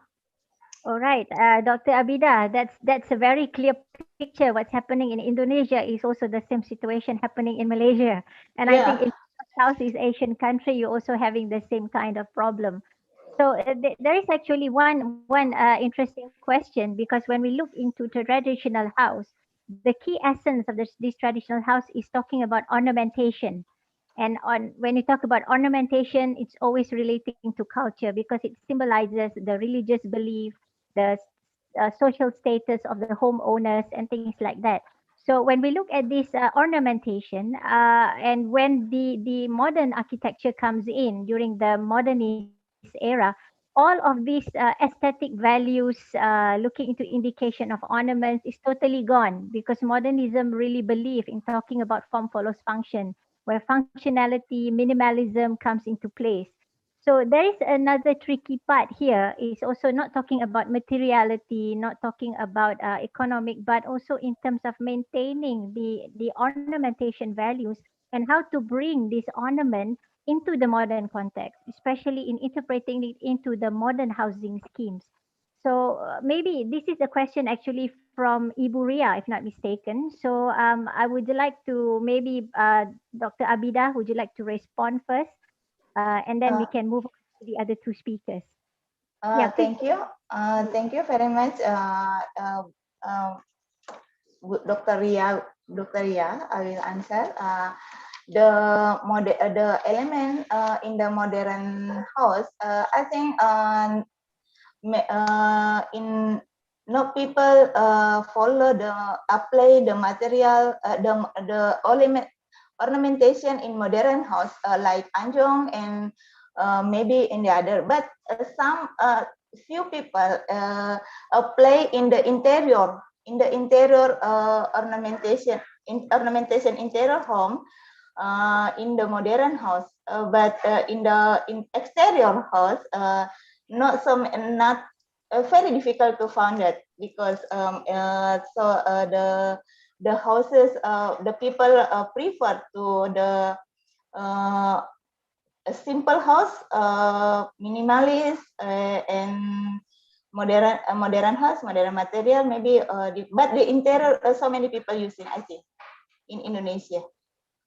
All right, Dr. Abida, that's a very clear picture. What's happening in Indonesia is also the same situation happening in Malaysia, and I think Yeah. in Southeast Asian country, you're also having the same kind of problem. So there is actually one interesting question, because when we look into the traditional house, the key essence of this traditional house is talking about ornamentation. And when you talk about ornamentation, it's always relating to culture because it symbolizes the religious belief, the social status of the homeowners, and things like that. So when we look at this ornamentation, and when the modern architecture comes in during the modernist era, all of these aesthetic values, looking into indication of ornaments, is totally gone because modernism really believe in talking about form follows function, where functionality, minimalism comes into place. So there is another tricky part here is also not talking about materiality, not talking about economic, but also in terms of maintaining the ornamentation values and how to bring this ornament into the modern context, especially in interpreting it into the modern housing schemes. So maybe this is a question actually from Ibu Ria, if not mistaken. So I would like to maybe Dr. Abida, would you like to respond first? And then we can move on to the other two speakers. Yeah, please. Thank you. Thank you very much, Dr. Ria. Dr. Ria, I will answer. The element in the modern house, I think in no people follow the apply the material, the ornamentation in modern house like Anjong and maybe in the other, but some few people play in the interior ornamentation interior home in the modern house, but in exterior house, not very difficult to find it, because the houses, the people prefer to the a simple house, minimalist, and modern house, modern material, maybe. But the interior, so many people using, I think, in Indonesia.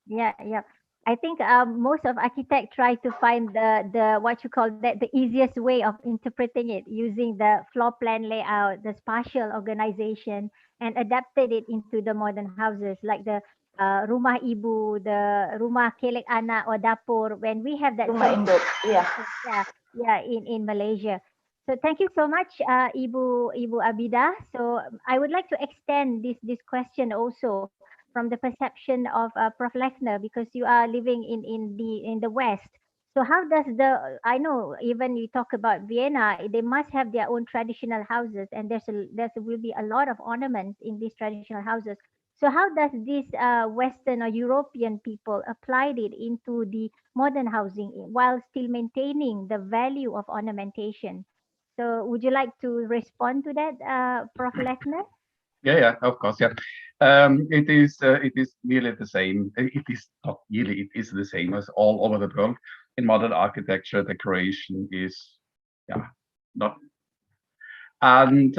Yeah, yeah. I think most of architects try to find the what you call that the easiest way of interpreting it, using the floor plan layout, the spatial organization, and adapted it into the modern houses like the rumah ibu, the rumah kelek anak or dapur. When we have that Rumah induk, yeah. yeah, in Malaysia. So thank you so much, Ibu Abida. So I would like to extend this question also from the perception of Prof. Lechner, because you are living in the West. So how does I know even you talk about Vienna, they must have their own traditional houses, and there will be a lot of ornaments in these traditional houses. So how does this Western or European people applied it into the modern housing while still maintaining the value of ornamentation? So would you like to respond to that, Prof. Lechner? Yeah, of course, yeah. It is nearly the same. It is not nearly. It is the same as all over the world. In modern architecture, decoration is, yeah, not. And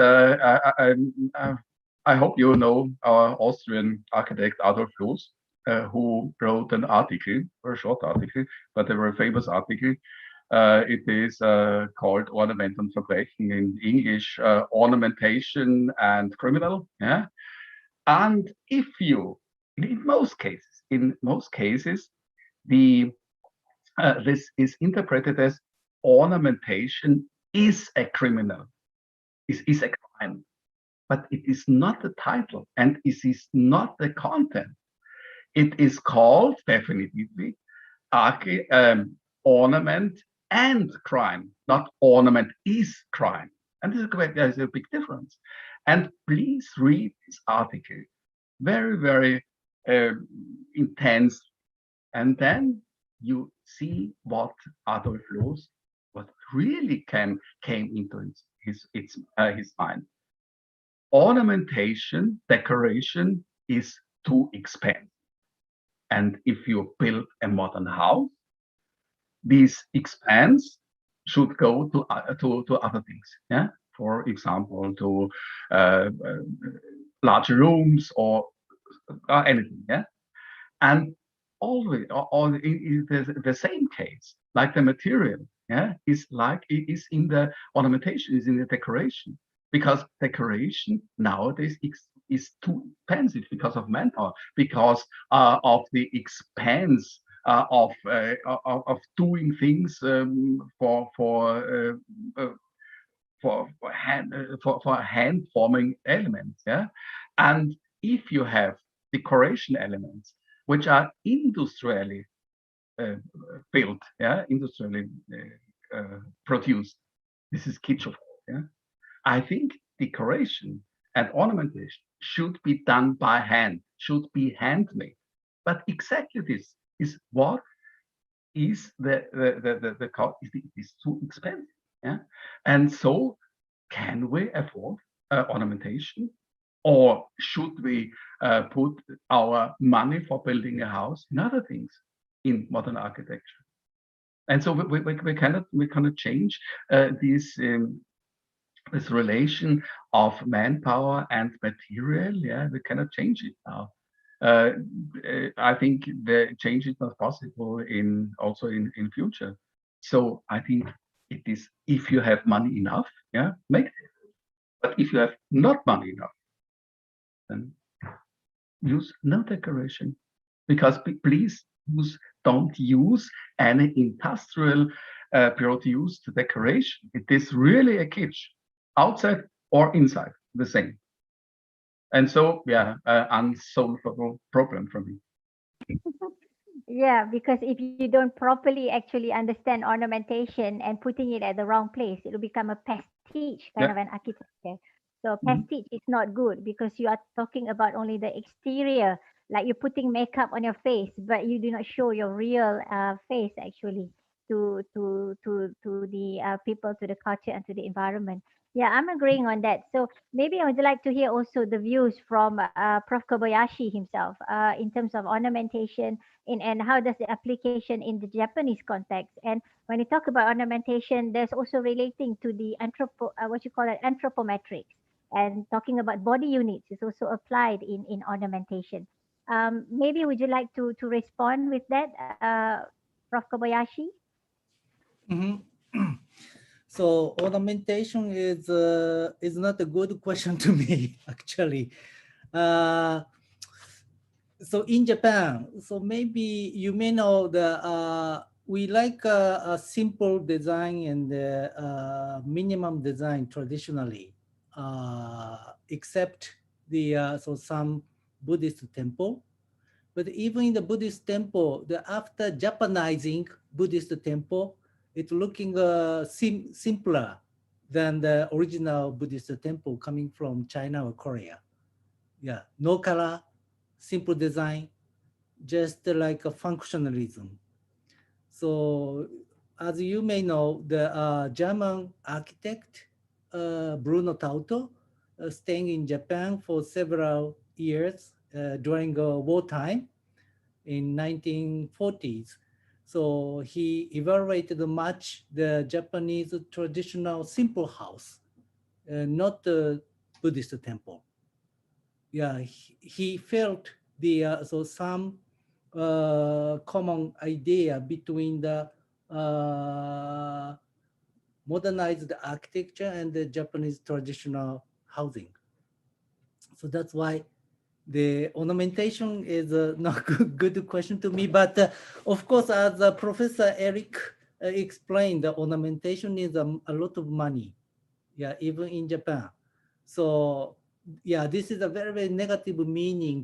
I hope you know our Austrian architect Adolf Loos, who wrote an article, or a short article, but a very famous article. It is called Ornament und Verbrechen, in English, ornamentation and criminal. Yeah, and if you, in most cases, this is interpreted as ornamentation is a criminal, is a crime, but it is not the title and it is not the content. It is called definitively ornament and crime, not ornament is crime. And there's a big difference. And please read this article very, very intense. And then you see what Adolf Loos, what really came into his mind. Ornamentation, decoration is too expensive. And if you build a modern house, these expense should go to other things. Yeah, for example, to larger rooms or anything. Yeah, and always, the same case, like the material. Yeah, is in the ornamentation, is in the decoration, because decoration nowadays is too expensive because of manpower, because of the expense of doing things for hand forming elements. Yeah, and if you have decoration elements which are industrially built, yeah, industrially produced, this is kitsch. Yeah, I think decoration and ornamentation should be done by hand, should be handmade. But exactly this is what is the cost. It is too expensive. Yeah, and so can we afford ornamentation, or should we put our money for building a house in other things in modern architecture? And so we cannot change this relation of manpower and material. Yeah, we cannot change it now. I think the change is not possible also in future. So I think it is, if you have money enough, yeah, make it. But if you have not money enough, then use no decoration, because please don't use any industrial produced decoration. It is really a kitsch, outside or inside, the same. And so, yeah, unsolvable problem for me. Yeah, because if you don't properly actually understand ornamentation and putting it at the wrong place, it will become a pest pastiche kind of an architecture. So pastiche is not good because you are talking about only the exterior, like you're putting makeup on your face, but you do not show your real face actually to the people, to the culture, and to the environment. Yeah, I'm agreeing on that. So maybe I would like to hear also the views from Prof. Kobayashi himself in terms of ornamentation and how does the application in the Japanese context. And when you talk about ornamentation, there's also relating to the what you call it, anthropometrics, and talking about body units is also applied in ornamentation. Maybe would you like to respond with that, Prof. Kobayashi? Mhm. So ornamentation is not a good question to me actually. Uh, so in Japan, so maybe you may know the we like a simple design and minimum design traditionally, except the so some Buddhist temple. But even in the Buddhist temple, the after Japanizing Buddhist temple, it's looking simpler than the original Buddhist temple coming from China or Korea. Yeah, no color, simple design, just like a functionalism. So as you may know, the German architect, Bruno Tauto, staying in Japan for several years during wartime in 1940s. So he evaluated much the Japanese traditional simple house, not the Buddhist temple. Yeah, he felt the so some common idea between the modernized architecture and the Japanese traditional housing. So that's why the ornamentation is not good question to me, but of course, as Professor Eric explained, the ornamentation is a lot of money. Yeah, even in Japan. So yeah, this is a very, very negative meaning,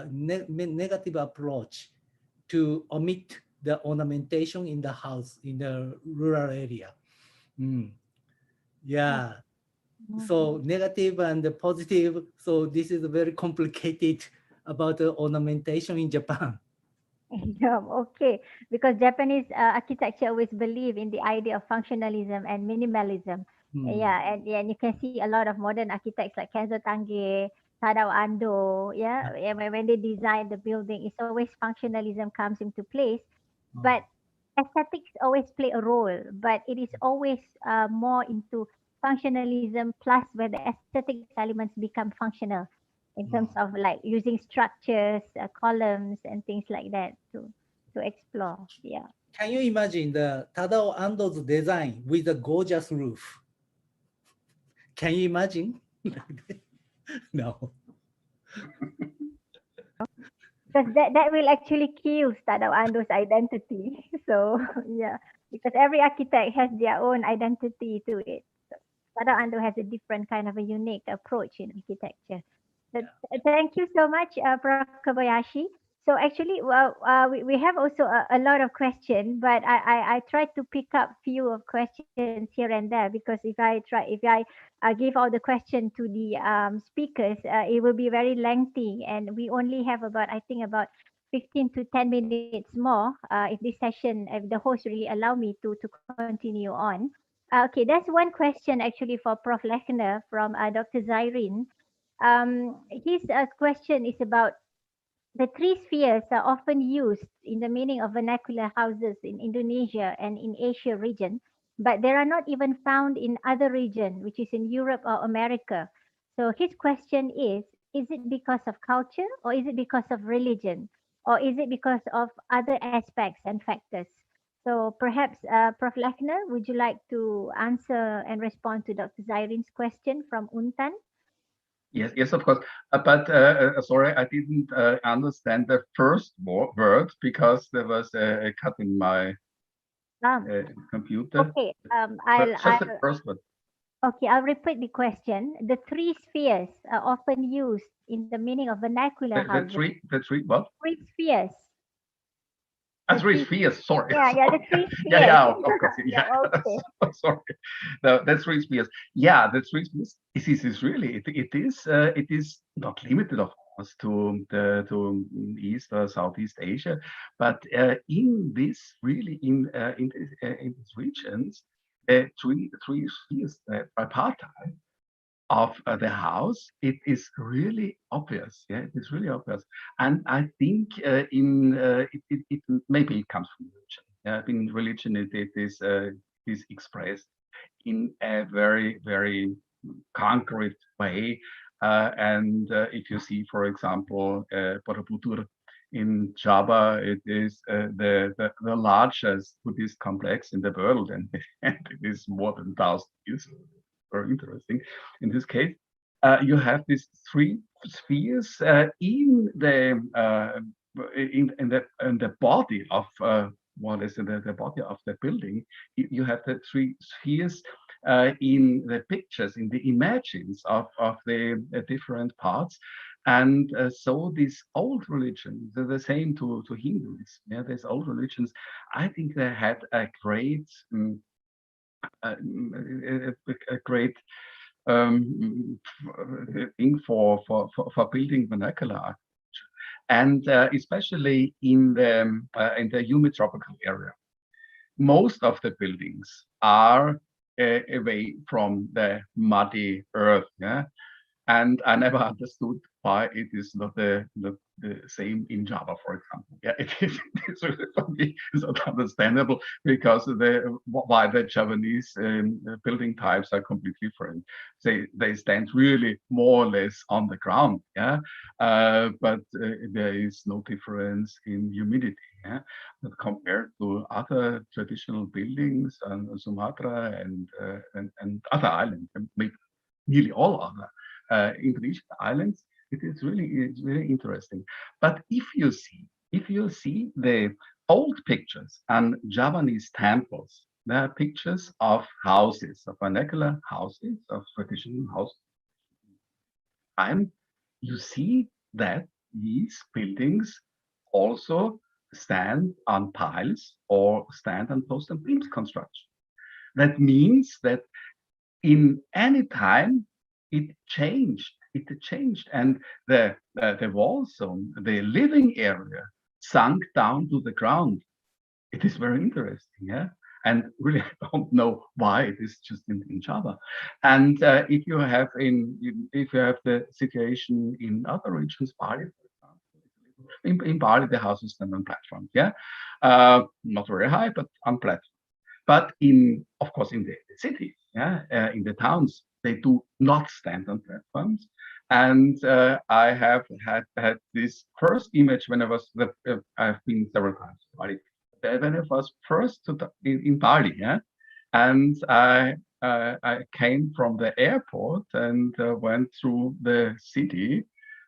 negative approach to omit the ornamentation in the house in the rural area. Yeah. So negative and positive. So this is very complicated about the ornamentation in Japan. Yeah, okay. Because Japanese architecture always believe in the idea of functionalism and minimalism. Yeah, and you can see a lot of modern architects like Kenzo Tange, Tadao Ando. Yeah, when they design the building, it's always functionalism comes into place. But aesthetics always play a role, but it is always more into functionalism plus where the aesthetics elements become functional in terms of like using structures, columns, and things like that to explore. Yeah. Can you imagine the Tadao Ando's design with a gorgeous roof? Can you imagine? No. Because that will actually kill Tadao Ando's identity. So yeah, because every architect has their own identity to it. So Tadao Ando has a different kind of a unique approach in architecture. So thank you so much, Prof. Kobayashi. So actually, well, we have also a lot of questions, but I tried to pick up few of questions here and there because if I give all the question to the speakers, it will be very lengthy, and we only have about I think about 15 to 10 minutes more if this session, if the host really allow me to continue on. Okay, there's one question actually for Prof. Lechner from Dr. Zairin. His question is about the three spheres are often used in the meaning of vernacular houses in Indonesia and in Asia region, but they are not even found in other region, which is in Europe or America. So his question is it because of culture or is it because of religion? Or is it because of other aspects and factors? So perhaps, Prof. Lechner, would you like to answer and respond to Dr. Zairin's question from Untan? Yes, of course. But sorry, I didn't understand the first word because there was a cut in my computer. Okay, Just the first word. Okay, I'll repeat the question. The three spheres are often used in the meaning of vernacular houses. The three what? Three spheres. Three spheres, sorry. Yeah, the three Yeah, spheres. yeah, of course. Yeah, Yeah, okay. sorry. The three spheres. Yeah, the three spheres. Is really it is not limited, of course, to the East or Southeast Asia, but in this really in these regions, three spheres, tripartite of the house, it is really obvious. Yeah, it is really obvious. And I think it maybe it comes from religion. Yeah, in religion it is expressed in a very, very concrete way. And if you see, for example, Borobudur in Java, it is the largest Buddhist complex in the world, and, and it is more than 1,000 years. Very interesting. In this case, you have these three spheres in the body of what is the body of the building. You have the three spheres in the pictures, in the images of the different parts. And so these old religions, they're the same to Hindus. Yeah, these old religions, I think they had a great a great thing for building vernacular architecture, and especially in the humid tropical area. Most of the buildings are away from the muddy earth. Yeah, and I never understood why it is not the same in Java, for example. Yeah, it's really for me it's not understandable because why the Javanese building types are completely different. They stand really more or less on the ground. Yeah, but there is no difference in humidity. Yeah, but compared to other traditional buildings on Sumatra and other islands, maybe nearly all other Indonesian islands, it's really interesting. But if you see the old pictures and Javanese temples, there are pictures of houses, of vernacular houses, of traditional houses, and you see that these buildings also stand on piles or stand on post and beams construction. That means that in any time it changed, and the wall zone, the living area, sunk down to the ground. It is very interesting. Yeah, and really I don't know why it is just in Java. And if you have the situation in other regions, Bali, for example, in Bali the houses stand on platforms. Yeah, not very high, but on platforms. But of course, in the cities, yeah, in the towns, they do not stand on platforms. And I have had this first image when I was, I've been several times to Bali. When I was first in Bali, yeah, and I came from the airport and went through the city.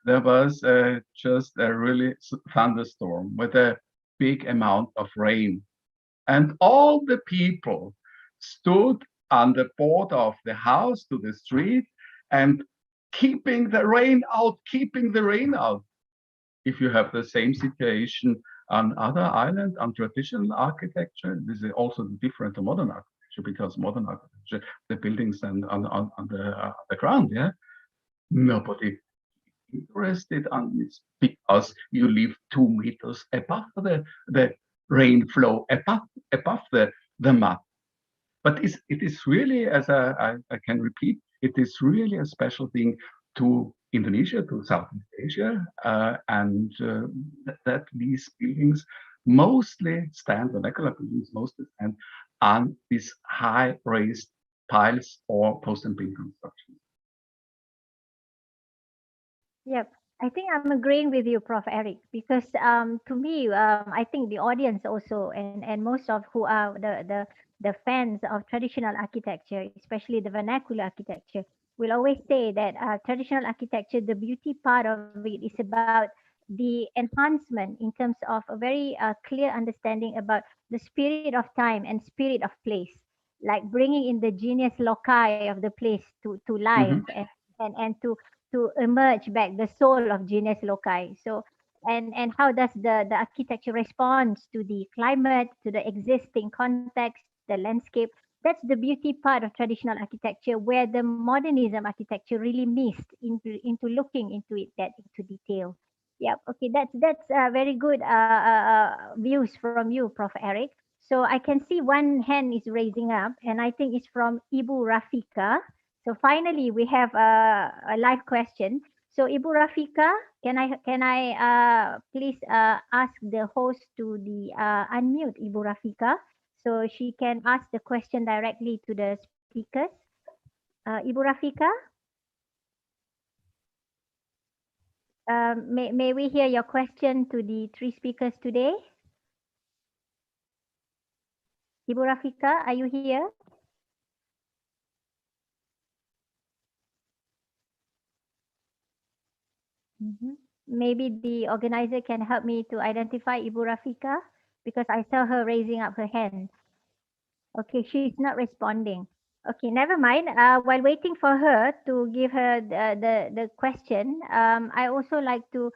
There was just a really thunderstorm with a big amount of rain. And all the people stood on the border of the house to the street and keeping the rain out. If you have the same situation on other islands, on traditional architecture, this is also different to modern architecture, because modern architecture, the buildings stand on the ground. Yeah, nobody interested on this because you live 2 meters above the rain flow, above the mud. But it is really, as I can repeat, it is really a special thing to Indonesia, to Southeast Asia, and that these buildings mostly stand, vernacular buildings mostly stand on these high raised piles or post and beam construction. Yep. I think I'm agreeing with you, Prof. Eric, because to me, I think the audience also, and most of who are the fans of traditional architecture, especially the vernacular architecture, will always say that traditional architecture, the beauty part of it is about the enhancement in terms of a very clear understanding about the spirit of time and spirit of place, like bringing in the genius loci of the place to life, and to emerge back the soul of genius loci. So and how does the architecture responds to the climate, to the existing context, the landscape. That's the beauty part of traditional architecture, where the modernism architecture really missed into looking into it, that into detail. Yeah, okay, that's very good views from you, Prof. Eric. So I can see one hand is raising up, and I think it's from Ibu Rafika. So finally, we have a live question. So Ibu Rafika, can I please ask the host to the unmute Ibu Rafika, so she can ask the question directly to the speakers. Ibu Rafika, may we hear your question to the three speakers today? Ibu Rafika, are you here? Mhm. Maybe the organizer can help me to identify Ibu Rafika, because I saw her raising up her hand. Okay, she's not responding. Okay, never mind. While waiting for her to give her the question, I also like to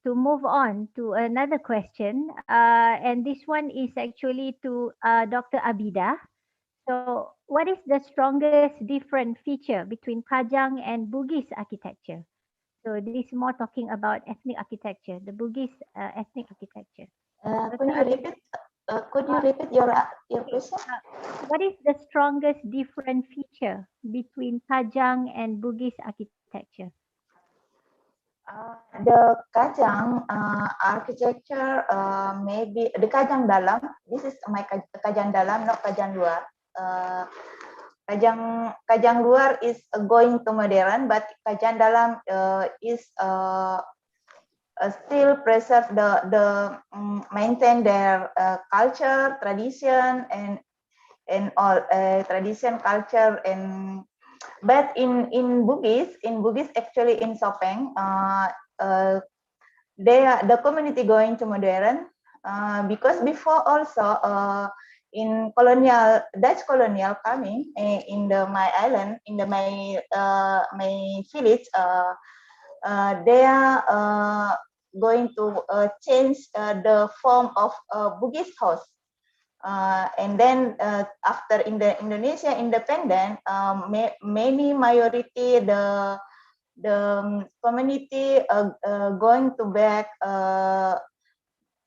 move on to another question. And this one is actually to Dr. Abida. So, what is the strongest different feature between Kajang and Bugis architecture? So, this is more talking about ethnic architecture, the Bugis ethnic architecture. Could you repeat? Could you repeat your question? What is the strongest different feature between Kajang and Bugis architecture? The Kajang architecture, maybe the Kajang dalam. This is my Kajang dalam, not Kajang luar. Kajang luar is going to modern, but Kajang dalam is still preserve the maintain their culture, tradition, and all tradition, culture, and but in Bugis actually in Sopeng, the community going to modern because before also in Dutch colonial coming in my island, in my village, they are going to change the form of Bugis house. And then after in the Indonesia independent, many majority the community going to back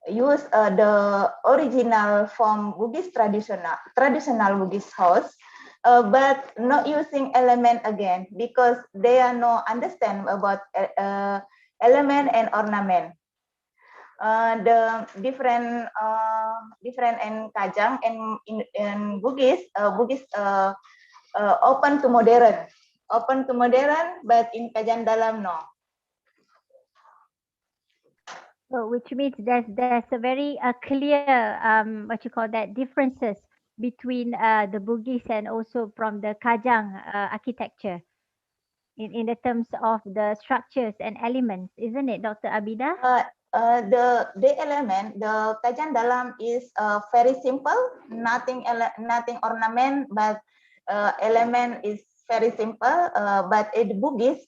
use the original form Bugis traditional Bugis house, but not using element again because they are no understand about element and ornament. The different in Kajang and in Bugis, open to modern, but in Kajang dalam no. So, which means there's a very clear what you call that differences between the Bugis and also from the Kajang architecture in the terms of the structures and elements, isn't it, Dr. Abida? The element, the Kajang dalam is very simple, nothing ornament, but element is very simple. But it Bugis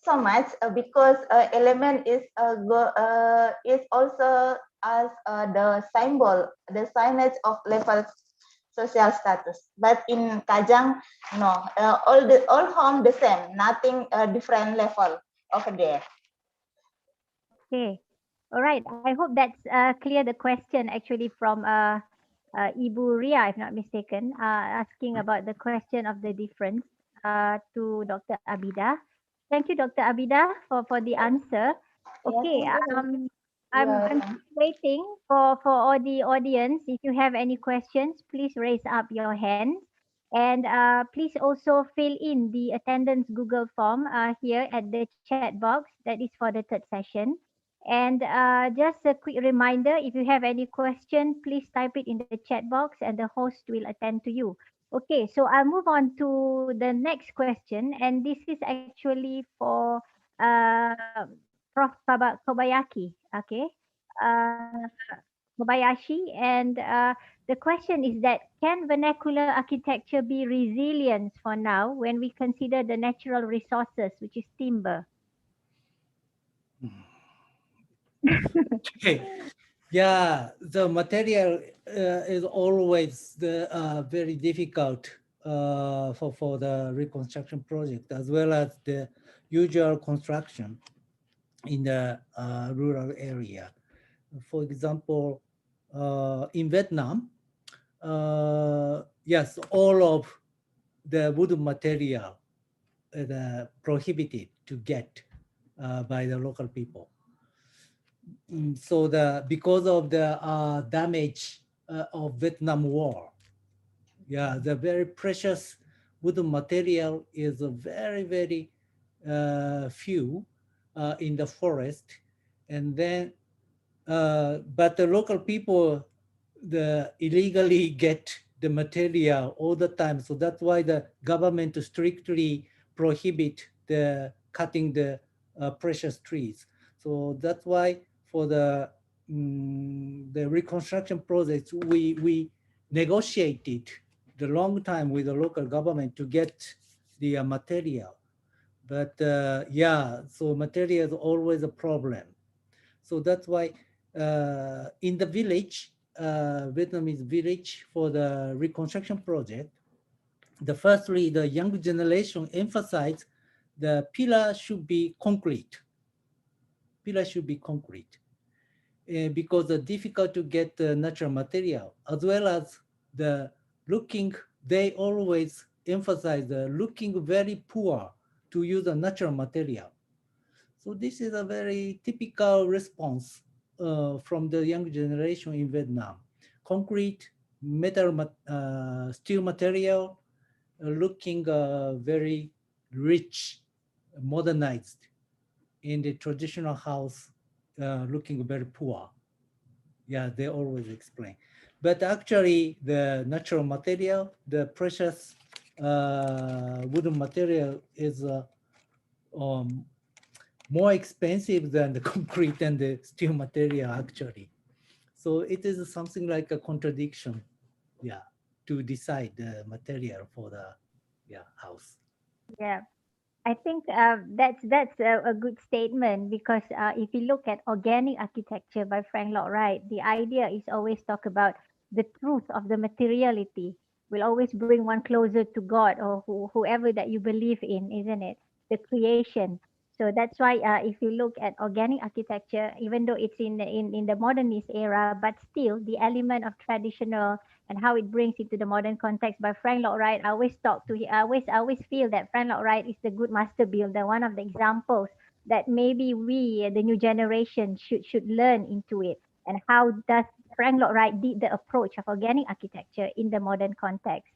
so much because element is also as the symbol, the signage of level social status. But in Kajang, no, all home the same, nothing different level over there. Okay. All right. I hope that's clear the question actually from Ibu Ria, if not mistaken, asking about the question of the difference to Dr. Abida. Thank you, Dr. Abida, for the answer. Okay. I'm waiting for all the audience. If you have any questions, please raise up your hand. And please also fill in the attendance Google form here at the chat box. That is for the third session. And just a quick reminder, if you have any question, please type it in the chat box and the host will attend to you. Okay, so I'll move on to the next question. And this is actually for Prof. Kobayashi. Okay. Kobayashi. And the question is that, can vernacular architecture be resilient for now when we consider the natural resources, which is timber? Okay. Yeah, the material is always very difficult for the reconstruction project, as well as the usual construction in the rural area. For example, in Vietnam, yes, all of the wood material is prohibited to get by the local people. So because of the damage of Vietnam War, yeah, the very precious wood material is a very few in the forest, and then but the local people illegally get the material all the time. So that's why the government strictly prohibit the cutting the precious trees. So that's why for the reconstruction projects, we negotiated the long time with the local government to get the material. But yeah, so material is always a problem. So that's why in the village, Vietnamese village, for the reconstruction project, firstly, the young generation emphasized the pillar should be concrete. Pillar should be concrete because it's difficult to get the natural material, as well as the looking, they always emphasize the looking very poor to use a natural material. So this is a very typical response from the young generation in Vietnam. Concrete, metal, steel material, looking very rich, modernized. In the traditional house, looking very poor. Yeah, they always explain. But actually, the natural material, the precious wooden material is more expensive than the concrete and the steel material actually. So it is something like a contradiction, yeah, to decide the material for the house. Yeah. I think that's a good statement because if you look at organic architecture by Frank Lloyd Wright, the idea is always talk about the truth of the materiality will always bring one closer to God or whoever that you believe in, isn't it? The creation. So that's why if you look at organic architecture, even though it's in the modernist era, but still the element of traditional and how it brings into the modern context by Frank Lloyd Wright. I always I always feel that Frank Lloyd Wright is the good master builder, one of the examples that maybe we, the new generation, should learn into it. And how does Frank Lloyd Wright did the approach of organic architecture in the modern context?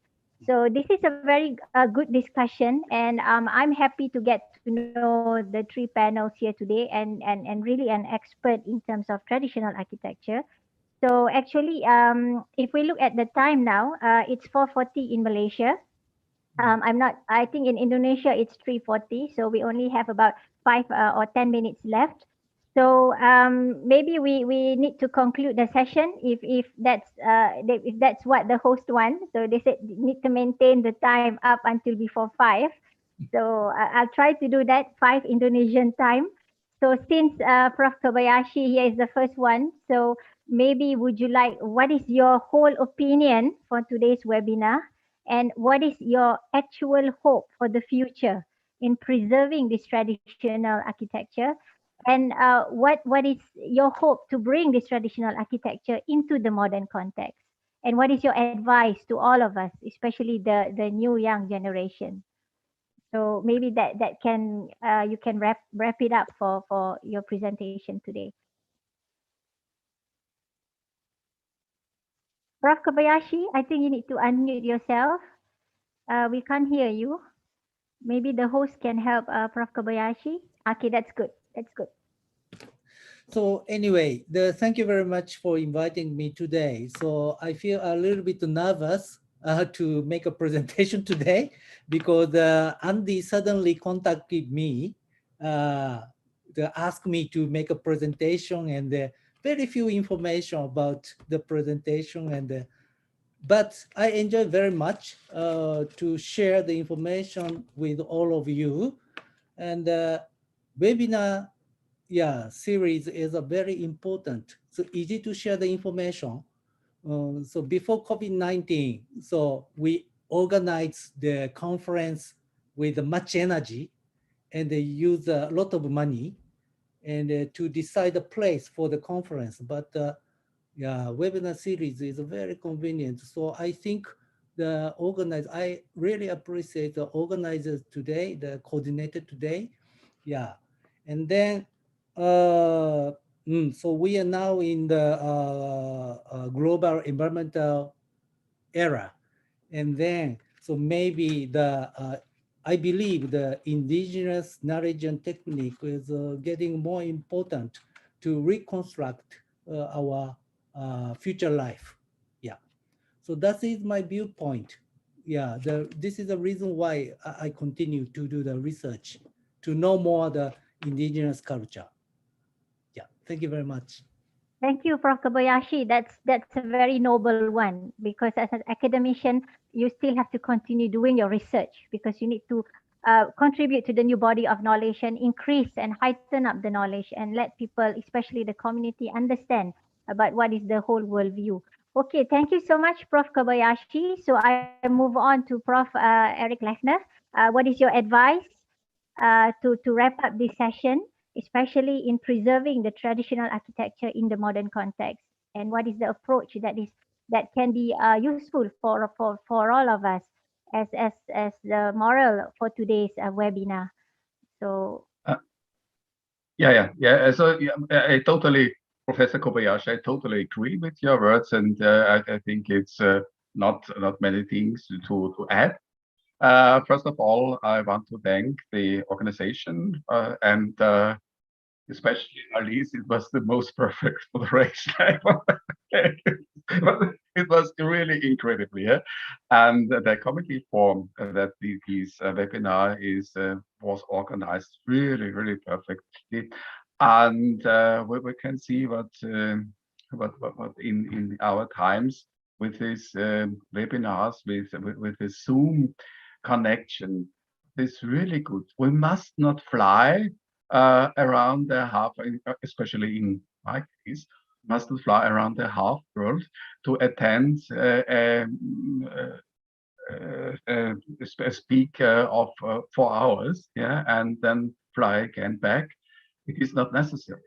So this is a very good discussion, and I'm happy to get to know the three panels here today, and really an expert in terms of traditional architecture. So actually, if we look at the time now, it's 4:40 in Malaysia. I'm not. I think in Indonesia it's 3:40, so we only have about 5 or 10 minutes left. So maybe we need to conclude the session if that's what the host wants. So they said need to maintain the time up until before 5. So I'll try to do that 5 Indonesian time. So since Prof. Kobayashi here is the first one, so maybe would you like, what is your whole opinion for today's webinar? And what is your actual hope for the future in preserving this traditional architecture? And what is your hope to bring this traditional architecture into the modern context? And what is your advice to all of us, especially the new young generation? So maybe that can you can wrap it up for your presentation today. Prof. Kobayashi, I think you need to unmute yourself. We can't hear you. Maybe the host can help Prof. Kobayashi. Okay, that's good. That's good. So anyway, thank you very much for inviting me today. So I feel a little bit nervous to make a presentation today because Andy suddenly contacted me to ask me to make a presentation, and very few information about the presentation. And but I enjoy very much to share the information with all of you. And webinar series is a very important. So easy to share the information. So before COVID-19, so we organized the conference with much energy, and they use a lot of money and to decide the place for the conference. But webinar series is very convenient. So I think I really appreciate the organizers today, the coordinator today. Yeah. And then, so we are now in the global environmental era. And then, so maybe I believe the indigenous knowledge and technique is getting more important to reconstruct our future life. Yeah. So that is my viewpoint. Yeah, this is the reason why I continue to do the research, to know more the indigenous culture. Yeah, thank you very much. Thank you, Prof. Kobayashi. That's a very noble one, because as an academician, you still have to continue doing your research, because you need to contribute to the new body of knowledge and increase and heighten up the knowledge and let people, especially the community, understand about what is the whole worldview. Okay, thank you so much, Prof. Kobayashi. So I move on to Prof. Eric Lechner. What is your advice to wrap up this session, especially in preserving the traditional architecture in the modern context? And what is the approach that can be useful for all of us as the moral for today's webinar? So So I totally, Professor Kobayashi, I totally agree with your words, and I think it's not many things to add. First of all, I want to thank the organization and especially Alice. It was the most perfect moderation ever. It was really incredibly, yeah? And the committee form that this webinar was organized really perfectly, and we can see what in our times with these webinars with the Zoom connection is really good. We must not fly around the half, especially in my case, must not fly around the half world to attend a speak of 4 hours, yeah, and then fly again back. It is not necessary.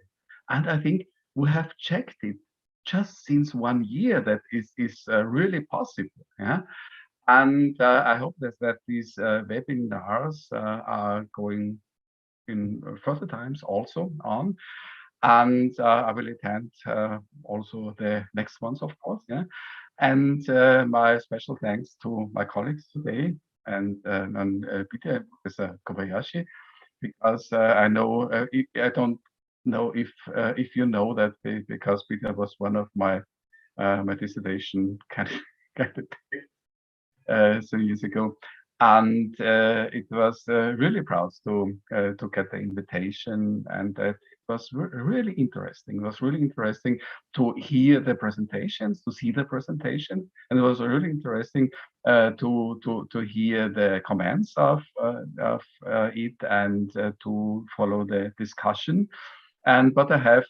And I think we have checked it just since 1 year that is really possible, yeah. And I hope that these webinars are going in further times also on. And I will attend also the next ones, of course. Yeah. And my special thanks to my colleagues today and Peter, Professor Kobayashi, because I know I don't know if you know that because Peter was one of my my dissertation candidates 3 years ago, and it was really proud to get the invitation, and it was really interesting. It was really interesting to hear the presentations, to see the presentation, and it was really interesting to hear the comments of it and to follow the discussion. And but I have,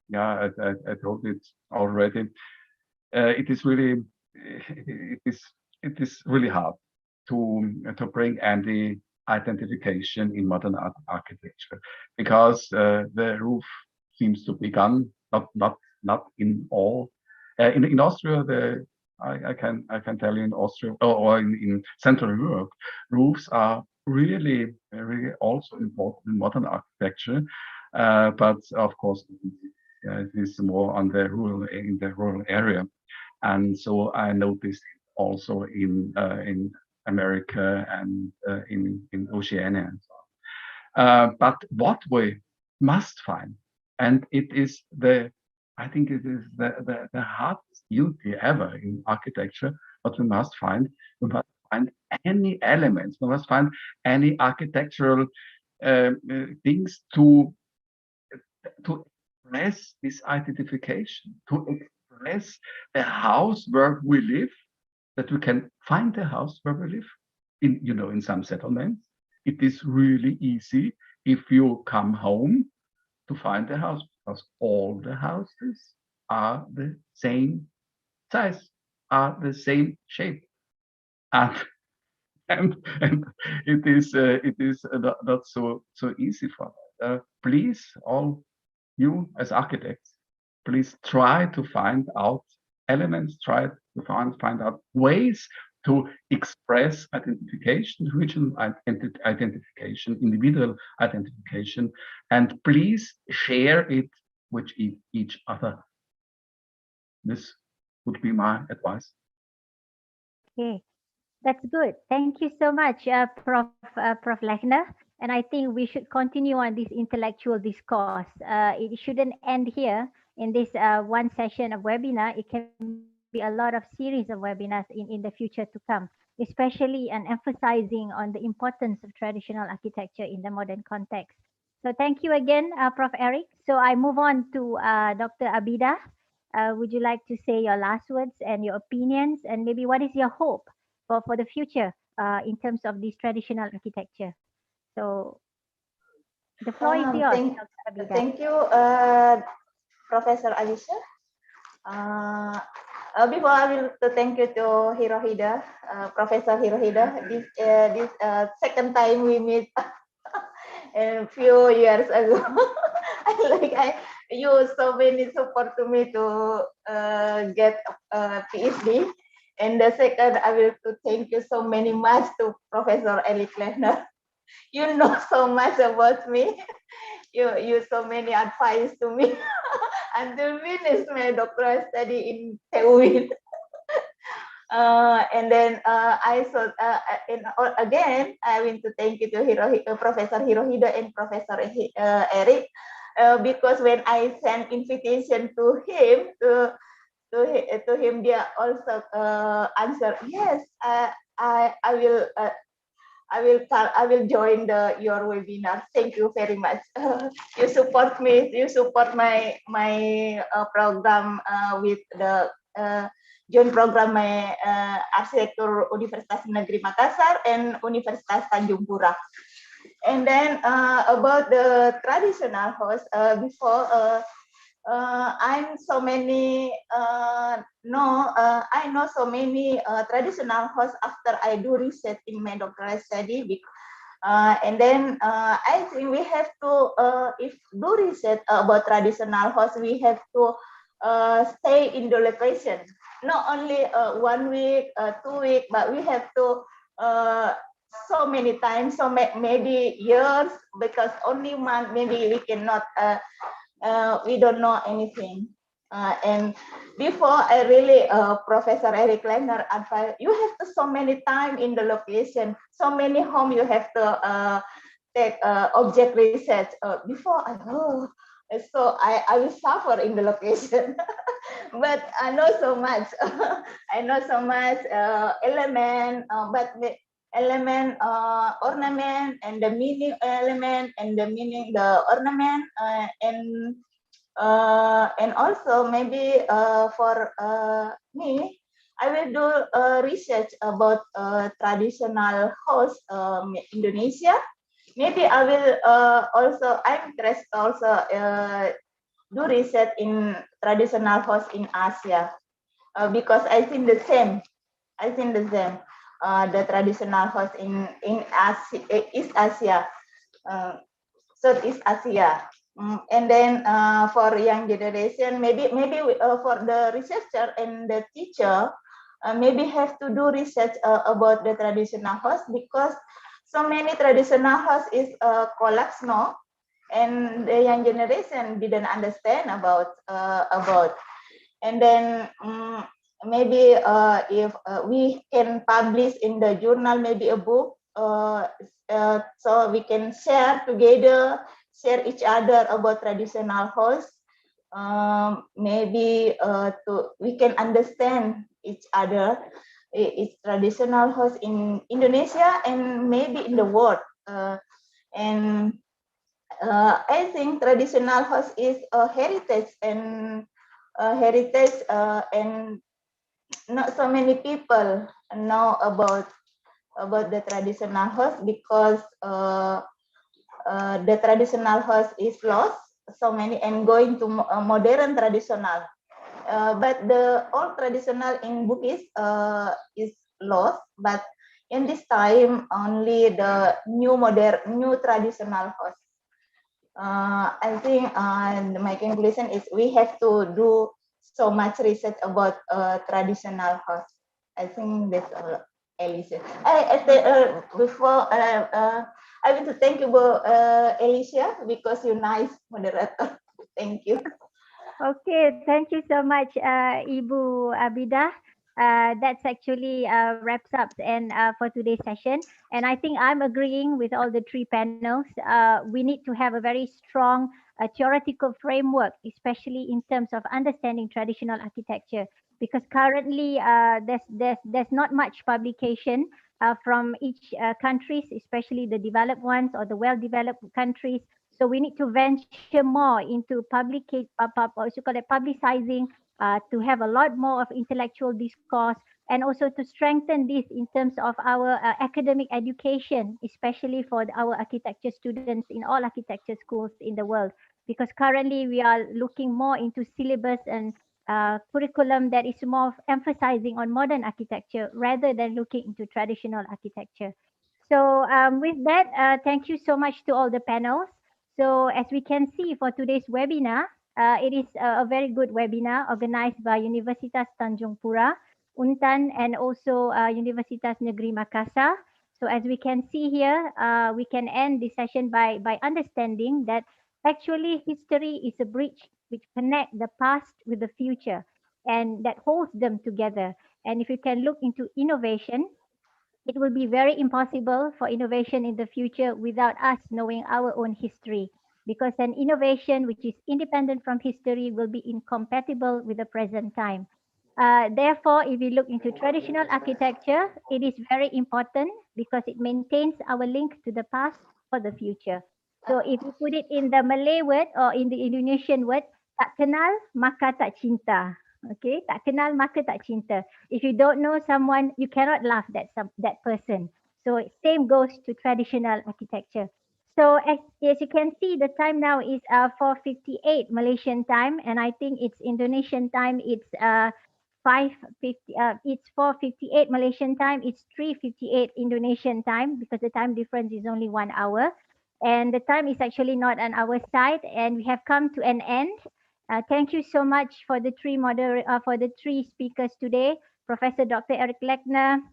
yeah, I told it already. It is really it is really hard to bring any identification in modern architecture, because the roof seems to be gone. Not in all. In Austria, I can tell you in Austria or in Central Europe, roofs are really also important in modern architecture. But of course, it is more on the rural area. And so I noticed also in America and in Oceania and so on. But what we must find, and I think it is the hardest duty ever in architecture, what we must find any elements, we must find any architectural things to express this identification, to express the house where we live, that we can find the house where we live. In some settlements, it is really easy if you come home to find the house because all the houses are the same size, are the same shape, and and it is not so easy for that. Please, all you as architects, please try to find out elements, try to find out ways to express identification, regional identification, individual identification, and please share it with each other. This would be my advice. Okay, that's good. Thank you so much, Prof. Lechner. And I think we should continue on this intellectual discourse. It shouldn't end here in this one session of webinar. It can be a lot of series of webinars in the future to come, especially and emphasizing on the importance of traditional architecture in the modern context. So thank you again, Prof. Eric. So I move on to Dr. Abida. Would you like to say your last words and your opinions, and maybe what is your hope for the future in terms of this traditional architecture? So the floor is yours, Dr. Abida. Thank you, Professor Alicia. Before I will to thank you to Hirohide, Professor Hirohide. This second time we meet a few years ago. I use so many support to me to get a PhD. And the second, I will to thank you so many much to Professor Eric Lechner. You know so much about me. You so many advice to me until finish my doctoral study in Tewin. And then I thought, again, I want to thank you to Professor Hirohide and Professor Eric, because when I sent invitation to him, to him, they also answer, yes, I will join your webinar. Thank you very much. You support me. You support my program with the joint program my Arsitektur Universitas Negeri Makassar and Universitas Tanjung Pura. And then about the traditional house, before I know so many traditional hosts after I do research in my doctoral study. And then I think we have to, if do research about traditional hosts, we have to stay in the location. Not only 1 week, 2 weeks, but we have to so many times, so maybe years, because only month maybe we cannot. We don't know anything. And before I really, Professor Eric Lechner advised, you have to so many time in the location, so many home you have to take object research. Before I will suffer in the location, but I know so much. I know so much element, but the element ornament and the meaning element and the meaning the ornament and also maybe for me, I will do research about traditional host Indonesia. Maybe I will also, I'm interested also do research in traditional host in Asia because I think the same. I think the same. The traditional host in Asia, East Asia, Southeast Asia. And then for young generation, maybe for the researcher and the teacher, maybe have to do research about the traditional host, because so many traditional host is collapsed now, and the young generation didn't understand about. And then maybe if we can publish in the journal, maybe a book, so we can share together, share each other about traditional host. Maybe we can understand each other. It's traditional host in Indonesia and maybe in the world. And I think traditional host is a heritage and not so many people know about the traditional host, because the traditional host is lost so many and going to modern traditional. But the old traditional in Bugis is lost. But in this time, only the new traditional host. I think my conclusion is we have to do so much research about traditional host. I think that's all, Alicia. Before I want to thank you, Alicia, because you're nice moderator. Thank you. Okay, thank you so much, Ibu Abida. That's actually wraps up and for today's session. And I think I'm agreeing with all the three panels. We need to have a very strong theoretical framework, especially in terms of understanding traditional architecture, because currently there's not much publication from each countries, especially the developed ones or the well-developed countries. So we need to venture more into publicizing to have a lot more of intellectual discourse and also to strengthen this in terms of our academic education, especially for our architecture students in all architecture schools in the world. Because currently we are looking more into syllabus and curriculum that is more emphasizing on modern architecture rather than looking into traditional architecture. So with that, thank you so much to all the panels. So as we can see for today's webinar, it is a very good webinar organized by Universitas Tanjung Pura, Untan, and also Universitas Negeri Makassar. So as we can see here, we can end this session by understanding that actually history is a bridge which connect the past with the future and that holds them together. And if you can look into innovation, it will be very impossible for innovation in the future without us knowing our own history, because an innovation which is independent from history will be incompatible with the present time. Therefore, if we look into traditional architecture, it is very important because it maintains our link to the past for the future. So if you put it in the Malay word or in the Indonesian word, tak kenal maka tak cinta. Okay, tak kenal maka tak cinta. If you don't know someone, you cannot love that person. So same goes to traditional architecture. So as you can see, the time now is 4:58 Malaysian time, and I think it's Indonesian time. It's 5:50. It's 4:58 Malaysian time. It's 3:58 Indonesian time because the time difference is only 1 hour, and the time is actually not on our side. And we have come to an end. Thank you so much for the for the three speakers today, Professor Dr. Eric Lechner,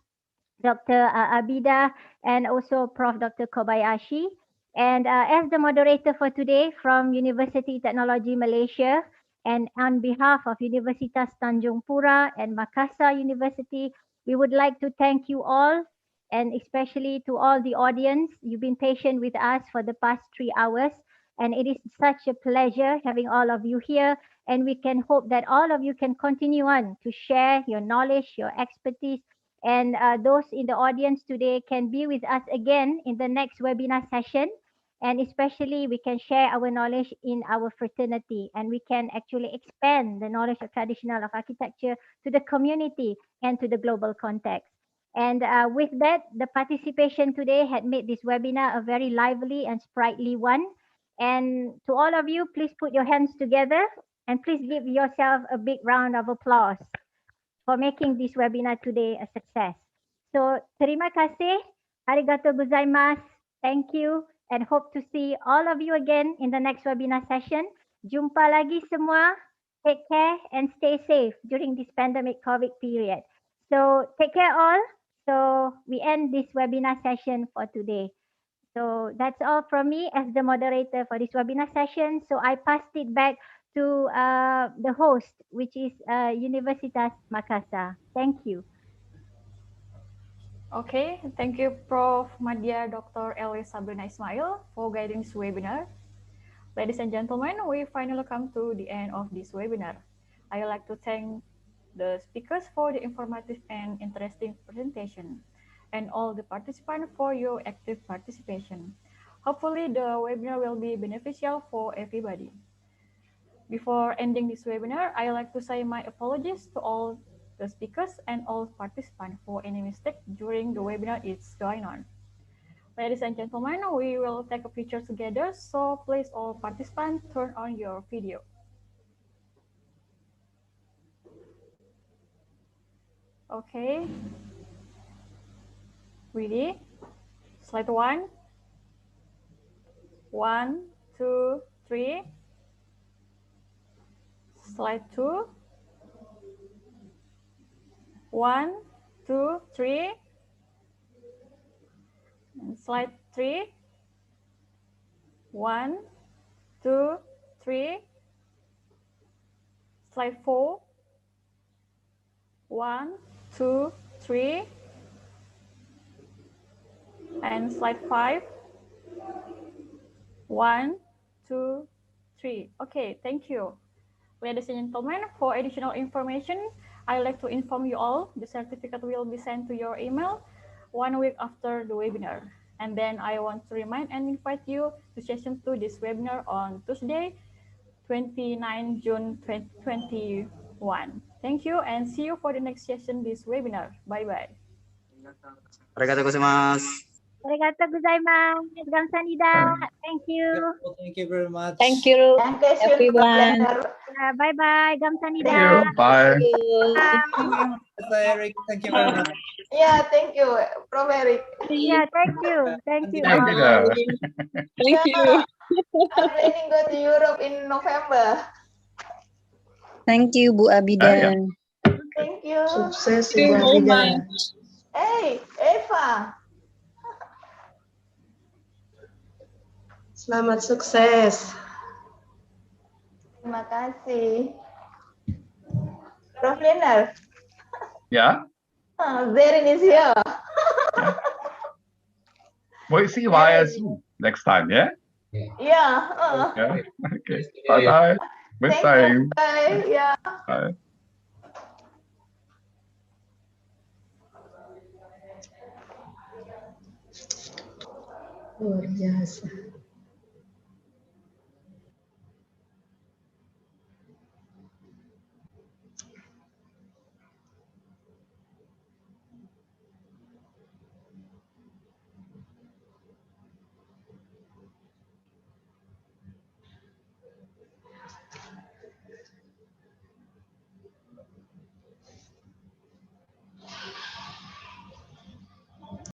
Dr. Abida, and also Prof. Dr. Kobayashi. And as the moderator for today from University Technology Malaysia, and on behalf of Universitas Tanjung Pura and Makassar University, we would like to thank you all, and especially to all the audience. You've been patient with us for the past 3 hours, and it is such a pleasure having all of you here. And we can hope that all of you can continue on to share your knowledge, your expertise, and those in the audience today can be with us again in the next webinar session. And especially we can share our knowledge in our fraternity, and we can actually expand the knowledge of traditional of architecture to the community and to the global context. And with that, the participation today had made this webinar a very lively and sprightly one. And to all of you, please put your hands together and please give yourself a big round of applause for making this webinar today a success. So, terima kasih, arigato gozaimasu, thank you, and hope to see all of you again in the next webinar session. Jumpa lagi semua. Take care and stay safe during this pandemic COVID period. So, take care all. So, we end this webinar session for today. So that's all from me as the moderator for this webinar session. So I passed it back to the host, which is Universitas Makassar. Thank you. Okay, thank you, Prof. Madya Dr. Elis Sabrina Ismail for guiding this webinar. Ladies and gentlemen, we finally come to the end of this webinar. I would like to thank the speakers for the informative and interesting presentation, and all the participants for your active participation. Hopefully, the webinar will be beneficial for everybody. Before ending this webinar, I would like to say my apologies to all the speakers and all participants for any mistake during the webinar is going on. Ladies and gentlemen, we will take a picture together, so please all participants turn on your video. Okay. Ready? Slide 1. 1, 2, 3. Slide 2. 1, 2, 3. And slide 3. 1, 2, 3. Slide 4. 1, 2, 3. And slide 5. 1, 2, 3. Okay, thank you. Ladies and gentlemen, for additional information, I'd like to inform you all the certificate will be sent to your email 1 week after the webinar. And then I want to remind and invite you to session 2 this webinar on Tuesday, 29 June 2021. Thank you and see you for the next session this webinar. Bye-bye. Arigatou gozaimasu. Arigatou gozaimasu. Gamsanida. Thank you. Thank you very much. Thank you, everyone. Bye-bye. Gamsanida. Thank you. Bye. Eric, thank you very much. Yeah, thank you, Prof. Eric. Yeah, thank you. Thank you. Thank you. Thank you. I'm planning go to Europe in November. Thank you, Bu Abidan. Thank you. Sukses Thank you Ibu very Abidan. much. Hey, Eva. Selamat sukses. Terima kasih. Prof. Liner, Yeah. Zerin is here. Yeah. We'll see via Zoom next time, yeah? Yeah. Yeah. Okay. Bye-bye. Good Thank time. you. Bye. Yeah. Bye. Luar biasa.